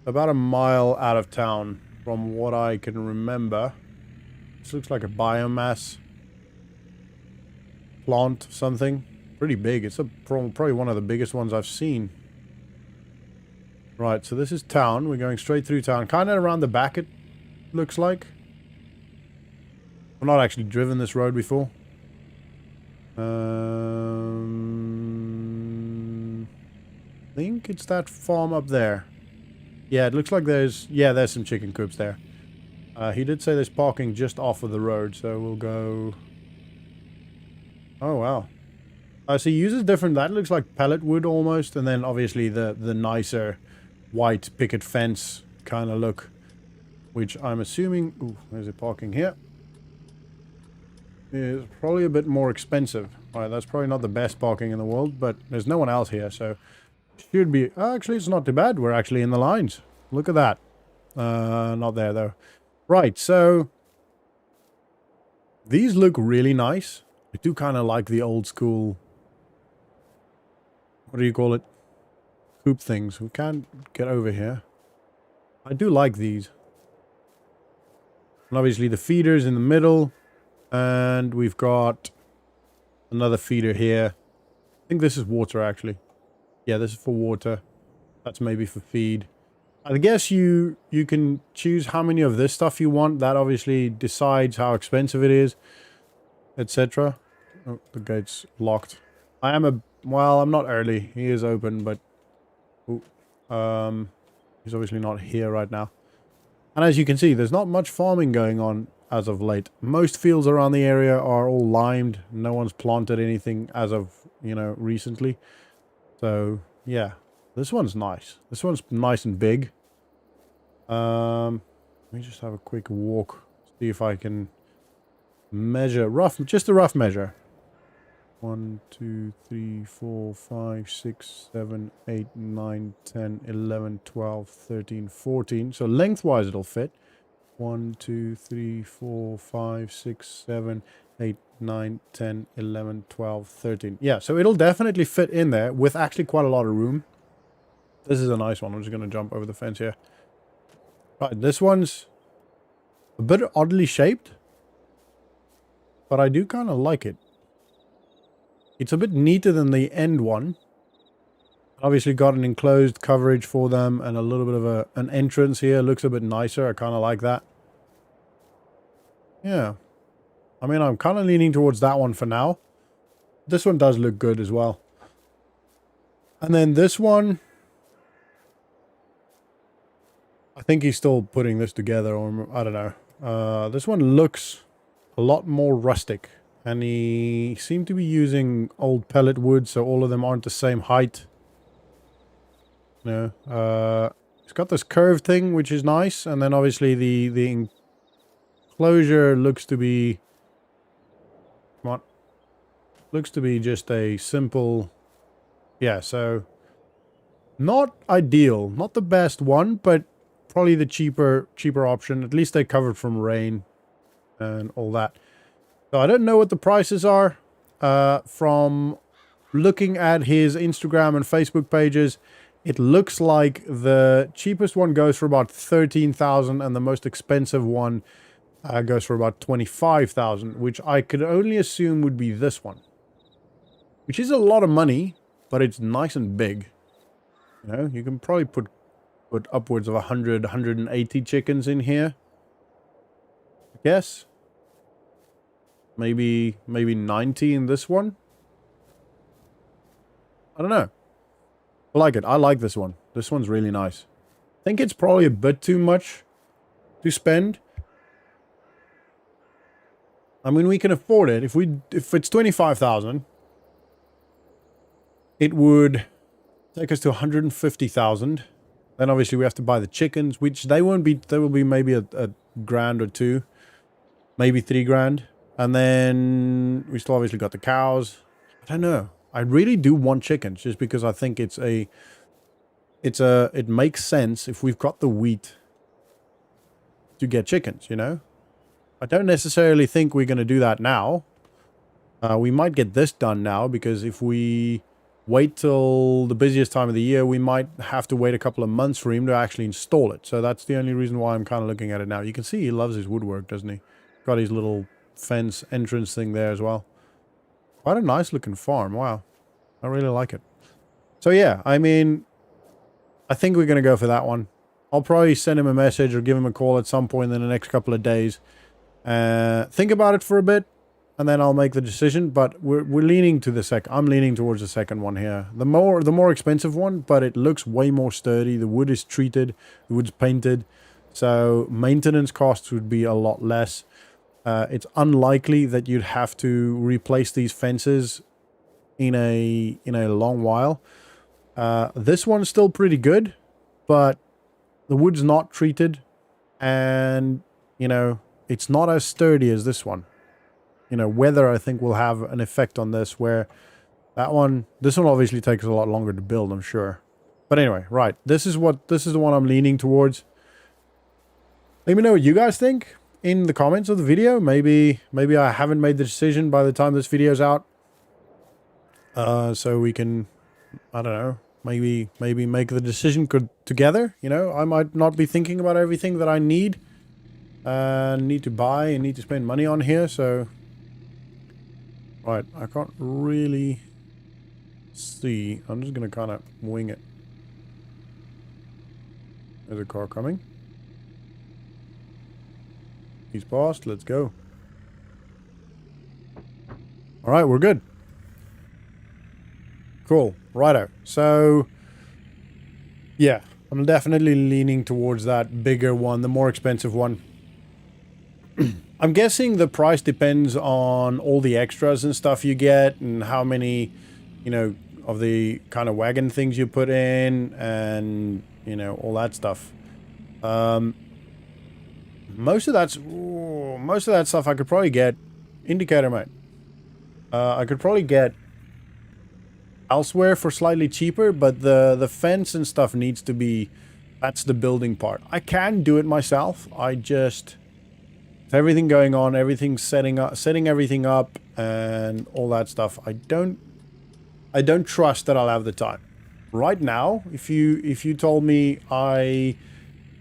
About a mile out of town. From what I can remember. This looks like a biomass plant something. Pretty big. It's probably one of the biggest ones I've seen. Right, so this is town. We're going straight through town. Kind of around the back, it looks like. I've not actually driven this road before. I think it's that farm up there. Yeah, it looks like there's some chicken coops there. He did say there's parking just off of the road, so we'll go... Oh, wow. So he uses different... That looks like pellet wood almost, and then obviously the nicer... white picket fence kind of look, which I'm assuming, ooh, there's a parking here, is probably a bit more expensive. Right, that's probably not the best parking in the world, but there's no one else here, so should be, actually it's not too bad. We're actually in the lines. Look at that. Not there though. Right, so these look really nice. I do kind of like the old school, what do you call it? Coop things. We can't get over here. I do like these. And obviously the feeder's in the middle. And we've got another feeder here. I think this is water actually. Yeah, this is for water. That's maybe for feed. I guess you can choose how many of this stuff you want. That obviously decides how expensive it is, etc. Oh, the gate's locked. Well, I'm not early. He is open, but he's obviously not here right now. And as you can see, there's not much farming going on as of late. Most fields around the area are all limed. No one's planted anything as of, you know, recently. So, yeah. This one's nice. This one's nice and big. Let me just have a quick walk. See if I can measure just a rough measure. 1, 2, 3, 4, 5, 6, 7, 8, 9, 10, 11, 12, 13, 14. So lengthwise it'll fit. 1, 2, 3, 4, 5, 6, 7, 8, 9, 10, 11, 12, 13. Yeah, so it'll definitely fit in there with actually quite a lot of room. This is a nice one. I'm just going to jump over the fence here. Right, this one's a bit oddly shaped, but I do kind of like it. It's a bit neater than the end one. Obviously got an enclosed coverage for them and a little bit of an entrance here. Looks a bit nicer. I kind of like that. Yeah. I mean, I'm kind of leaning towards that one for now. This one does look good as well. And then this one, I think he's still putting this together, or I don't know. This one looks a lot more rustic. And he seemed to be using old pellet wood, so all of them aren't the same height. No. It's got this curved thing, which is nice. And then obviously the enclosure looks to be... Come on. Looks to be just a simple... Yeah, so... Not ideal. Not the best one, but probably the cheaper option. At least they covered from rain and all that. So I don't know what the prices are. From looking at his Instagram and Facebook pages, it looks like the cheapest one goes for about 13,000 and the most expensive one goes for about 25,000, which I could only assume would be this one. Which is a lot of money, but it's nice and big. You know, you can probably put upwards of 100, 180 chickens in here. I guess. Maybe 90 in this one. I don't know. I like it. I like this one. This one's really nice. I think it's probably a bit too much to spend. I mean, we can afford it. If it's 25,000, it would take us to 150,000. Then obviously we have to buy the chickens, which they won't be. They will be maybe a grand or two, maybe 3 grand. And then we still obviously got the cows. I don't know. I really do want chickens just because I think it makes sense if we've got the wheat to get chickens, you know? I don't necessarily think we're going to do that now. We might get this done now because if we wait till the busiest time of the year, we might have to wait a couple of months for him to actually install it. So that's the only reason why I'm kind of looking at it now. You can see he loves his woodwork, doesn't he? Got his little fence entrance thing there as well. Quite a nice looking farm. Wow. I really like it. So yeah, I mean, I think we're going to go for that one. I'll probably send him a message or give him a call at some point in the next couple of days. Think about it for a bit and then I'll make the decision, but we're leaning to the second. I'm leaning towards the second one here. The more expensive one, but it looks way more sturdy. The wood is treated, the wood's painted, so maintenance costs would be a lot less. It's unlikely that you'd have to replace these fences in a long while. This one's still pretty good, but the wood's not treated, and you know it's not as sturdy as this one. You know, weather I think will have an effect on this. Where this one obviously takes a lot longer to build, I'm sure. But anyway, right, this is the one I'm leaning towards. Let me know what you guys think in the comments of the video. Maybe I haven't made the decision by the time this video's out. So we can, I don't know, maybe make the decision together. You know, I might not be thinking about everything that I need to buy and need to spend money on here. So, right, I can't really see. I'm just going to kind of wing it. There's a car coming. He's passed. Let's go. All right, we're good. Cool. Righto. So, yeah, I'm definitely leaning towards that bigger one, the more expensive one. I'm guessing the price depends on all the extras and stuff you get and how many, you know, kind of wagon things you put in, and you know, all that stuff. Most of that stuff I could probably get. Indicator, mate. I could probably get elsewhere for slightly cheaper, but the fence and stuff needs to be. That's the building part. I can do it myself. I just, with everything going on, everything setting everything up, and all that stuff. I don't trust that I'll have the time. Right now, if you told me I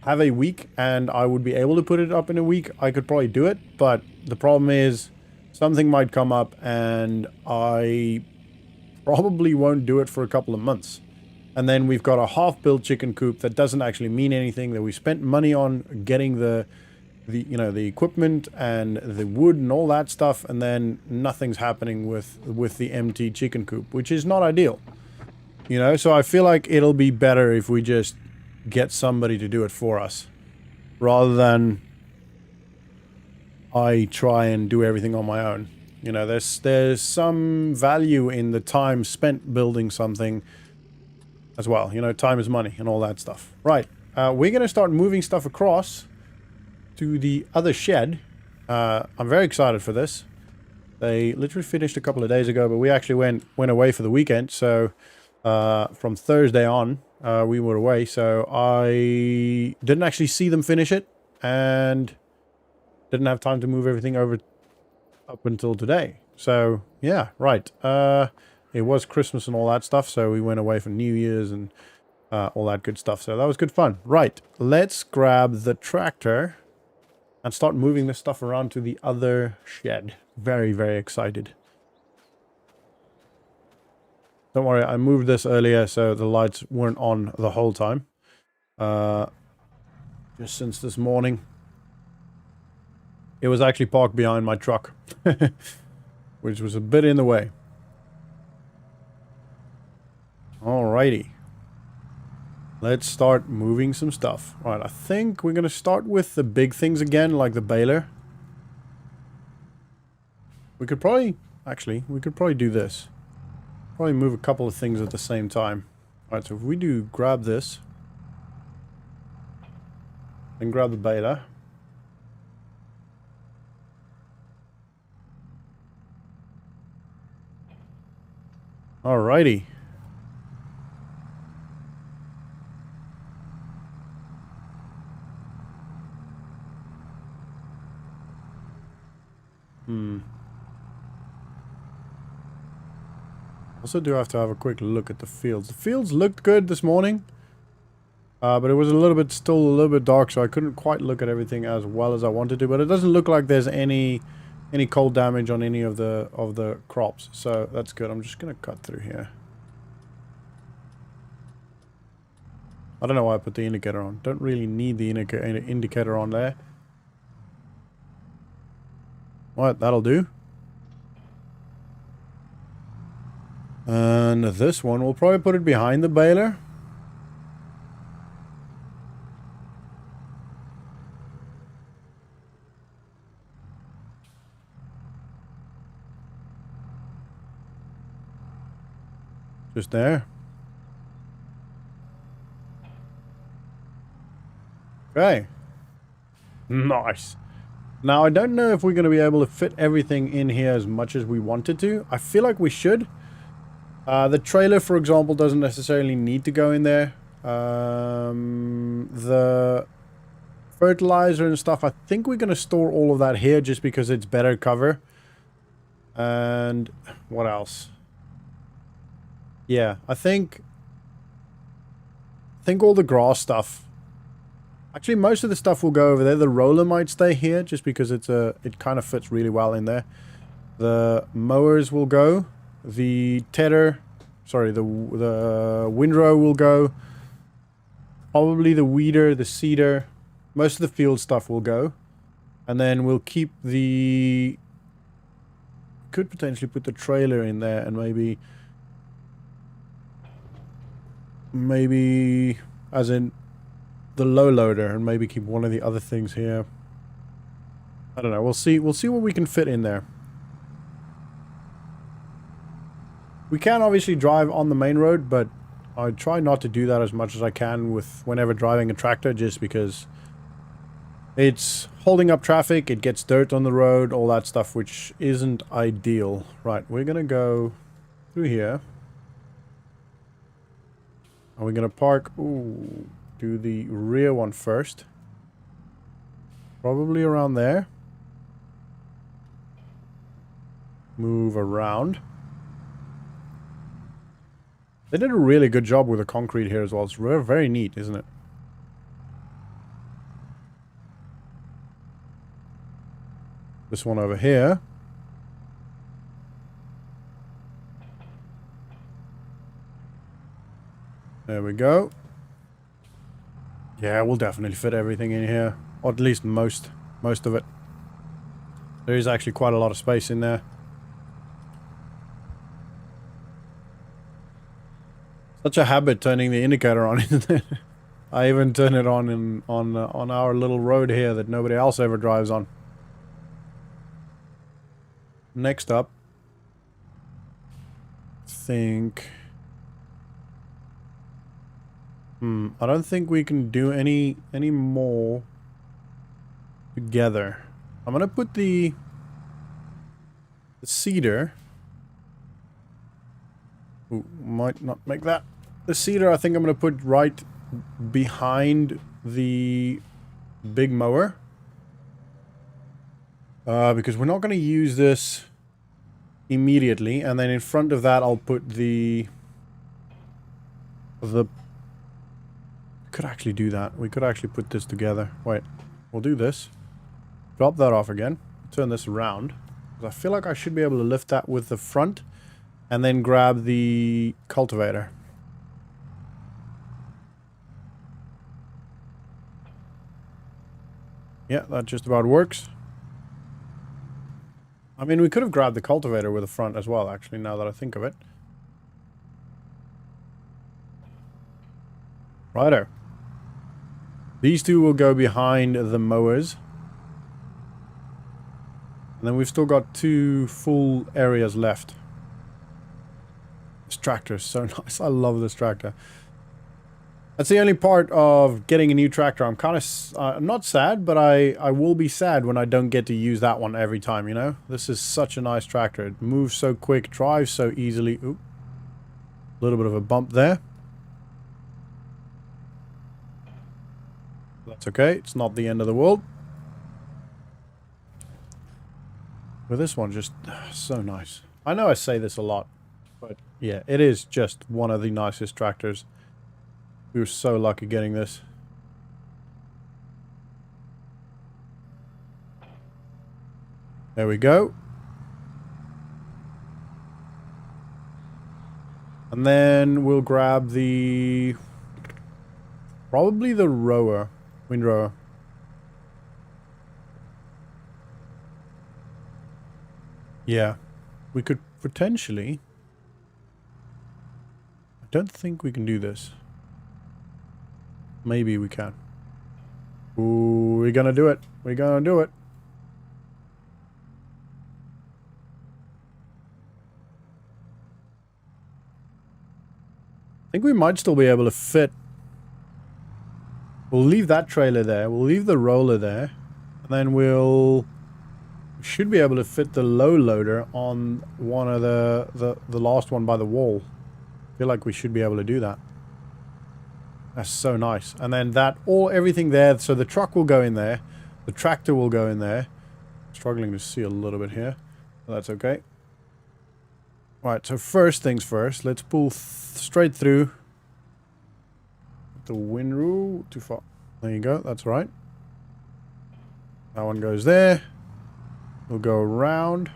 have a week and I would be able to put it up in a week, I could probably do it. But the problem is, something might come up and I probably won't do it for a couple of months. And then we've got a half-built chicken coop that doesn't actually mean anything, that we spent money on getting the equipment and the wood and all that stuff, and then nothing's happening with the empty chicken coop, which is not ideal. You know, so I feel like it'll be better if we just get somebody to do it for us, rather than I try and do everything on my own. You know, there's some value in the time spent building something as well. You know, time is money and all that stuff. Right, we're going to start moving stuff across to the other shed. I'm very excited for this. They literally finished a couple of days ago, but we actually went away for the weekend. So from Thursday on, we were away. So I didn't actually see them finish it, and didn't have time to move everything over up until today. So yeah, right. It was Christmas and all that stuff, so we went away for New Year's and all that good stuff. So that was good fun. Right, let's grab the tractor and start moving this stuff around to the other shed. Very, very excited. Don't worry, I moved this earlier so the lights weren't on the whole time. Just since this morning. It was actually parked behind my truck, which was a bit in the way. Alrighty. Let's start moving some stuff. Right, I think we're going to start with the big things again, like the baler. We could probably do this. Probably move a couple of things at the same time. Alright, so if we do grab this, and grab the baler. Alrighty. Also do have to have a quick look at the fields. The fields looked good this morning. But it was still a little bit dark, so I couldn't quite look at everything as well as I wanted to. But it doesn't look like there's any cold damage on any of the crops. So that's good. I'm just gonna cut through here. I don't know why I put the indicator on. Don't really need the indicator on there. What? That'll do. And this one, we'll probably put it behind the baler. Just there. Okay. Nice. Now, I don't know if we're going to be able to fit everything in here as much as we wanted to. I feel like we should. The trailer, for example, doesn't necessarily need to go in there. The fertilizer and stuff, I think we're going to store all of that here just because it's better cover. And what else? Yeah, I think all the grass stuff. Actually, most of the stuff will go over there. The roller might stay here just because it kind of fits really well in there. The mowers will go. The tedder, sorry, the windrow will go. Probably the weeder, the seeder. Most of the field stuff will go. And then we'll keep the... Could potentially put the trailer in there and maybe as in the low loader, and maybe keep one of the other things here. I don't know. We'll see what we can fit in there. We can obviously drive on the main road, but I try not to do that as much as I can with whenever driving a tractor, just because it's holding up traffic, it gets dirt on the road, all that stuff, which isn't ideal. Right, we're gonna go through here. Are we gonna park? Ooh, do the rear one first. Probably around there. Move around. They did a really good job with the concrete here as well. It's very neat, isn't it? This one over here. There we go. Yeah, we'll definitely fit everything in here. Or at least most of it. There is actually quite a lot of space in there. Such a habit turning the indicator on, isn't it? I even turn it on on our little road here that nobody else ever drives on. Next up, I don't think we can do any more together. I'm gonna put the cedar. Ooh, might not make that. The cedar I think I'm gonna put right behind the big mower. Because we're not gonna use this immediately, and then in front of that I'll put the could actually do that. We could actually put this together. Wait, we'll do this. Drop that off again. Turn this around. I feel like I should be able to lift that with the front and then grab the cultivator. Yeah, that just about works. I mean, we could have grabbed the cultivator with the front as well, actually, now that I think of it. Righto. These two will go behind the mowers. And then we've still got 2 full areas left. This tractor is so nice. I love this tractor. That's the only part of getting a new tractor. I'm kind of... I'm not sad, but I will be sad when I don't get to use that one every time, you know? This is such a nice tractor. It moves so quick, drives so easily. Oop. A little bit of a bump there. That's okay. It's not the end of the world. But this one just so nice. I know I say this a lot, but yeah, it is just one of the nicest tractors. We were so lucky getting this. There we go. And then we'll grab the... probably the rower. Windrower. Yeah. We could potentially... I don't think we can do this. Maybe we can. Ooh, we're gonna do it. We're gonna do it. I think we might still be able to fit. We'll leave that trailer there. We'll leave the roller there. And then we should be able to fit the low loader on one of the last one by the wall. I feel like we should be able to do that. That's so nice. And then everything there, so the truck will go in there. The tractor will go in there. Struggling to see a little bit here. But that's okay. Right, so first things first. Let's pull straight through. The windrow, too far. There you go, that's right. That one goes there. We'll go around.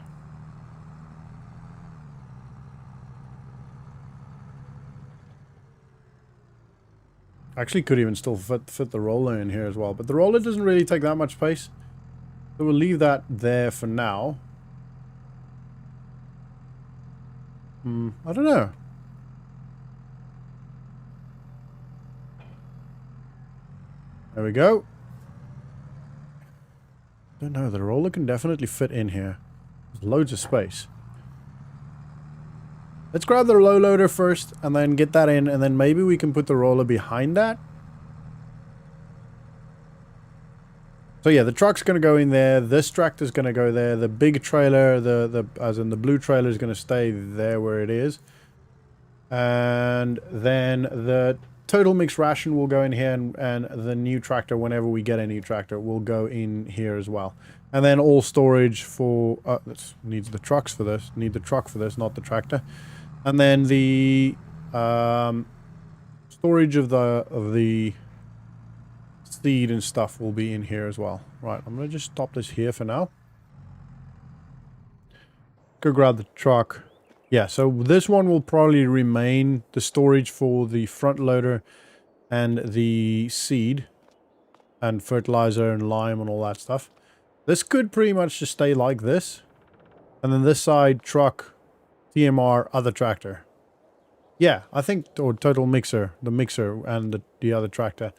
Actually could even still fit the roller in here as well. But the roller doesn't really take that much space. So we'll leave that there for now. I don't know. There we go. Don't know, the roller can definitely fit in here. There's loads of space. Let's grab the low loader first and then get that in, and then maybe we can put the roller behind that. So yeah, the truck's going to go in there. This tractor's going to go there. The big trailer, as in the blue trailer, is going to stay there where it is. And then the total mixed ration will go in here, and the new tractor, whenever we get a new tractor, will go in here as well. And then all storage for... this needs the trucks for this. Need the truck for this, not the tractor. And then the storage of the seed and stuff will be in here as well. Right, I'm going to just stop this here for now. Go grab the truck. Yeah, so this one will probably remain the storage for the front loader and the seed and fertilizer and lime and all that stuff. This could pretty much just stay like this. And then this side, truck, TMR, other tractor. Yeah, I think, or total mixer, the mixer and the other tractor.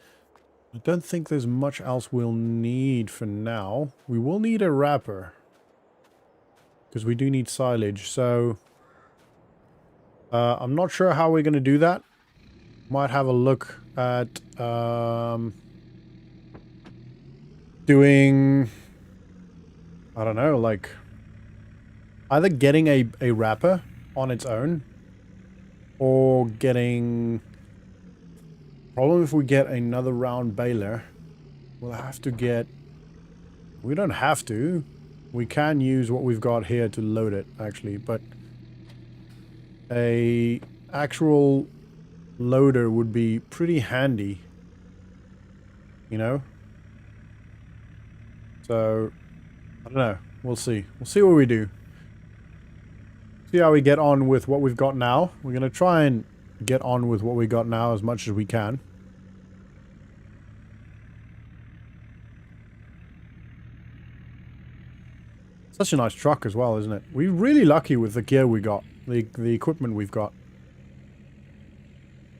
I don't think there's much else we'll need for now. We will need a wrapper, because we do need silage, so... I'm not sure how we're going to do that. Might have a look at doing, I don't know, like either getting a wrapper on its own, or getting... Problem if we get another round baler, we'll have to get... We don't have to. We can use what we've got here to load it, actually, but... A actual loader would be pretty handy, you know? So, I don't know. We'll see. We'll see what we do. See how we get on with what we've got now. We're going to try and get on with what we got now as much as we can. Such a nice truck as well, isn't it? We're really lucky with the gear we got. The equipment we've got.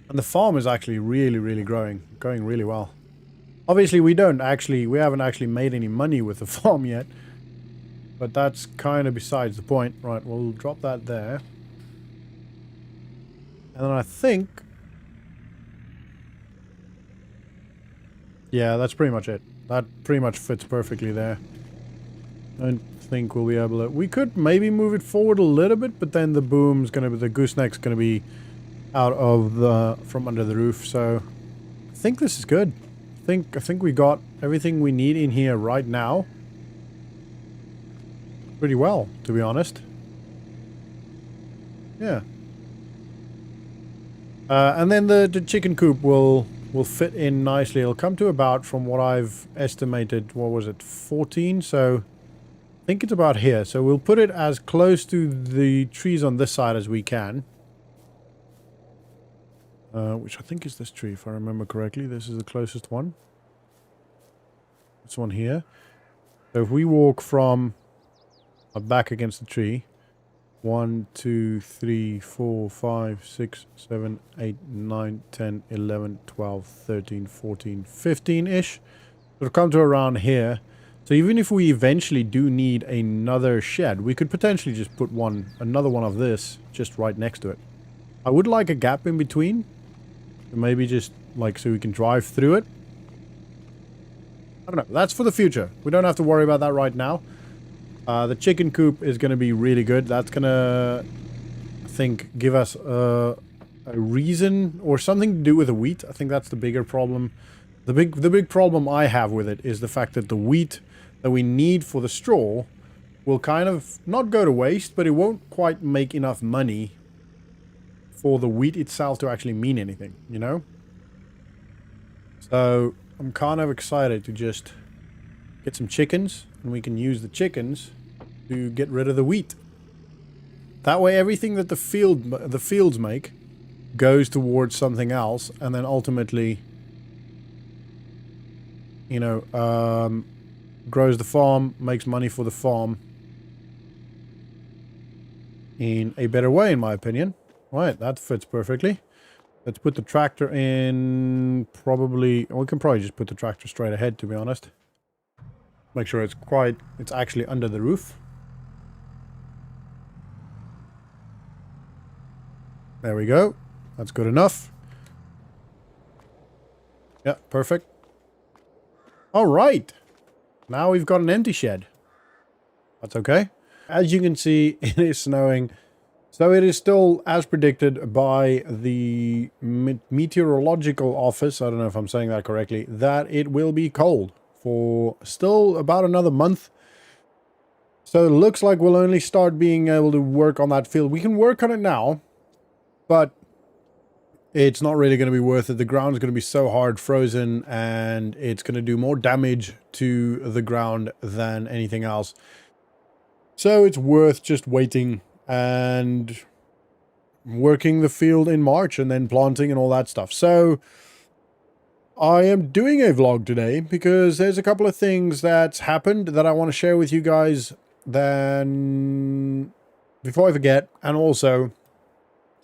And the farm is actually really going really well. Obviously we haven't actually made any money with the farm yet, but that's kind of besides the point. Right, we'll drop that there. And then I think, yeah, that's pretty much it. That pretty much fits perfectly there. I think we'll be able to... We could maybe move it forward a little bit, but then the boom's gonna be... The gooseneck's gonna be out of the... from under the roof, so... I think this is good. I think we got everything we need in here right now. Pretty well, to be honest. Yeah. And then the chicken coop will fit in nicely. It'll come to about, from what I've estimated, what was it, 14? So... I think it's about here, so we'll put it as close to the trees on this side as we can. Which I think is this tree, if I remember correctly. This is the closest one. This one here. So if we walk from back against the tree, 1, 2, 3, 4, 5, 6, 7, 8, 9, 10, 11, 12, 13, 14, 15-ish. It'll come to around here. So even if we eventually do need another shed, we could potentially just put another one of this just right next to it. I would like a gap in between. Maybe just like so we can drive through it. I don't know. That's for the future. We don't have to worry about that right now. The chicken coop is going to be really good. That's going to, I think, give us a reason or something to do with the wheat. I think that's the bigger problem. The big problem I have with it is the fact that the wheat that we need for the straw will kind of not go to waste, but it won't quite make enough money for the wheat itself to actually mean anything, you know? So I'm kind of excited to just get some chickens, and we can use the chickens to get rid of the wheat. That way everything that the fields make goes towards something else, and then ultimately, you know, grows the farm, makes money for the farm in a better way, in my opinion. Right, that fits perfectly. Let's put the tractor in probably... We can probably just put the tractor straight ahead, to be honest. Make sure it's actually under the roof. There we go. That's good enough. Yeah, perfect. All right. Now we've got an empty shed. That's okay. As you can see, it is snowing. So it is still, as predicted by the meteorological office, I don't know if I'm saying that correctly, that it will be cold for still about another month. So it looks like we'll only start being able to work on that field. We can work on it now, but it's not really going to be worth it. The ground's going to be so hard frozen, and it's going to do more damage to the ground than anything else. So it's worth just waiting and working the field in March and then planting and all that stuff. So I am doing a vlog today because there's a couple of things that's happened that I want to share with you guys then before I forget. And also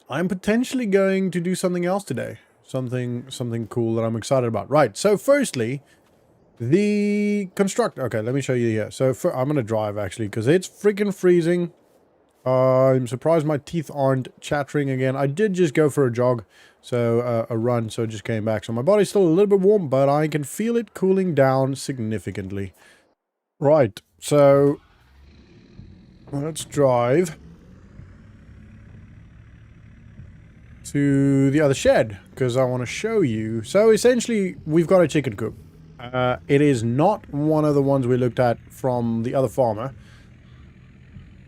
I'm potentially going to do something else today. Something cool that I'm excited about. Right. So firstly, the construct. Okay, let me show you here. So I'm going to drive actually because it's freaking freezing. I'm surprised my teeth aren't chattering again. I did just go for a jog, so a run, so it just came back. So my body's still a little bit warm, but I can feel it cooling down significantly. Right, so let's drive to the other shed because I want to show you. So essentially, we've got a chicken coop. It is not one of the ones we looked at from the other farmer.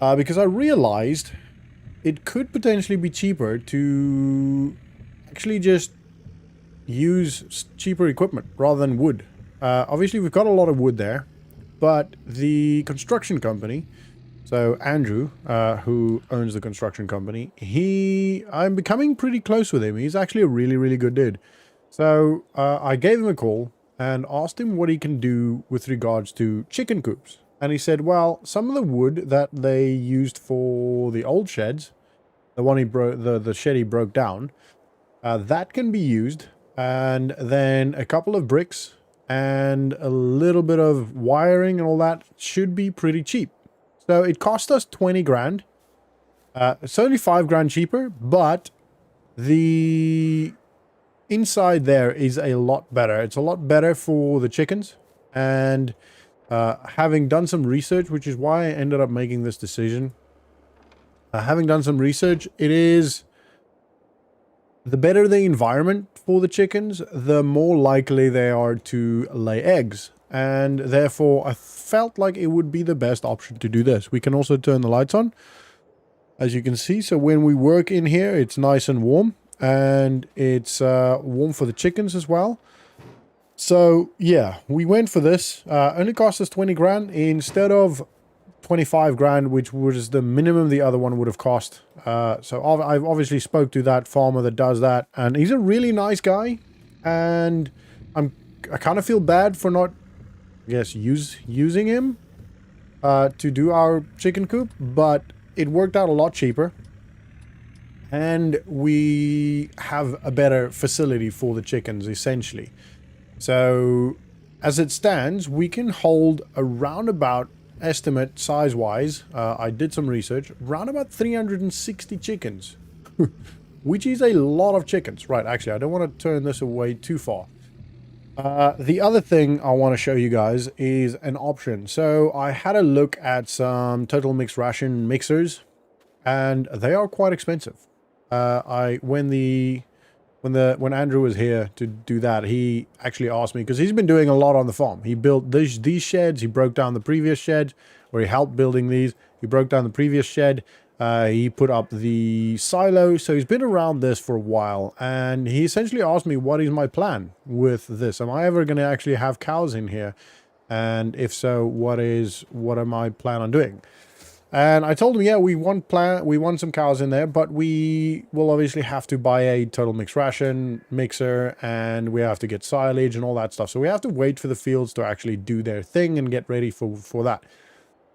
Because I realized it could potentially be cheaper to actually just use cheaper equipment rather than wood. Obviously, we've got a lot of wood there, but the construction company, so Andrew, who owns the construction company, I'm becoming pretty close with him. He's actually a really, really good dude. So I gave him a call and asked him what he can do with regards to chicken coops. And he said, well, some of the wood that they used for the old sheds, the one he broke, the shed he broke down, that can be used. And then a couple of bricks and a little bit of wiring and all that should be pretty cheap. So it cost us 20 grand. It's only 5 grand cheaper, but the inside there is a lot better. It's a lot better for the chickens. And having done some research, which is why I ended up making this decision. Having done some research, it is the better the environment for the chickens, the more likely they are to lay eggs. And therefore, I felt like it would be the best option to do this. We can also turn the lights on, as you can see. So when we work in here, it's nice and warm. And it's warm for the chickens as well. So, yeah, we went for this. Only cost us 20 grand instead of 25 grand, which was the minimum the other one would have cost. So I've obviously spoke to that farmer that does that, and he's a really nice guy. And I kind of feel bad for not, I guess, using him to do our chicken coop, but it worked out a lot cheaper. And we have a better facility for the chickens, essentially. So, as it stands, we can hold around about, estimate size-wise, I did some research, around about 360 chickens. Which is a lot of chickens. Right, actually, I don't want to turn this away too far. The other thing I want to show you guys is an option. So, I had a look at some total mixed ration mixers, and they are quite expensive. When Andrew was here to do that, he actually asked me, because he's been doing a lot on the farm. He built these sheds. He broke down the previous shed, or he helped building these. He broke down the previous shed. He put up the silo. So he's been around this for a while. And he essentially asked me, what is my plan with this? Am I ever going to actually have cows in here? And if so, what am I plan on doing? And I told him, yeah, we want some cows in there, but we will obviously have to buy a total mixed ration mixer, and we have to get silage and all that stuff. So we have to wait for the fields to actually do their thing and get ready for that.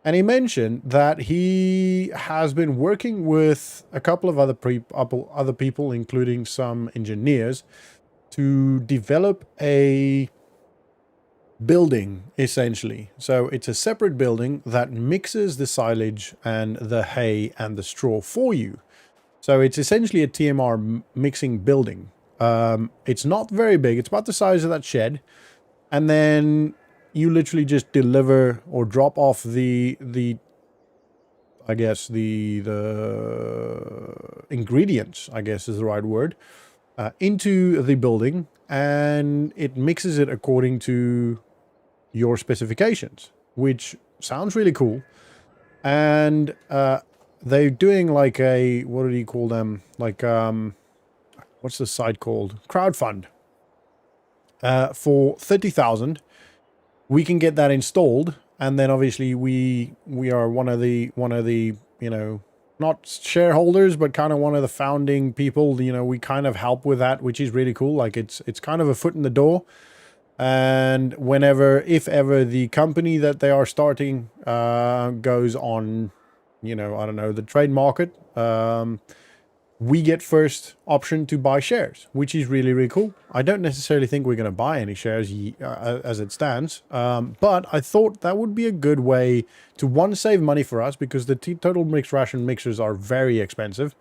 And he mentioned that he has been working with a couple of other people, including some engineers, to develop a building, essentially. So it's a separate building that mixes the silage and the hay and the straw for you. So it's essentially a TMR mixing building. It's not very big. It's about the size of that shed. And then you literally just deliver or drop off the I guess the ingredients, I guess is the right word, into the building, and it mixes it according to your specifications, which sounds really cool. And they're doing like a, what do you call them? Like, what's the site called? Crowdfund. For 30,000, we can get that installed, and then obviously we are one of the you know, not shareholders, but kind of one of the founding people. You know, we kind of help with that, which is really cool. Like it's kind of a foot in the door. And whenever, if ever, the company that they are starting goes on, you know, I don't know, the trade market, we get first option to buy shares, which is really, really cool. I don't necessarily think we're going to buy any shares as it stands, but I thought that would be a good way to, one, save money for us, because the total mixed ration mixers are very expensive,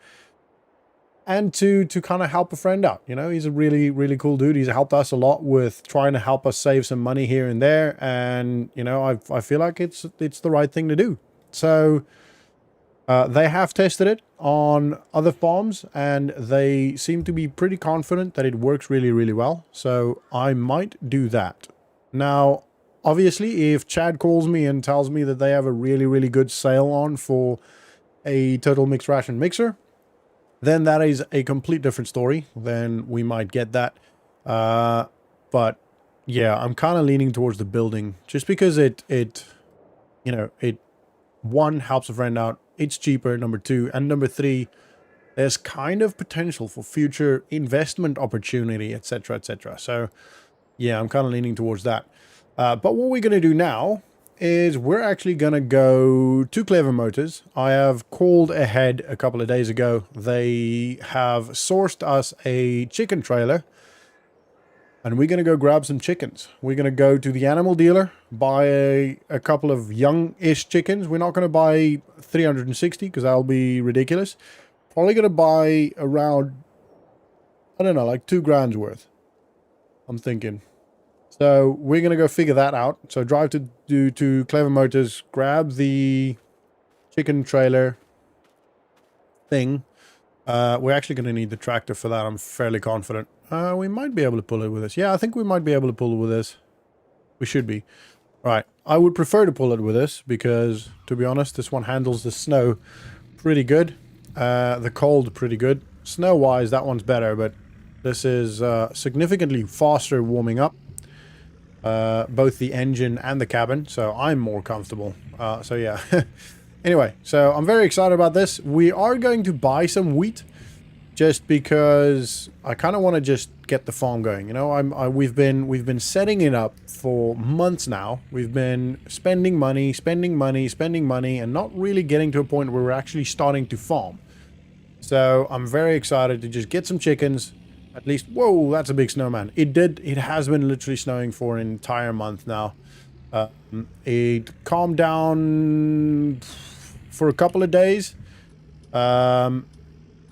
and to kind of help a friend out. You know, he's a really, really cool dude. He's helped us a lot with trying to help us save some money here and there, and, you know, I feel like it's the right thing to do. So they have tested it on other farms, and they seem to be pretty confident that it works really, really well. So I might do that. Now, obviously, if Chad calls me and tells me that they have a really, really good sale on for a total mixed ration mixer, then that is a complete different story. Then we might get that. But yeah, I'm kind of leaning towards the building, just because it you know, it, one, helps a friend out. It's cheaper, number two. And number three, there's kind of potential for future investment opportunity, etc., etc. So yeah, I'm kind of leaning towards that. But what we're going to do now is we're actually going to go to Clever Motors. I have called ahead a couple of days ago. They have sourced us a chicken trailer, and we're going to go grab some chickens. We're going to go to the animal dealer, buy a couple of young-ish chickens. We're not going to buy 360 because that'll be ridiculous. Probably going to buy around, I don't know, like 2 grand's worth, I'm thinking. So we're going to go figure that out. So drive to Clever Motors, grab the chicken trailer thing. We're actually going to need the tractor for that, I'm fairly confident. We might be able to pull it with this. Yeah, I think we might be able to pull it with this. We should be. Right. I would prefer to pull it with this because, to be honest, this one handles the snow pretty good. The cold pretty good. Snow-wise, that one's better, but this is significantly faster warming up. Both the engine and the cabin, so I'm more comfortable. So yeah. Anyway, so I'm very excited about this. We are going to buy some wheat, just because I kind of want to just get the farm going. You know, we've been setting it up for months now. We've been spending money, and not really getting to a point where we're actually starting to farm. So I'm very excited to just get some chickens. At least, whoa, that's a big snowman. It has been literally snowing for an entire month now. It calmed down for a couple of days,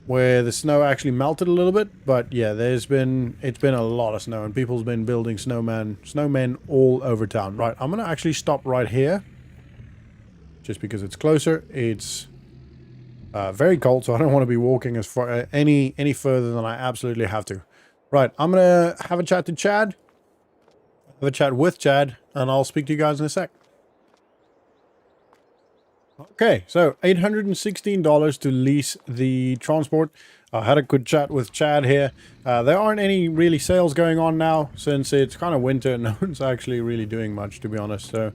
where the snow actually melted a little bit. But yeah, it's been a lot of snow, and people's been building snowmen all over town. Right, I'm gonna actually stop right here, just because it's closer. It's very cold, so I don't want to be walking as far any further than I absolutely have to. Right, I'm gonna have a chat to Chad, have a chat with Chad, and I'll speak to you guys in a sec. Okay, so $816 to lease the transport. I had a good chat with Chad here. There aren't any really sales going on now, since it's kind of winter and no one's actually really doing much, to be honest. So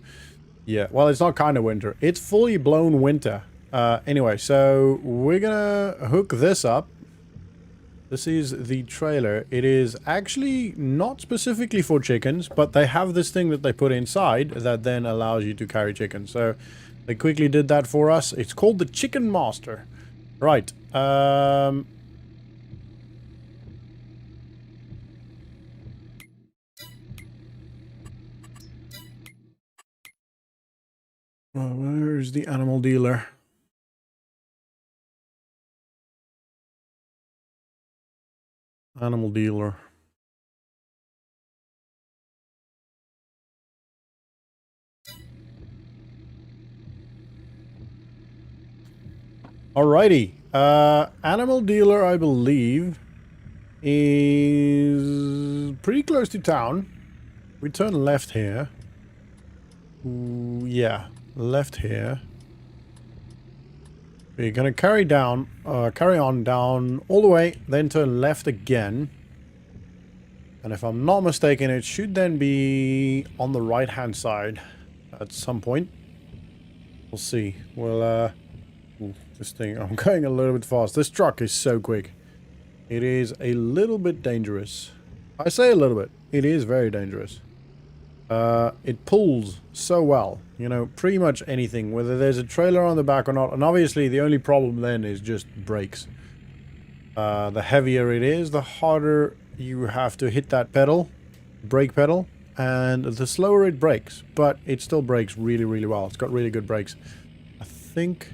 yeah, well, it's not kind of winter, it's fully blown winter. Anyway, so we're gonna hook this up. This is the trailer. It is actually not specifically for chickens, but they have this thing that they put inside that then allows you to carry chickens. So they quickly did that for us. It's called the Chicken Master. Right. Where's the animal dealer? Animal dealer. Alrighty. Animal dealer, I believe, is pretty close to town. We turn left here. Ooh, yeah, left here. We're gonna carry on down all the way, then turn left again. And if I'm not mistaken, it should then be on the right-hand side at some point. We'll see. Well, ooh, this thing, I'm going a little bit fast. This truck is so quick. It is a little bit dangerous. I say a little bit. It is very dangerous. It pulls so well. You know, pretty much anything, whether there's a trailer on the back or not. And obviously, the only problem then is just brakes. The heavier it is, the harder you have to hit that pedal, brake pedal, and the slower it brakes. But it still brakes really, really well. It's got really good brakes. I think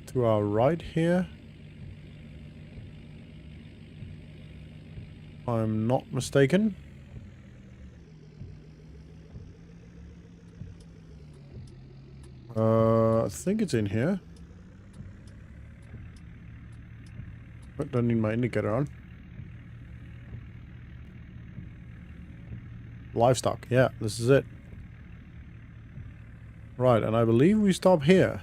to our right here, if I'm not mistaken. I think it's in here. But don't need my indicator on. Livestock. Yeah, this is it. Right, and I believe we stop here.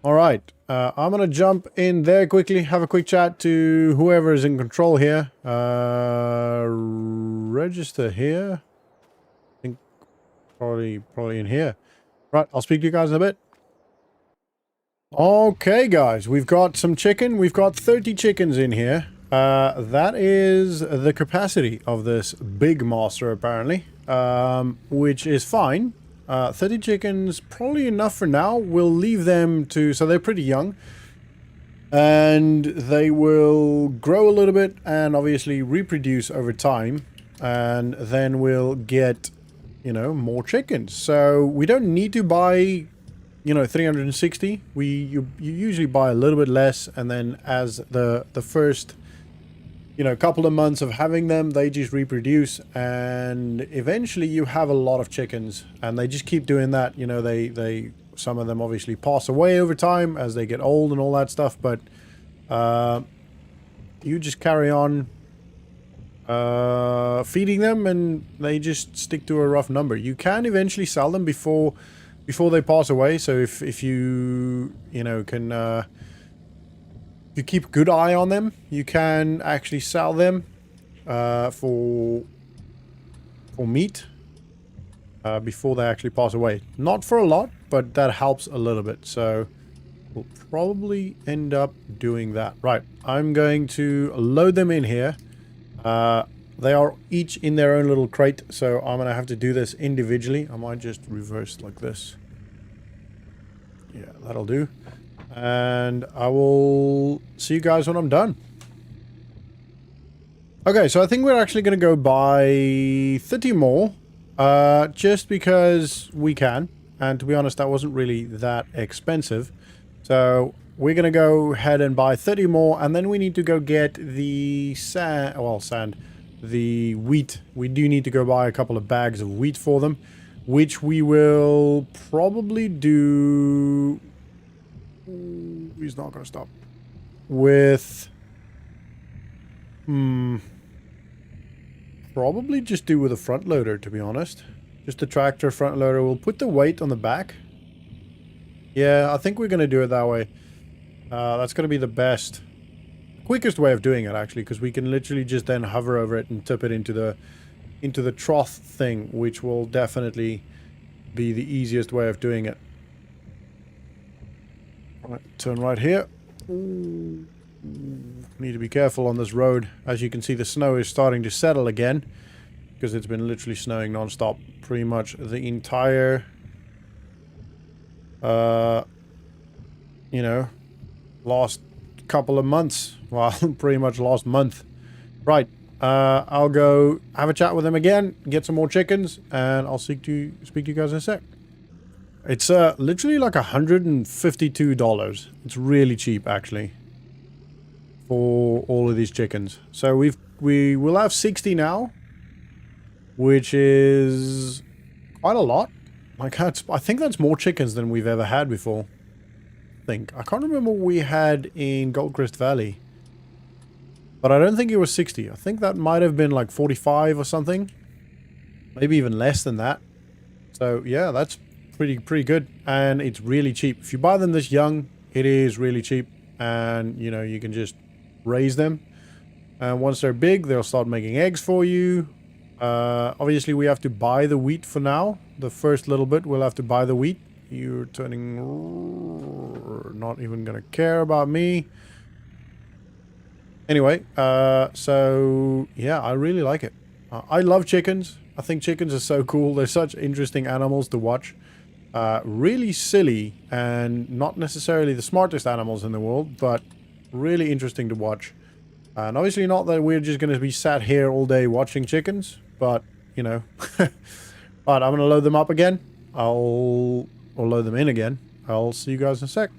Alright, I'm gonna jump in there quickly, have a quick chat to whoever is in control here. Register here. I think probably in here. Right, I'll speak to you guys in a bit. Okay, guys, we've got some chicken. We've got 30 chickens in here. That is the capacity of this big master, apparently, which is fine. 30 chickens, probably enough for now. We'll leave them to... So they're pretty young. And they will grow a little bit and obviously reproduce over time. And then we'll get, you know, more chickens. So we don't need to buy, you know, 360. You usually buy a little bit less. And then as the first... you know, couple of months of having them, they just reproduce, and eventually you have a lot of chickens, and they just keep doing that. You know, some of them obviously pass away over time as they get old and all that stuff, but you just carry on feeding them, and they just stick to a rough number. You can eventually sell them before they pass away. So if you know, can you keep a good eye on them, you can actually sell them for meat before they actually pass away. Not for a lot, but that helps a little bit. So we'll probably end up doing that. Right, I'm going to load them in here. They are each in their own little crate, so I'm going to have to do this individually. I might just reverse like this. Yeah, that'll do. And I will see you guys when I'm done. Okay, so I think we're actually going to go buy 30 more. Just because we can. And to be honest, that wasn't really that expensive. So we're going to go ahead and buy 30 more. And then we need to go get the the wheat. We do need to go buy a couple of bags of wheat for them. Which we will probably do... He's not going to stop. With... probably just do with a front loader, to be honest. Just a tractor front loader. We'll put the weight on the back. Yeah, I think we're going to do it that way. That's going to be the best... quickest way of doing it, actually. Because we can literally just then hover over it and tip it into the trough thing. Which will definitely be the easiest way of doing it. Right, turn right here. Ooh. Need to be careful on this road. As you can see, the snow is starting to settle again. Because it's been literally snowing non-stop. Pretty much the entire... you know... last couple of months. Well, pretty much last month. Right. I'll go have a chat with them again. Get some more chickens. And I'll speak to you guys in a sec. It's literally like $152. It's really cheap, actually, for all of these chickens. So we will have 60 now, which is quite a lot. Like, I think that's more chickens than we've ever had before. I can't remember what we had in Goldcrest Valley, but I don't think it was 60. I think that might have been like 45 or something, maybe even less than that. So yeah, that's pretty good, and it's really cheap. If you buy them this young, it is really cheap, and you know, you can just raise them, and once they're big, they'll start making eggs for you. Obviously we have to buy the wheat for now. The first little bit we'll have to buy the wheat. You're turning, not even gonna care about me. Anyway, so yeah, I really like it. I love chickens. I think chickens are so cool. They're such interesting animals to watch. Really silly and not necessarily the smartest animals in the world, but really interesting to watch. And obviously not that we're just going to be sat here all day watching chickens, but, you know. But I'm going to load them up again. Or load them in again. I'll see you guys in a sec.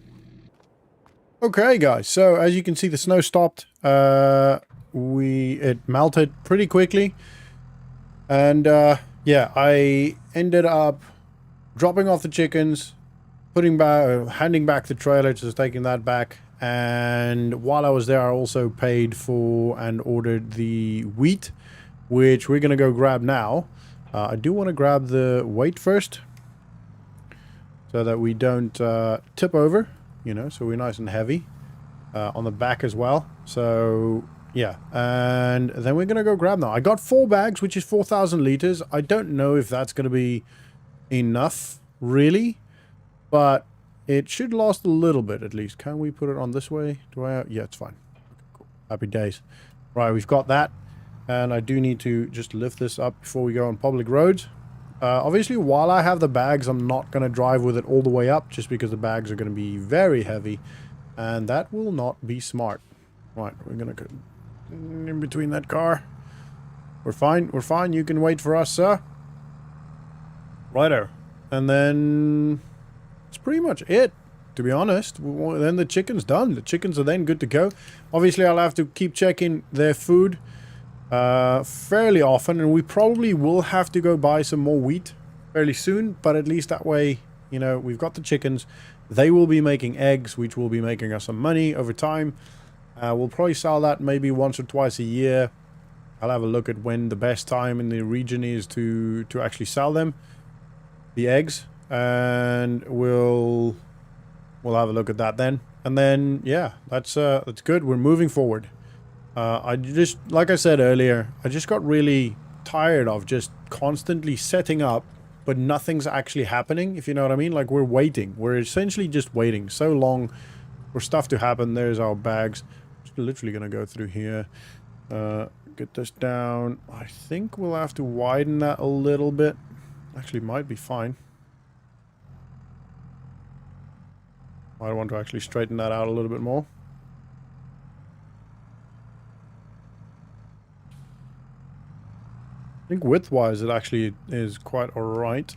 Okay, guys. So, as you can see, the snow stopped. It melted pretty quickly. And, yeah, I ended up dropping off the chickens, handing back the trailer, just taking that back. And while I was there, I also paid for and ordered the wheat, which we're going to go grab now. I do want to grab the weight first, so that we don't tip over, you know, so we're nice and heavy on the back as well. So, yeah, and then we're going to go grab now. I got 4 bags, which is 4,000 liters. I don't know if that's going to be enough, really, but it should last a little bit at least. Can we put it on this way? Yeah, it's fine. Okay, cool. Happy days. Right, we've got that. And I do need to just lift this up before we go on public roads. Obviously, while I have the bags, I'm not going to drive with it all the way up, just because the bags are going to be very heavy. And that will not be smart. Right, we're going to go in between that car. We're fine. We're fine. You can wait for us, sir. Righto. And then that's pretty much it, to be honest. Then the chicken's done. The chickens are then good to go. Obviously, I'll have to keep checking their food fairly often, and we probably will have to go buy some more wheat fairly soon, but at least that way, you know, we've got the chickens. They will be making eggs, which will be making us some money over time. We'll probably sell that maybe once or twice a year. I'll have a look at when the best time in the region is to actually sell them, the eggs, and we'll have a look at that then. And then, yeah, that's good. We're moving forward. I just, like I said earlier, I just got really tired of just constantly setting up, but nothing's actually happening, if you know what I mean. Like, we're waiting. We're essentially just waiting so long for stuff to happen. There's our bags. Just literally going to go through here. Get this down. I think we'll have to widen that a little bit. Actually, might be fine. I want to actually straighten that out a little bit more. I think width-wise, it actually is quite alright.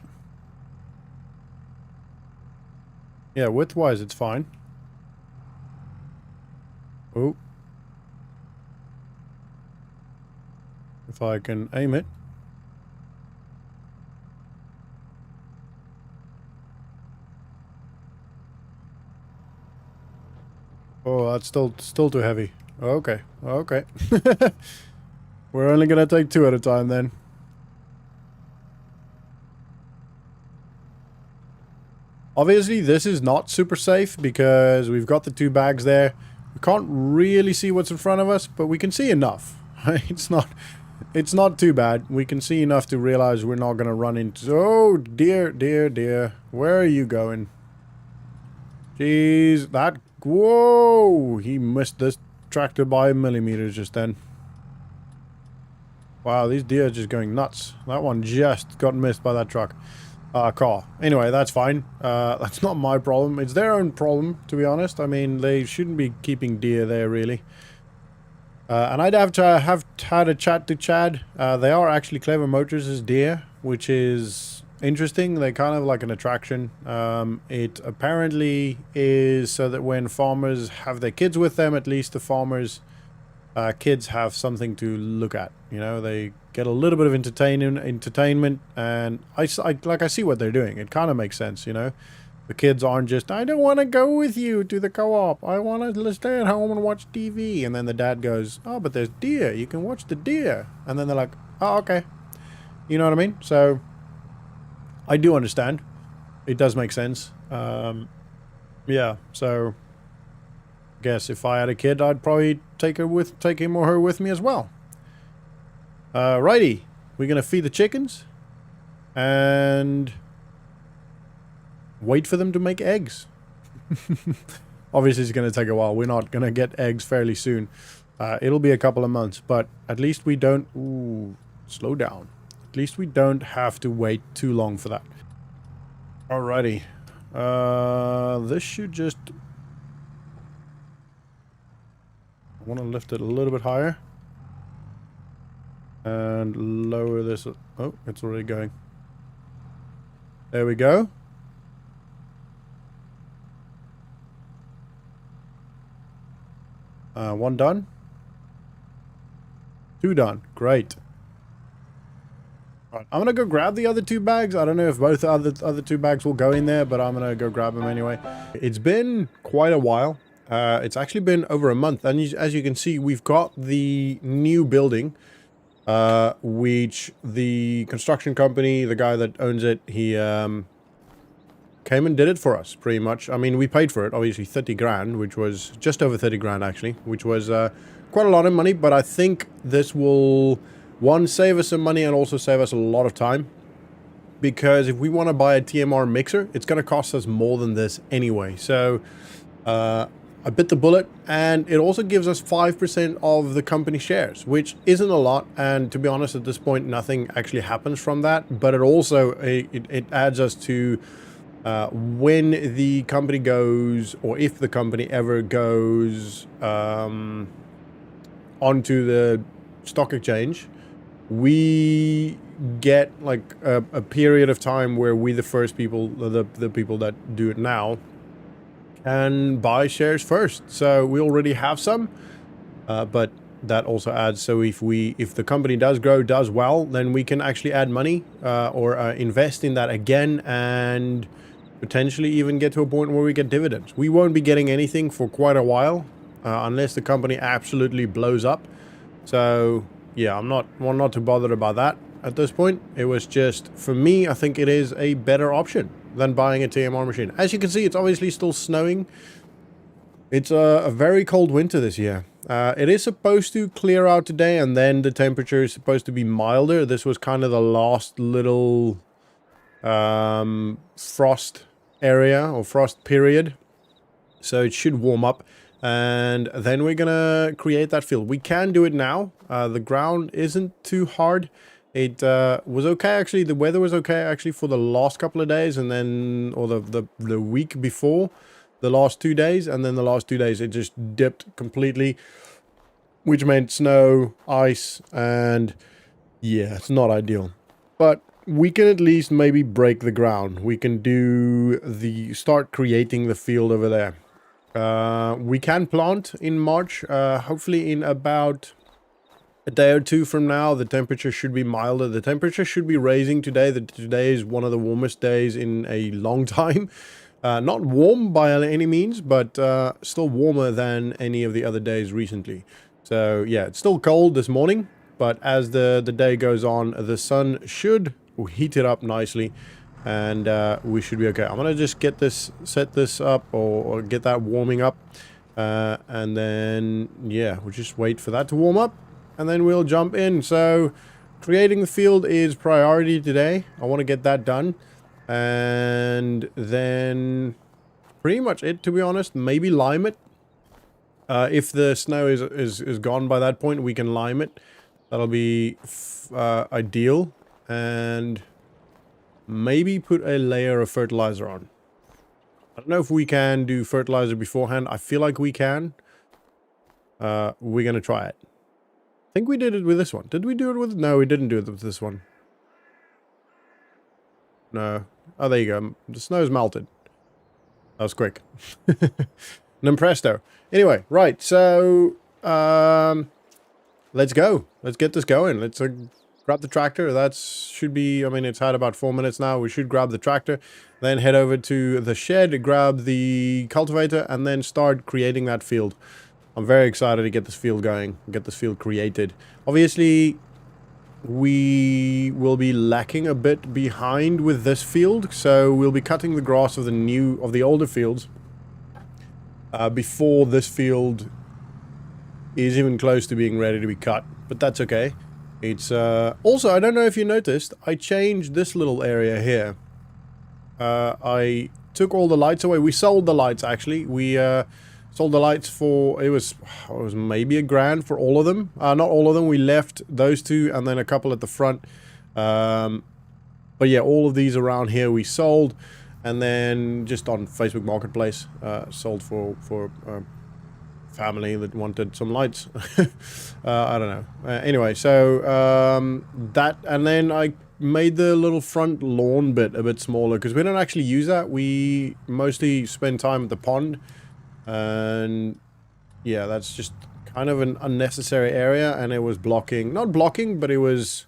Yeah, width-wise, it's fine. Oh. If I can aim it. Oh, that's still too heavy. Okay, okay. We're only gonna take 2 at a time then. Obviously, this is not super safe because we've got the 2 bags there. We can't really see what's in front of us, but we can see enough. It's not too bad. We can see enough to realize we're not gonna run into... Oh, dear, dear, dear. Where are you going? Jeez, that... Whoa! He missed this tractor by millimeters just then. Wow, these deer are just going nuts. That one just got missed by that car. Anyway, that's fine. That's not my problem. It's their own problem, to be honest. I mean, they shouldn't be keeping deer there, really. And I'd have had a chat to Chad. They are actually Clever Motors' deer, which is interesting. They're kind of like an attraction. It apparently is so that when farmers have their kids with them, at least the farmers' kids have something to look at. You know, they get a little bit of entertainment, and I see what they're doing. It kind of makes sense, you know. The kids aren't just, I don't want to go with you to the co-op. I want to stay at home and watch TV. And then the dad goes, oh, but there's deer. You can watch the deer. And then they're like, oh, okay. You know what I mean? So I do understand. It does make sense. Yeah, so I guess if I had a kid, I'd probably take him or her with me as well. Righty. We're going to feed the chickens. And wait for them to make eggs. Obviously, it's going to take a while. We're not going to get eggs fairly soon. It'll be a couple of months, but at least we don't... Ooh, slow down. At least we don't have to wait too long for that. Alrighty. This should just... I want to lift it a little bit higher. And lower this... Oh, it's already going. There we go. One done. Two done. Great. Right, I'm gonna go grab the other two bags. I don't know if both the other two bags will go in there, but I'm gonna go grab them anyway. It's been quite a while. It's actually been over a month, and as you can see, we've got the new building, which the construction company, the guy that owns it, he came and did it for us, pretty much. I mean, we paid for it, obviously 30 grand, which was just over 30 grand, actually, which was quite a lot of money, but I think this will, one, save us some money and also save us a lot of time, because if we want to buy a TMR mixer, it's going to cost us more than this anyway. So I bit the bullet, and it also gives us 5% of the company shares, which isn't a lot, and to be honest, at this point, nothing actually happens from that, but it also, it adds us to... when the company goes, or if the company ever goes onto the stock exchange, we get like a period of time where we, the first people, the people that do it now, can buy shares first. So we already have some, but that also adds, so if the company does grow, does well, then we can actually add money or invest in that again, and potentially even get to a point where we get dividends. We won't be getting anything for quite a while, unless the company absolutely blows up. So yeah, I'm not too bothered about that at this point. It was just, for me, I think it is a better option than buying a TMR machine. As you can see, it's obviously still snowing. It's a very cold winter this year. It is supposed to clear out today, and then the temperature is supposed to be milder. This was kind of the last little frost area or frost period, so it should warm up, and then we're gonna create that field. We can do it now. The ground isn't too hard. It was okay, actually. The weather was okay actually for the last couple of days, and then, or the week before, the last 2 days, and then the last 2 days it just dipped completely, which meant snow, ice, and yeah, it's not ideal, but we can at least maybe break the ground. We can start creating the field over there. We can plant in March. Hopefully in about a day or two from now, the temperature should be milder. The temperature should be raising today. Today is one of the warmest days in a long time. Not warm by any means, but still warmer than any of the other days recently. So yeah, it's still cold this morning, but as the day goes on, the sun should heat it up nicely, and we should be okay. I'm gonna just set this up, or get that warming up, and then yeah, we'll just wait for that to warm up, and then we'll jump in. So creating the field is priority today. I want to get that done, and then pretty much it, to be honest. Maybe lime it. If the snow is gone by that point, we can lime it. That'll be ideal. And maybe put a layer of fertilizer on. I don't know if we can do fertilizer beforehand. I feel like we can. We're gonna try it. I think we did it with this one. Did we do it with... No, we didn't do it with this one. No. Oh, there you go. The snow's melted. That was quick. Presto. Anyway, right. So, let's go. Let's get this going. Let's grab the tractor. That should be, I mean, it's had about 4 minutes now. We should grab the tractor, then head over to the shed, grab the cultivator, and then start creating that field. I'm very excited to get this field going, get this field created. Obviously, we will be lacking a bit behind with this field, so we'll be cutting the grass of the older fields before this field is even close to being ready to be cut. But that's okay. It's also, I don't know if you noticed, I changed this little area here. I took all the lights away. We sold the lights, actually. We sold the lights for, it was maybe $1,000 for all of them. Not all of them. We left those two and then a couple at the front. But yeah, all of these around here we sold. And then just on Facebook Marketplace, sold for family that wanted some lights. I don't know. Anyway, so that, and then I made the little front lawn bit a bit smaller because we don't actually use that. We mostly spend time at the pond, and yeah, that's just kind of an unnecessary area, and it was blocking, not blocking, but it was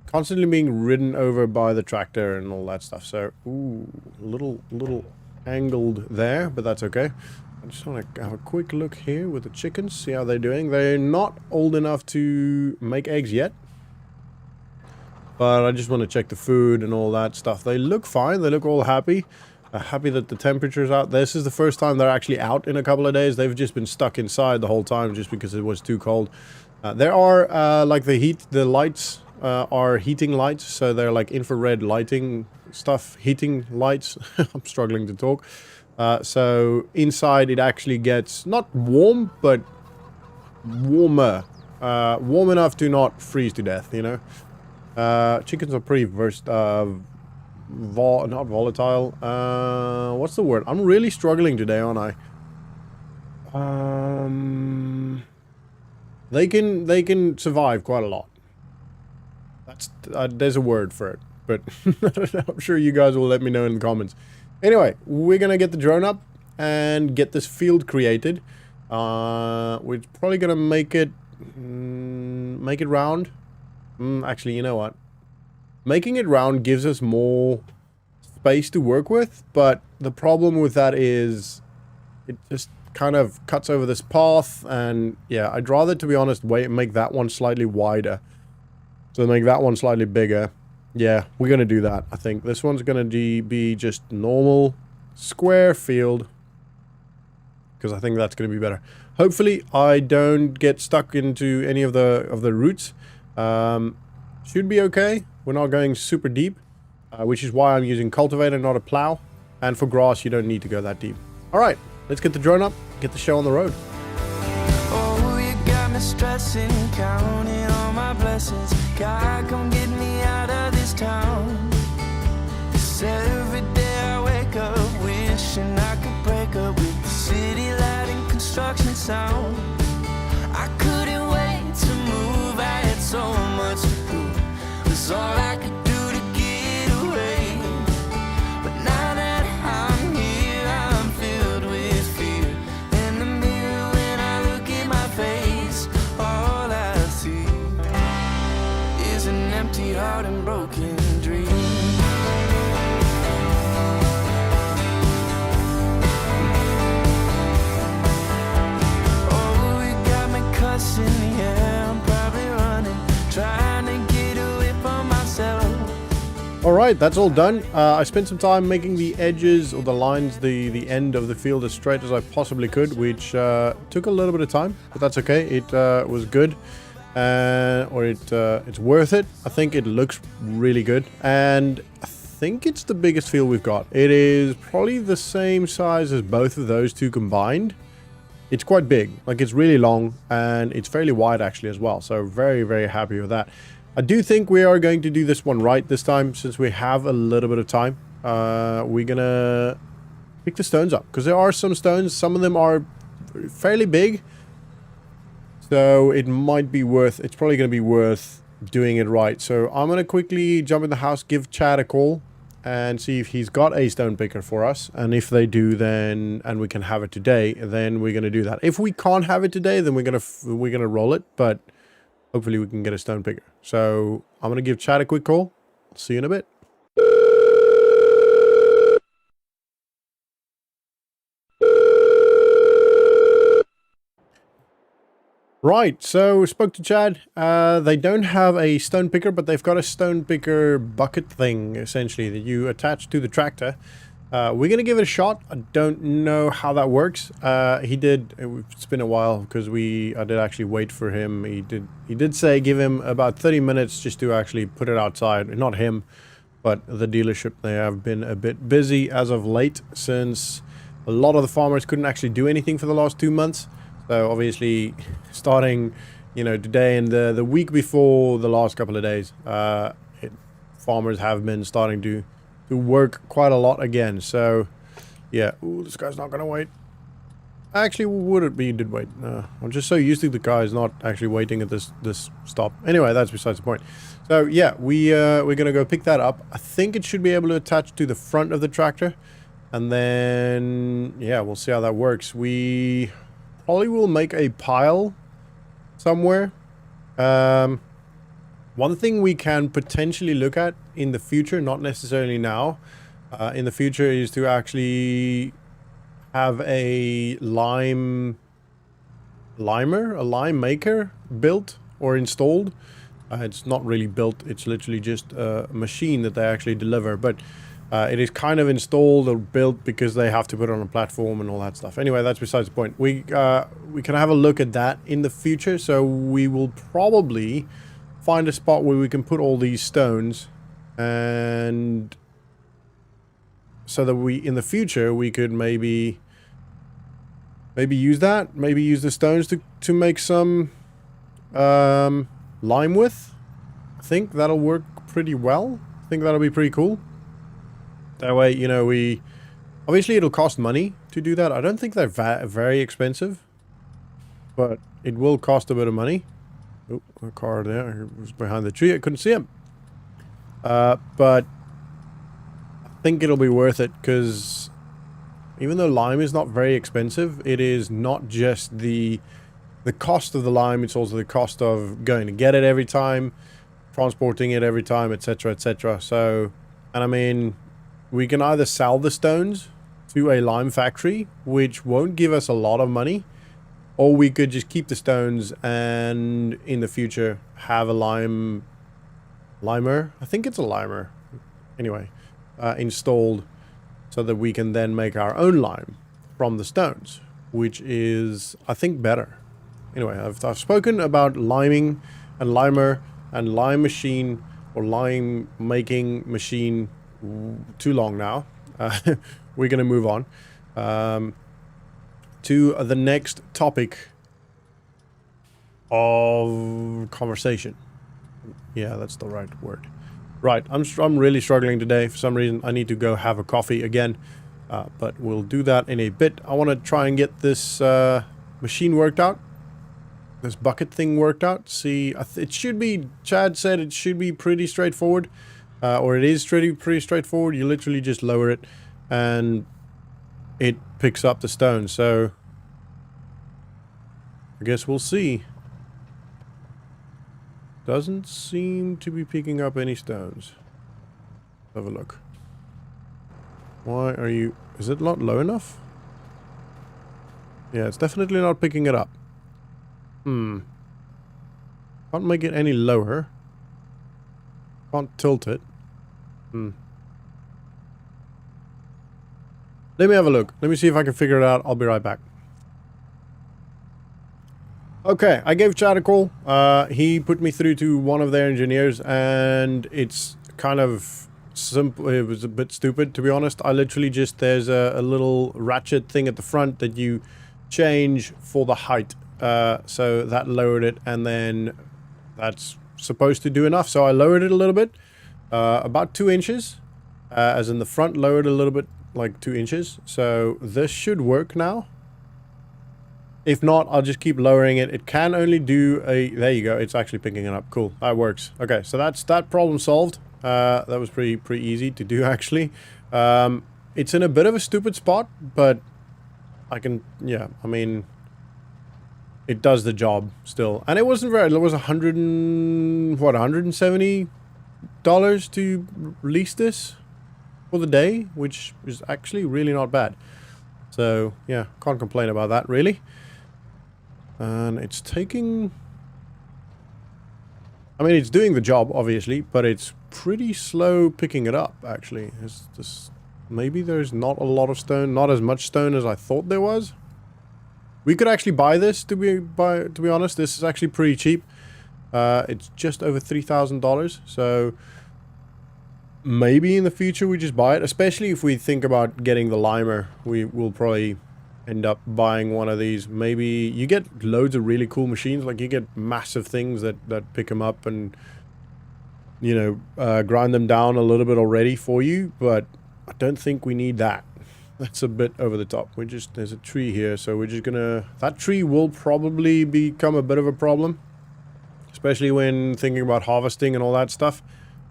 constantly being ridden over by the tractor and all that stuff. So, ooh, little angled there, but that's okay. I just want to have a quick look here with the chickens, see how they're doing. They're not old enough to make eggs yet, but I just want to check the food and all that stuff. They look fine. They look all happy. Happy that the temperature's out. This is the first time they're actually out in a couple of days. They've just been stuck inside the whole time just because it was too cold. There are, like the lights are heating lights, so they're like infrared lighting stuff, heating lights. I'm struggling to talk. So inside it actually gets not warm, but warmer. Warm enough to not freeze to death, you know. Chickens are pretty not volatile. What's the word? I'm really struggling today, aren't I? They can survive quite a lot. That's there's a word for it, but I'm sure you guys will let me know in the comments. Anyway, we're gonna get the drone up and get this field created. We're probably gonna make it round. Actually, you know what? Making it round gives us more space to work with, but the problem with that is it just kind of cuts over this path, and yeah, I'd rather, to be honest, make that one slightly wider. So make that one slightly bigger. Yeah, we're going to do that, I think. This one's going to be just normal square field, because I think that's going to be better. Hopefully, I don't get stuck into any of the roots. Should be okay. We're not going super deep, which is why I'm using cultivator, not a plow. And for grass, you don't need to go that deep. All right, let's get the drone up, get the show on the road. Oh, you got me stressing, counting all my blessings. God, come get me out of this town. 'Cause every day I wake up wishing I could break up with the city light and construction sound. I couldn't wait to move, I had so much to prove. It was all I could do to get away. But now that I'm here, I'm filled with fear. In the mirror when I look at my face, all I see is an empty heart and broken dreams. Oh, you got me cussing, yeah, I'm probably running, trying to get away from myself. Alright, that's all done. I spent some time making the edges or the lines, the end of the field as straight as I possibly could, which took a little bit of time, but that's okay. It was good. It's worth it. I think it looks really good, and I think it's the biggest field we've got. It is probably the same size as both of those two combined. It's quite big, like it's really long, and it's fairly wide actually as well, so very, very happy with that. I do think we are going to do this one right this time, since we have a little bit of time. We're gonna pick the stones up, because there are some stones, some of them are fairly big. So it might be worth, it's probably going to be worth doing it right. So I'm going to quickly jump in the house, give Chad a call, and see if he's got a stone picker for us. And if they do, then, and we can have it today, then we're going to do that. If we can't have it today, then we're going to roll it, but hopefully we can get a stone picker. So I'm going to give Chad a quick call. I'll see you in a bit. Right, so spoke to Chad. They don't have a stone picker, but they've got a stone picker bucket thing, essentially, that you attach to the tractor. We're going to give it a shot. I don't know how that works. It's been a while because I did actually wait for him. He did say give him about 30 minutes just to actually put it outside. Not him, but the dealership. They have been a bit busy as of late, since a lot of the farmers couldn't actually do anything for the last 2 months. So obviously, starting, today and the week before the last couple of days, farmers have been starting to work quite a lot again. So, yeah. Ooh, this guy's not going to wait. Actually, would it be? He did wait. I'm just so used to the guys not actually waiting at this stop. Anyway, that's besides the point. So, yeah, we're going to go pick that up. I think it should be able to attach to the front of the tractor. And then, yeah, we'll see how that works. We probably will make a pile somewhere. One thing we can potentially look at in the future, not necessarily now, in the future, is to actually have a lime maker built or installed. It's not really built, it's literally just a machine that they actually deliver, but it is kind of installed or built because they have to put it on a platform and all that stuff. Anyway, that's besides the point. We can have a look at that in the future. So we will probably find a spot where we can put all these stones, and so that in the future we could maybe use that. Maybe use the stones to make some lime with. I think that'll work pretty well. I think that'll be pretty cool. That way, obviously it'll cost money to do that. I don't think they're very expensive, but it will cost a bit of money. Oh, a car there. It was behind the tree. I couldn't see him. But I think it'll be worth it, because even though lime is not very expensive, it is not just the cost of the lime, it's also the cost of going to get it every time, transporting it every time, etc., etc. So, and I mean, we can either sell the stones to a lime factory, which won't give us a lot of money, or we could just keep the stones and in the future have a limer. I think it's a limer. Anyway, installed, so that we can then make our own lime from the stones, which is, I think, better. Anyway, I've spoken about liming and limer and lime machine or lime making machine too long now. We're going to move on to the next topic of conversation. Yeah, that's the right word. Right, I'm really struggling today. For some reason, I need to go have a coffee again. But we'll do that in a bit. I want to try and get this machine worked out. This bucket thing worked out. See, it should be, Chad said it should be pretty straightforward. Or it is pretty straightforward. You literally just lower it and it picks up the stone. So I guess we'll see. Doesn't seem to be picking up any stones. Have a look. Why are you... Is it not low enough? Yeah, it's definitely not picking it up. Can't make it any lower. Can't tilt it. Let me have a look. Let me see if I can figure it out. I'll be right back. Okay, I gave Chad a call. He put me through to one of their engineers, and it's kind of simple. It was a bit stupid, to be honest. I literally just, there's a little ratchet thing at the front that you change for the height. So that lowered it, and then that's supposed to do enough. So I lowered it a little bit, about 2 inches, as in the front lowered a little bit, like 2 inches. So this should work now. If not, I'll just keep lowering it. It can only do a... There you go. It's actually picking it up. Cool. That works. Okay, so that's that problem solved. That was pretty easy to do, actually. It's in a bit of a stupid spot, but I can, yeah, I mean, it does the job still. And it wasn't very, it was $170 to release this for the day, which is actually really not bad. So, yeah, can't complain about that, really. And it's taking... I mean, it's doing the job, obviously, but it's pretty slow picking it up, actually. It's just, maybe there's not a lot of stone, not as much stone as I thought there was. We could actually buy this, to be honest. This is actually pretty cheap. It's just over $3,000, so maybe in the future we just buy it, especially if we think about getting the limer. We will probably end up buying one of these. Maybe you get loads of really cool machines, like you get massive things that pick them up and, you know, grind them down a little bit already for you, but I don't think we need that. That's a bit over the top. There's a tree here, so we're just gonna, that tree will probably become a bit of a problem, especially when thinking about harvesting and all that stuff,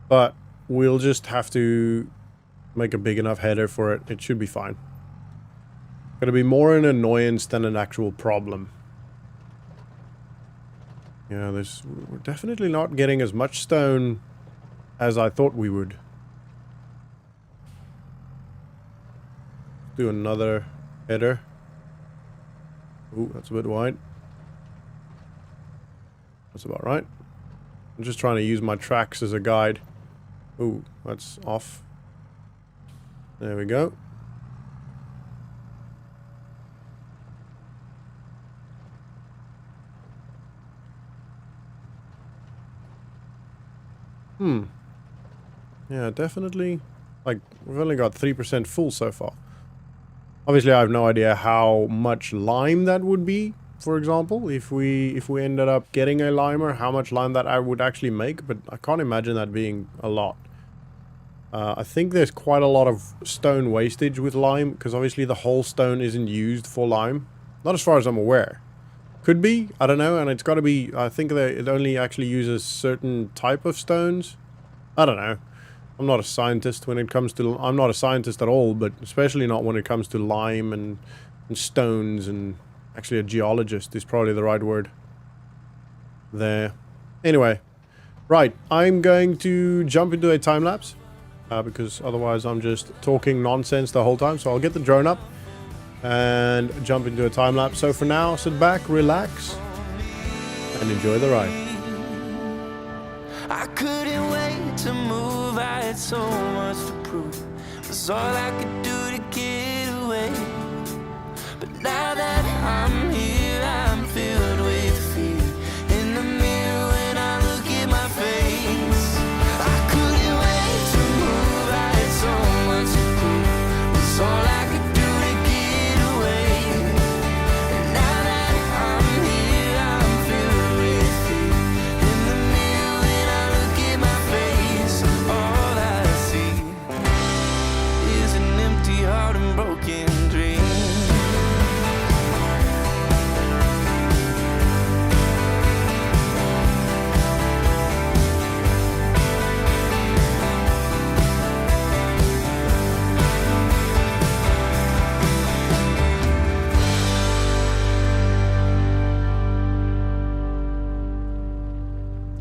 but we'll just have to make a big enough header for it. It should be fine. Gonna be more an annoyance than an actual problem. Yeah, we're definitely not getting as much stone as I thought we would. Do another header. Ooh, that's a bit wide. That's about right. I'm just trying to use my tracks as a guide. Ooh, that's off. There we go. Yeah, definitely. Like, we've only got 3% full so far. Obviously, I have no idea how much lime that would be, for example. If we ended up getting a limer, how much lime that I would actually make, but I can't imagine that being a lot. I think there's quite a lot of stone wastage with lime, because obviously the whole stone isn't used for lime. Not as far as I'm aware. Could be, I don't know, and it's got to be, I think that it only actually uses certain type of stones. I don't know. I'm not a scientist when it comes to, I'm not a scientist at all, but especially not when it comes to lime and stones, and actually a geologist is probably the right word there. Anyway, right, I'm going to jump into a time lapse, because otherwise I'm just talking nonsense the whole time, so I'll get the drone up and jump into a time lapse. So for now, sit back, relax, and enjoy the ride. I couldn't wait to move, I had so much to prove. It was all I could do to get away. But now that I'm here, I'm filled with fear. In the mirror when I look at my face, I couldn't wait to move, I had so much to prove. It was all I could do to get away. And now that I'm here, I'm filled with fear. In the mirror when I look at my face, all I see is an empty heart and broken dreams.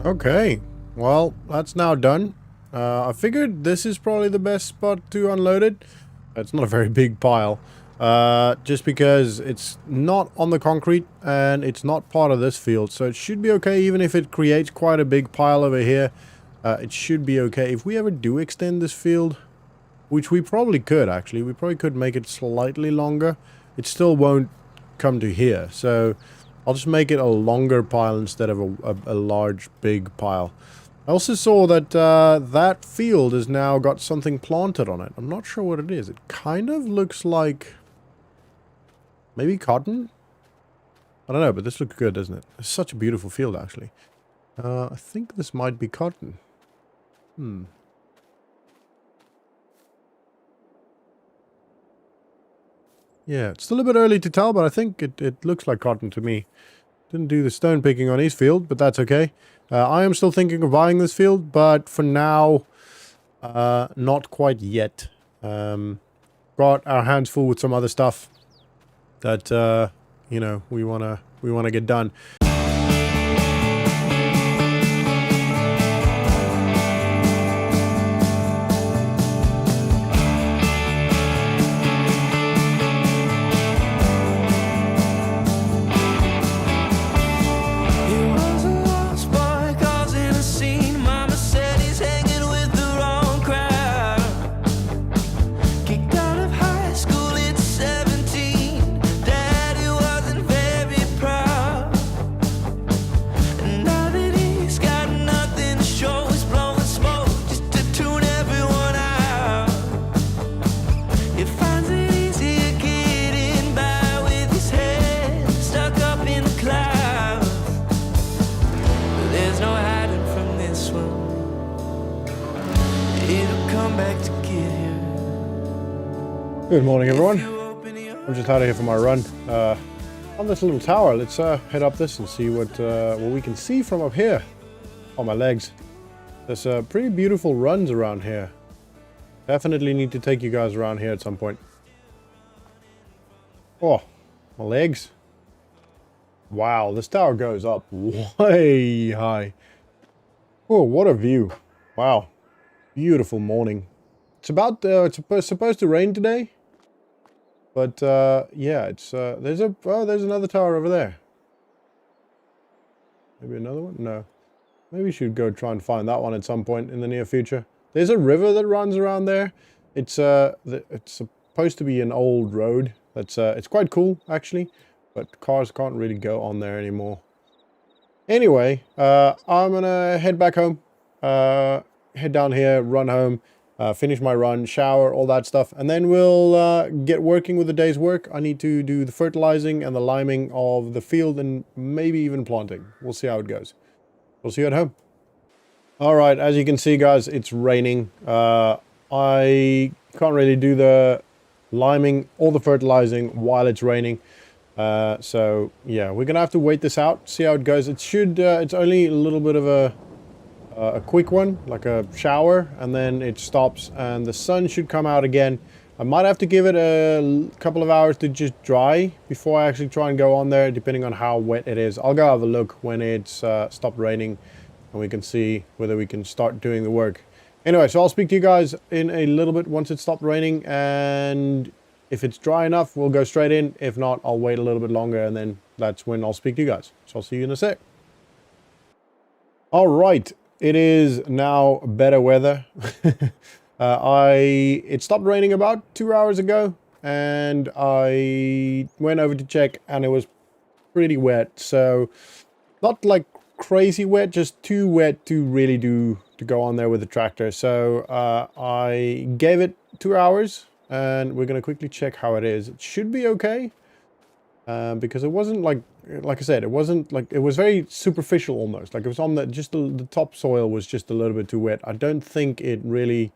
Okay, well, that's now done. I figured this is probably the best spot to unload it. It's not a very big pile, just because it's not on the concrete and it's not part of this field, so it should be okay. Even if it creates quite a big pile over here, it should be okay. If we ever do extend this field, which we probably could actually, we probably could make it slightly longer, it still won't come to here, so I'll just make it a longer pile instead of a large, big pile. I also saw that that field has now got something planted on it. I'm not sure what it is. It kind of looks like maybe cotton? I don't know, but this looks good, doesn't it? It's such a beautiful field, actually. I think this might be cotton. Yeah, it's still a bit early to tell, but I think it looks like cotton to me. Didn't do the stone picking on his field, but that's okay. I am still thinking of buying this field, but for now, Not quite yet. Got our hands full with some other stuff that, you know, we wanna get done. He was a lost boy causing a scene. Mama said he's hanging with the wrong crowd. Kicked out of high school at 17. Daddy wasn't very proud. And now that he's got nothing to show, he's blowing smoke just to tune everyone out. He finds it easier getting by with his head stuck up in the clouds. But there's no hiding from this one. It'll come back to get you. Good morning, everyone. You open your I'm just out of here for my run. On this little tower, let's head up this and see what we can see from up here. On my legs. There's pretty beautiful runs around here. Definitely need to take you guys around here at some point. Oh, my legs. Wow, this tower goes up way high. Oh, what a view. Wow. Beautiful morning. It's about, it's supposed to rain today. But, yeah, it's, there's another tower over there. Maybe another one? No. Maybe we should go try and find that one at some point in the near future. There's a river that runs around there. It's, it's supposed to be an old road. That's, it's quite cool, actually. But cars can't really go on there anymore. Anyway, I'm gonna head back home. Head down here, run home, finish my run, shower, all that stuff. And then we'll get working with the day's work. I need to do the fertilizing and the liming of the field and maybe even planting. We'll see how it goes. We'll see you at home. All right, as you can see, guys, it's raining. I can't really do the liming or the fertilizing while it's raining. So yeah, we're gonna have to wait this out, see how it goes. It should, it's only a little bit of a quick one, like a shower, and then it stops and the sun should come out again. I might have to give it a couple of hours to just dry before I actually try and go on there, depending on how wet it is. I'll go have a look when it's stopped raining and we can see whether we can start doing the work. Anyway, so I'll speak to you guys in a little bit once it's stopped raining, and if it's dry enough, we'll go straight in. If not, I'll wait a little bit longer, and then that's when I'll speak to you guys. So I'll see you in a sec. All right, it is now better weather. It stopped raining about 2 hours ago, and I went over to check, and it was pretty wet. So not like crazy wet, just too wet to really to go on there with the tractor. So I gave it 2 hours. And we're going to quickly check how it is. It should be okay. Because it wasn't like I said, it wasn't like, it was very superficial almost. Like it was on the, just the topsoil was just a little bit too wet. I don't think it really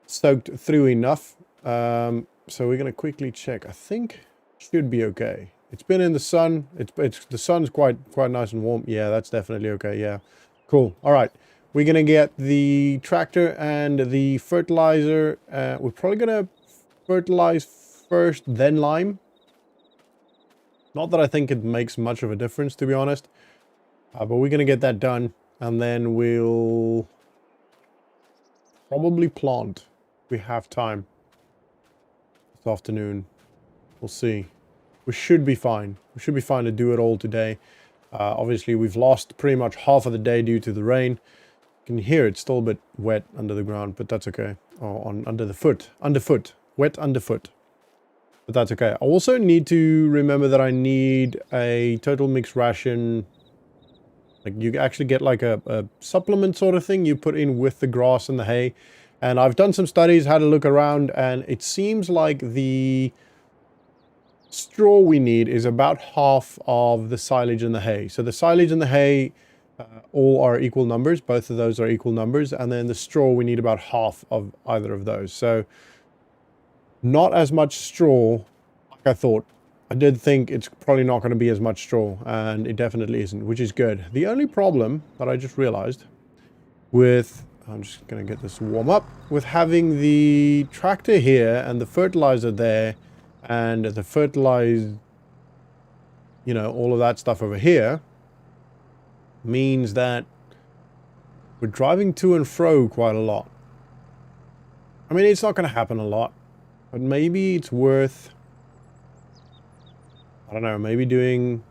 soaked through enough. So we're going to quickly check. I think it should be okay. It's been in the sun. It's the sun's quite nice and warm. Yeah, that's definitely okay. Yeah. Cool. All right. We're going to get the tractor and the fertilizer. We're probably going to fertilize first, then lime. Not that I think it makes much of a difference, to be honest. But we're going to get that done. And then we'll probably plant. We have time this afternoon. We'll see. We should be fine. We should be fine to do it all today. Obviously, we've lost pretty much half of the day due to the rain. You can hear it's still a bit wet under the ground, but that's okay. Or under the foot. Underfoot. Wet underfoot. But that's okay. I also need to remember that I need a total mixed ration. Like you actually get like a supplement sort of thing you put in with the grass and the hay. And I've done some studies, had a look around, and it seems like the straw we need is about half of the silage and the hay. So the silage and the hay all are equal numbers. Both of those are equal numbers. And then the straw, we need about half of either of those. So not as much straw like I thought. I did think it's probably not going to be as much straw, and it definitely isn't, which is good. The only problem that I just realized with I'm just going to get this warm up. With having the tractor here and the fertilizer there and the fertilize, you know, all of that stuff over here means that we're driving to and fro quite a lot. I mean, it's not going to happen a lot, but maybe it's worth, I don't know, maybe doing,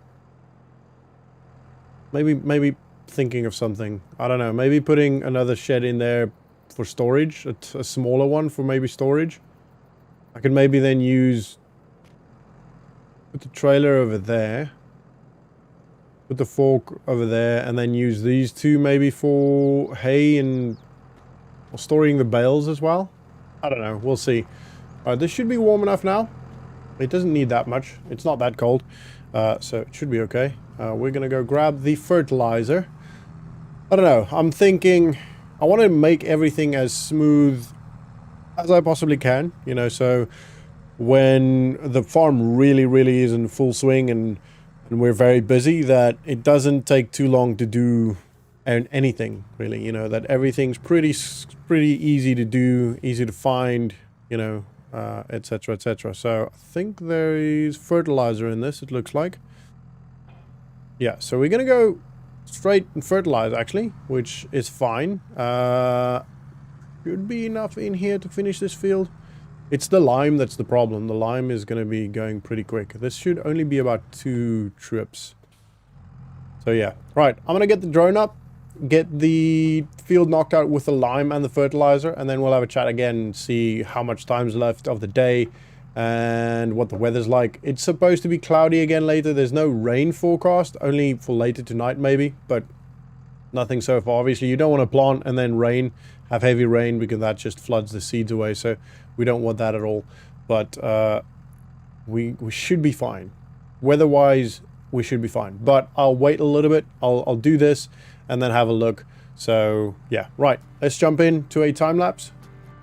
maybe thinking of something. I don't know, maybe putting another shed in there for storage, a smaller one for maybe storage. I could maybe then put the trailer over there, put the fork over there, and then use these two maybe for hay and storing the bales as well. I don't know, we'll see. This should be warm enough now. It doesn't need that much. It's not that cold, so it should be okay. We're gonna go grab the fertilizer. I don't know, I'm thinking I want to make everything as smooth as I possibly can, you know, so when the farm really is in full swing and we're very busy, that it doesn't take too long to do anything really, you know, that everything's pretty easy to do, easy to find, you know, etc, etc. So I think there is fertilizer in this, it looks like. Yeah, so we're gonna go straight and fertilize actually, which is fine. Should be enough in here to finish this field. It's the lime that's the problem. The lime is going to be going pretty quick. This should only be about 2 trips. So yeah, right. I'm going to get the drone up, get the field knocked out with the lime and the fertilizer, and then we'll have a chat again and see how much time's left of the day and what the weather's like. It's supposed to be cloudy again later. There's no rain forecast, only for later tonight maybe, but nothing so far. Obviously, you don't want to plant and then have heavy rain, because that just floods the seeds away. So we don't want that at all. But we should be fine. Weather-wise, we should be fine. But I'll wait a little bit. I'll do this and then have a look. So yeah, right. Let's jump into a time lapse.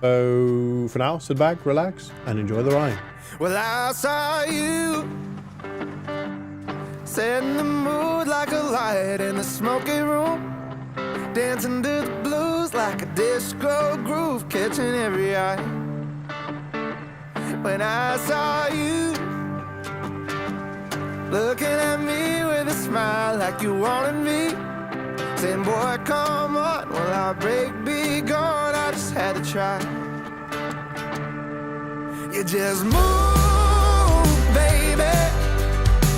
So for now, sit back, relax, and enjoy the ride. Well, I saw you setting the mood like a light in the smoky room, dancing to the blues like a disco groove, catching every eye. When I saw you looking at me with a smile like you wanted me, saying, boy, come on, will our break be gone? I just had to try. You just move, baby,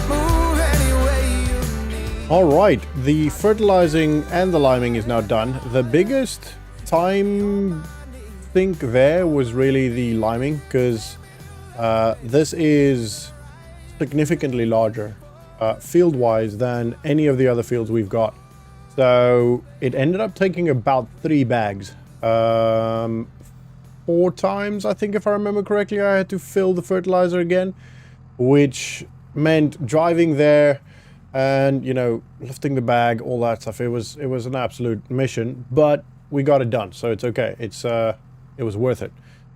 move any way you need. All right, the fertilizing and the liming is now done. The biggest time sink there was really the liming, because this is significantly larger field-wise than any of the other fields we've got. So it ended up taking about 3 bags. 4 times, I think, if I remember correctly, I had to fill the fertilizer again, which meant driving there and, you know, lifting the bag, all that stuff. It was an absolute mission, but we got it done, so it's okay. It was worth it.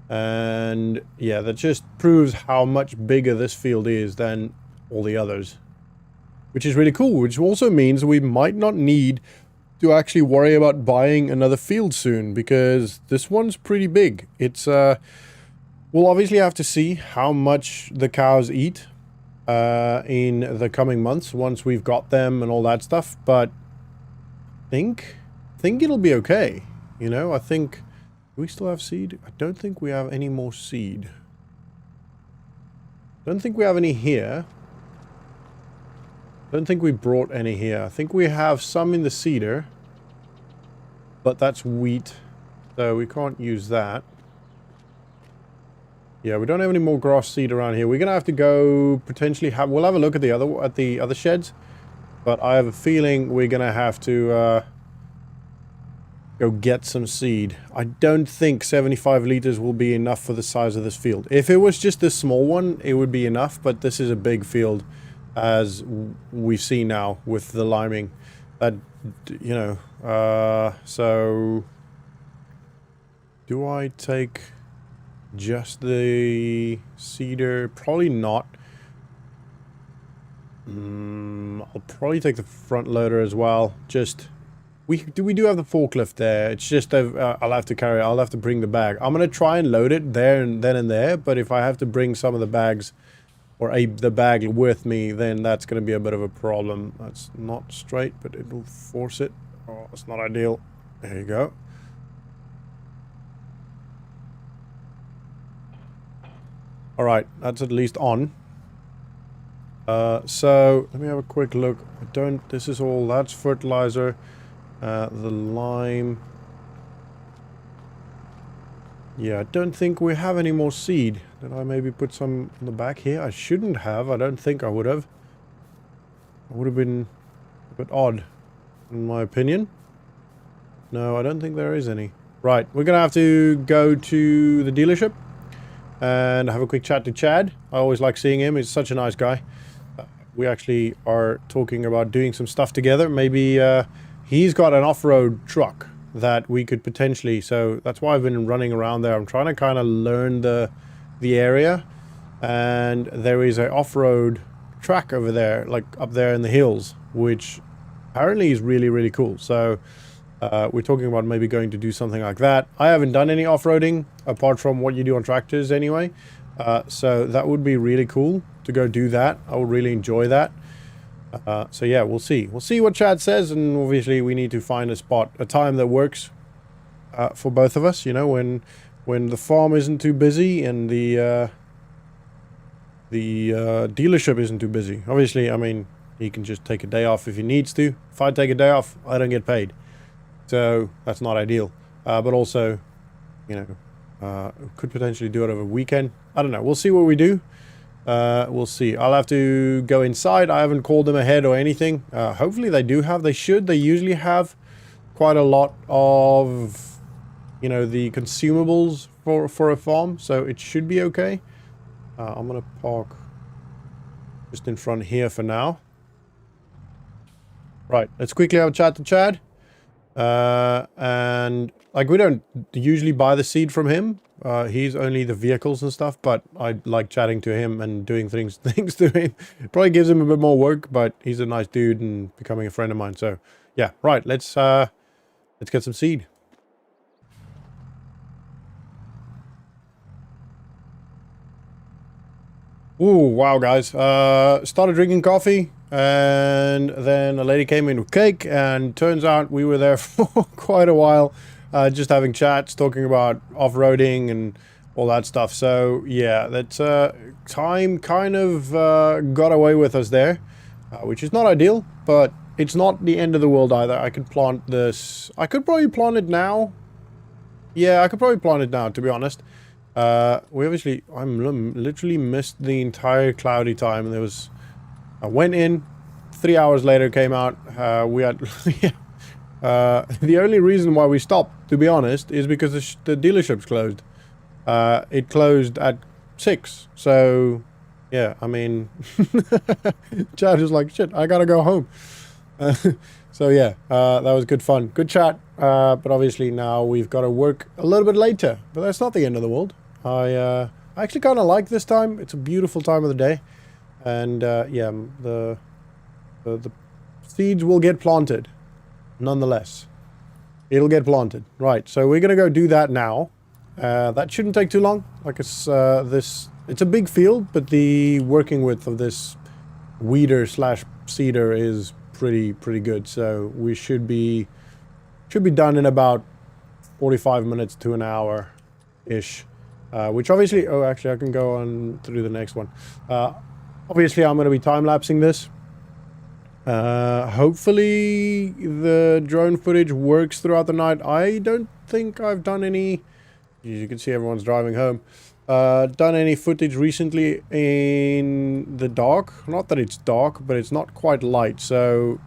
And yeah, that just proves how much bigger this field is than all the others, which is really cool, which also means we might not need to actually worry about buying another field soon, because this one's pretty big. It's we'll obviously have to see how much the cows eat in the coming months once we've got them and all that stuff, but I think it'll be okay. You know, I think, do we still have seed? I don't think we have any more seed. Don't think we have any here. Don't think we brought any here. I think we have some in the cedar, but that's wheat, so we can't use that. Yeah, we don't have any more grass seed around here. We're gonna have to go potentially we'll have a look at the other sheds, but I have a feeling we're gonna have to go get some seed. I don't think 75 liters will be enough for the size of this field. If it was just this small one, it would be enough, but this is a big field, as we see now with the liming. That, you know, so do I take just the cedar? Probably not. I'll probably take the front loader as well. Just, We do have the forklift there. It's just I'll have to carry. I'll have to bring the bag. I'm gonna try and load it there and then and there. But if I have to bring some of the bags or the bag with me, then that's gonna be a bit of a problem. That's not straight, but it will force it. Oh, it's not ideal. There you go. All right, that's at least on. So let me have a quick look. This is all, that's fertilizer. The lime. Yeah, I don't think we have any more seed. Did I maybe put some in the back here? I shouldn't have. I don't think I would have. It would have been a bit odd, in my opinion. No, I don't think there is any. Right, we're gonna have to go to the dealership and have a quick chat to Chad. I always like seeing him. He's such a nice guy. We actually are talking about doing some stuff together. Maybe he's got an off-road truck that we could potentially... So that's why I've been running around there. I'm trying to kind of learn the area. And there is an off-road track over there, like up there in the hills, which apparently is really, really cool. So we're talking about maybe going to do something like that. I haven't done any off-roading apart from what you do on tractors anyway. So that would be really cool to go do that. I would really enjoy that. So yeah, we'll see. We'll see what Chad says, and obviously we need to find a time that works for both of us. You know, when the farm isn't too busy and the dealership isn't too busy. Obviously, I mean, he can just take a day off if he needs to. If I take a day off, I don't get paid. So that's not ideal. But also, you know, could potentially do it over a weekend. I don't know. We'll see what we do. We'll see. I'll have to go inside. I haven't called them ahead or anything. Hopefully they do have. They should. They usually have quite a lot of, you know, the consumables for a farm. So it should be okay. I'm going to park just in front here for now. Right. Let's quickly have a chat to Chad. And like, we don't usually buy the seed from him. He's only the vehicles and stuff, but I like chatting to him and doing things to him. It probably gives him a bit more work, but he's a nice dude and becoming a friend of mine. So yeah, right. Let's get some seed. Ooh, wow, guys. Started drinking coffee, and then a lady came in with cake, and turns out we were there for quite a while. Just having chats, talking about off-roading and all that stuff. So yeah, that time kind of got away with us there, which is not ideal, but it's not the end of the world either. I could plant this. I could probably plant it now. Yeah, I could probably plant it now, to be honest. We obviously, literally missed the entire cloudy time. There was, I went in, 3 hours later came out. We had, the only reason why we stopped, to be honest, is because the dealership's closed. It closed at 6. So, yeah, I mean, Chad was like, shit, I gotta go home. So, yeah, that was good fun. Good chat. But obviously now we've got to work a little bit later. But that's not the end of the world. I actually kind of like this time. It's a beautiful time of the day. And, yeah, the seeds will get planted. Nonetheless, it'll get planted. Right, so we're gonna go do that now. That shouldn't take too long. Like it's a big field, but the working width of this weeder slash seeder is pretty good. So we should be done in about 45 minutes to an hour ish. Which obviously, oh, actually I can go on through the next one. Obviously I'm going to be time-lapsing this. Hopefully the drone footage works throughout the night. I don't think I've done any, you can see everyone's driving home, done any footage recently in the dark. Not that it's dark, but it's not quite light. So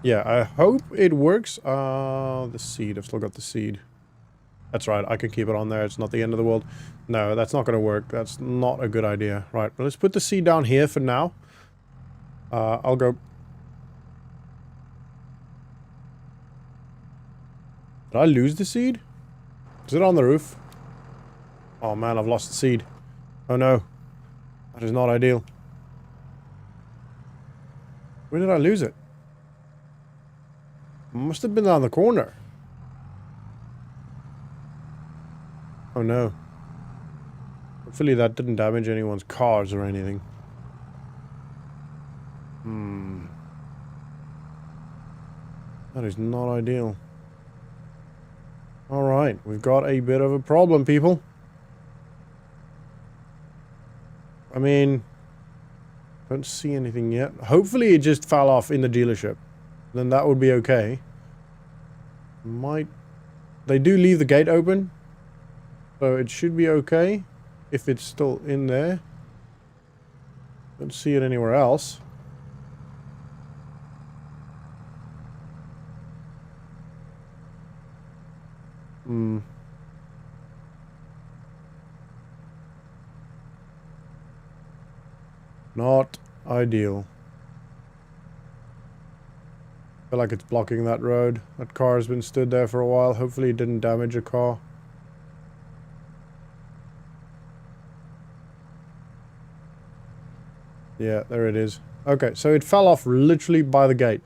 yeah, I hope it works. The seed, I've still got the seed. That's right, I can keep it on there. It's not the end of the world. No, that's not going to work. That's not a good idea. Right, well, let's put the seed down here for now. I'll go. Did I lose the seed? Is it on the roof? Oh man, I've lost the seed. Oh no. That is not ideal. Where did I lose it? Must have been down the corner. Oh no. Hopefully that didn't damage anyone's cars or anything. That is not ideal. Alright, we've got a bit of a problem, people. I mean, don't see anything yet. Hopefully it just fell off in the dealership. Then that would be okay. They do leave the gate open. So it should be okay if it's still in there. Don't see it anywhere else. Not ideal. I feel like it's blocking that road. That car has been stood there for a while. Hopefully it didn't damage a car. Yeah, there it is. Okay, so it fell off literally by the gate.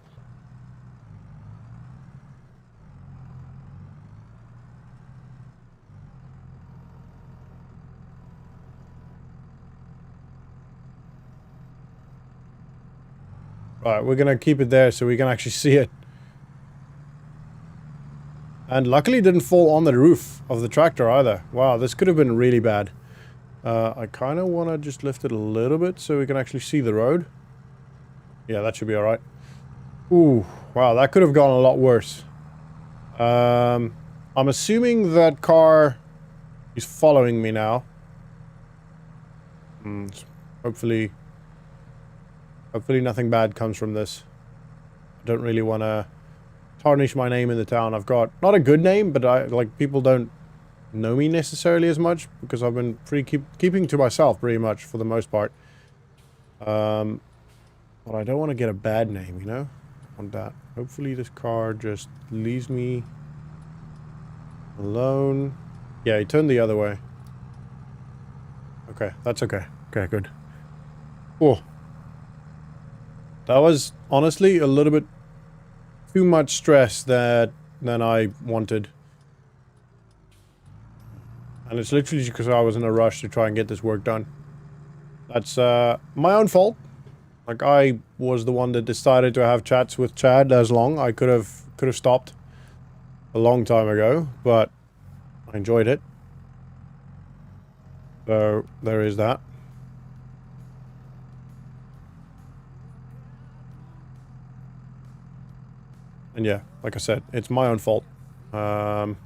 Right, we're gonna keep it there so we can actually see it. And luckily it didn't fall on the roof of the tractor either. Wow, this could have been really bad. I kind of want to just lift it a little bit so we can actually see the road. Yeah, that should be alright. Ooh, wow, that could have gone a lot worse. I'm assuming that car is following me now. Hopefully nothing bad comes from this. I don't really want to tarnish my name in the town. I've got not a good name, but people don't know me necessarily as much because I've been keeping to myself pretty much for the most part. But I don't want to get a bad name, you know, on that. Hopefully this car just leaves me alone. Yeah, he turned the other way. Okay, that's okay. Okay, good. Oh. That was honestly a little bit too much stress than I wanted. And it's literally because I was in a rush to try and get this work done. That's my own fault. Like, I was the one that decided to have chats with Chad as long. I could have stopped a long time ago, but I enjoyed it. So there is that. And yeah, like I said, it's my own fault. Obviously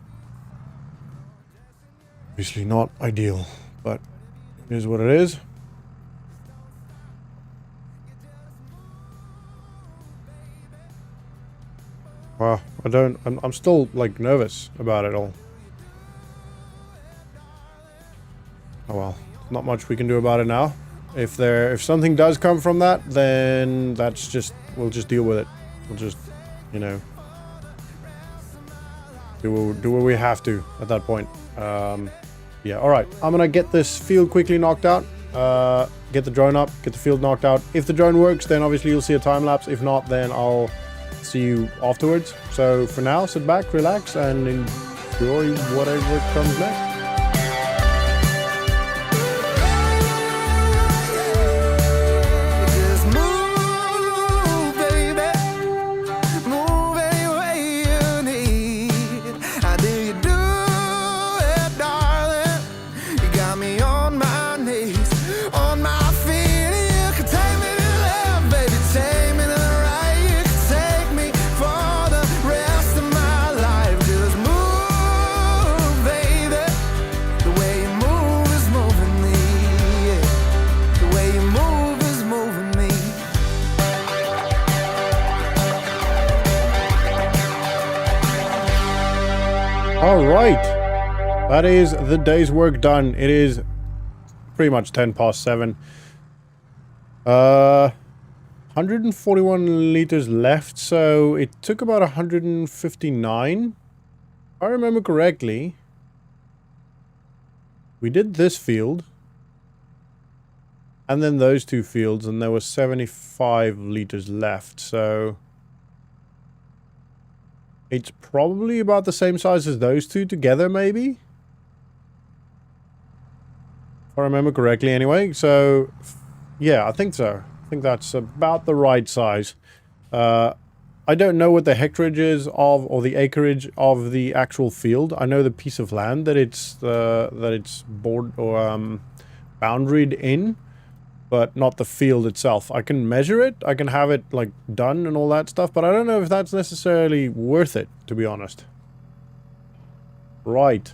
not ideal, but it is what it is. Wow, I'm still, like, nervous about it all. Oh well, not much we can do about it now. If something does come from that, then that's just, we'll just deal with it. We'll just, you know, do what we have to at that point. Yeah, alright. I'm gonna get this field quickly knocked out. Get the drone up, get the field knocked out. If the drone works, then obviously you'll see a time lapse. If not, then I'll see you afterwards. So for now, sit back, relax, and enjoy whatever comes next. Alright, that is the day's work done. It is pretty much 10 past 7. 141 liters left, so it took about 159. If I remember correctly, we did this field, and then those two fields, and there was 75 liters left, so It's probably about the same size as those two together, maybe? If I remember correctly anyway. So, yeah, I think so. I think that's about the right size. I don't know what the hectareage is of, or the acreage of the actual field. I know the piece of land that it's boundaried in, but not the field itself. I can measure it. I can have it like done and all that stuff, but I don't know if that's necessarily worth it, to be honest. Right.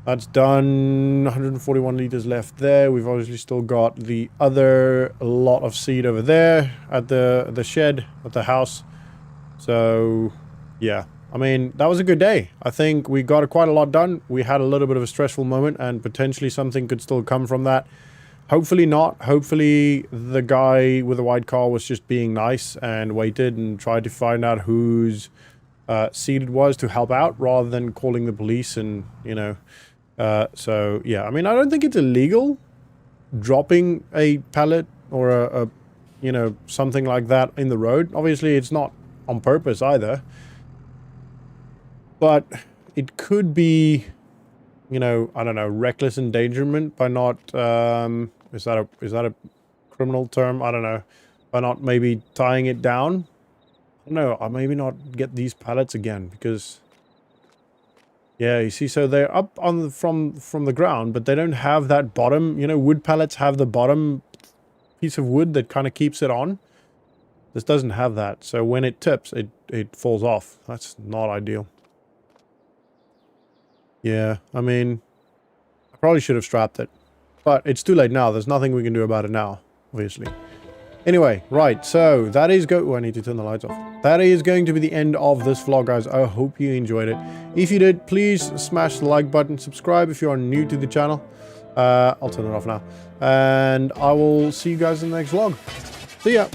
That's done. 141 liters left there. We've obviously still got the other lot of seed over there at the shed, at the house. So, yeah. I mean, that was a good day. I think we got quite a lot done. We had a little bit of a stressful moment, and potentially something could still come from that. Hopefully not. Hopefully the guy with the white car was just being nice and waited and tried to find out whose seed it was to help out, rather than calling the police and, you know... so, yeah, I mean, I don't think it's illegal dropping a pallet or a you know, something like that in the road. Obviously, it's not on purpose either. But it could be, you know, I don't know, reckless endangerment by not, is that a criminal term? I don't know. By not maybe tying it down. I don't know, I'll maybe not get these pallets again, because... Yeah, you see, so they're up on from the ground, but they don't have that bottom, you know, wood pallets have the bottom piece of wood that kind of keeps it on. This doesn't have that, so when it tips, it falls off. That's not ideal. Yeah, I mean, I probably should have strapped it, but it's too late now. There's nothing we can do about it now, obviously. Anyway, right, so that is I need to turn the lights off. That is going to be the end of this vlog, guys. I hope you enjoyed it. If you did, please smash the like button, subscribe if you are new to the channel. I'll turn it off now. And I will see you guys in the next vlog. See ya!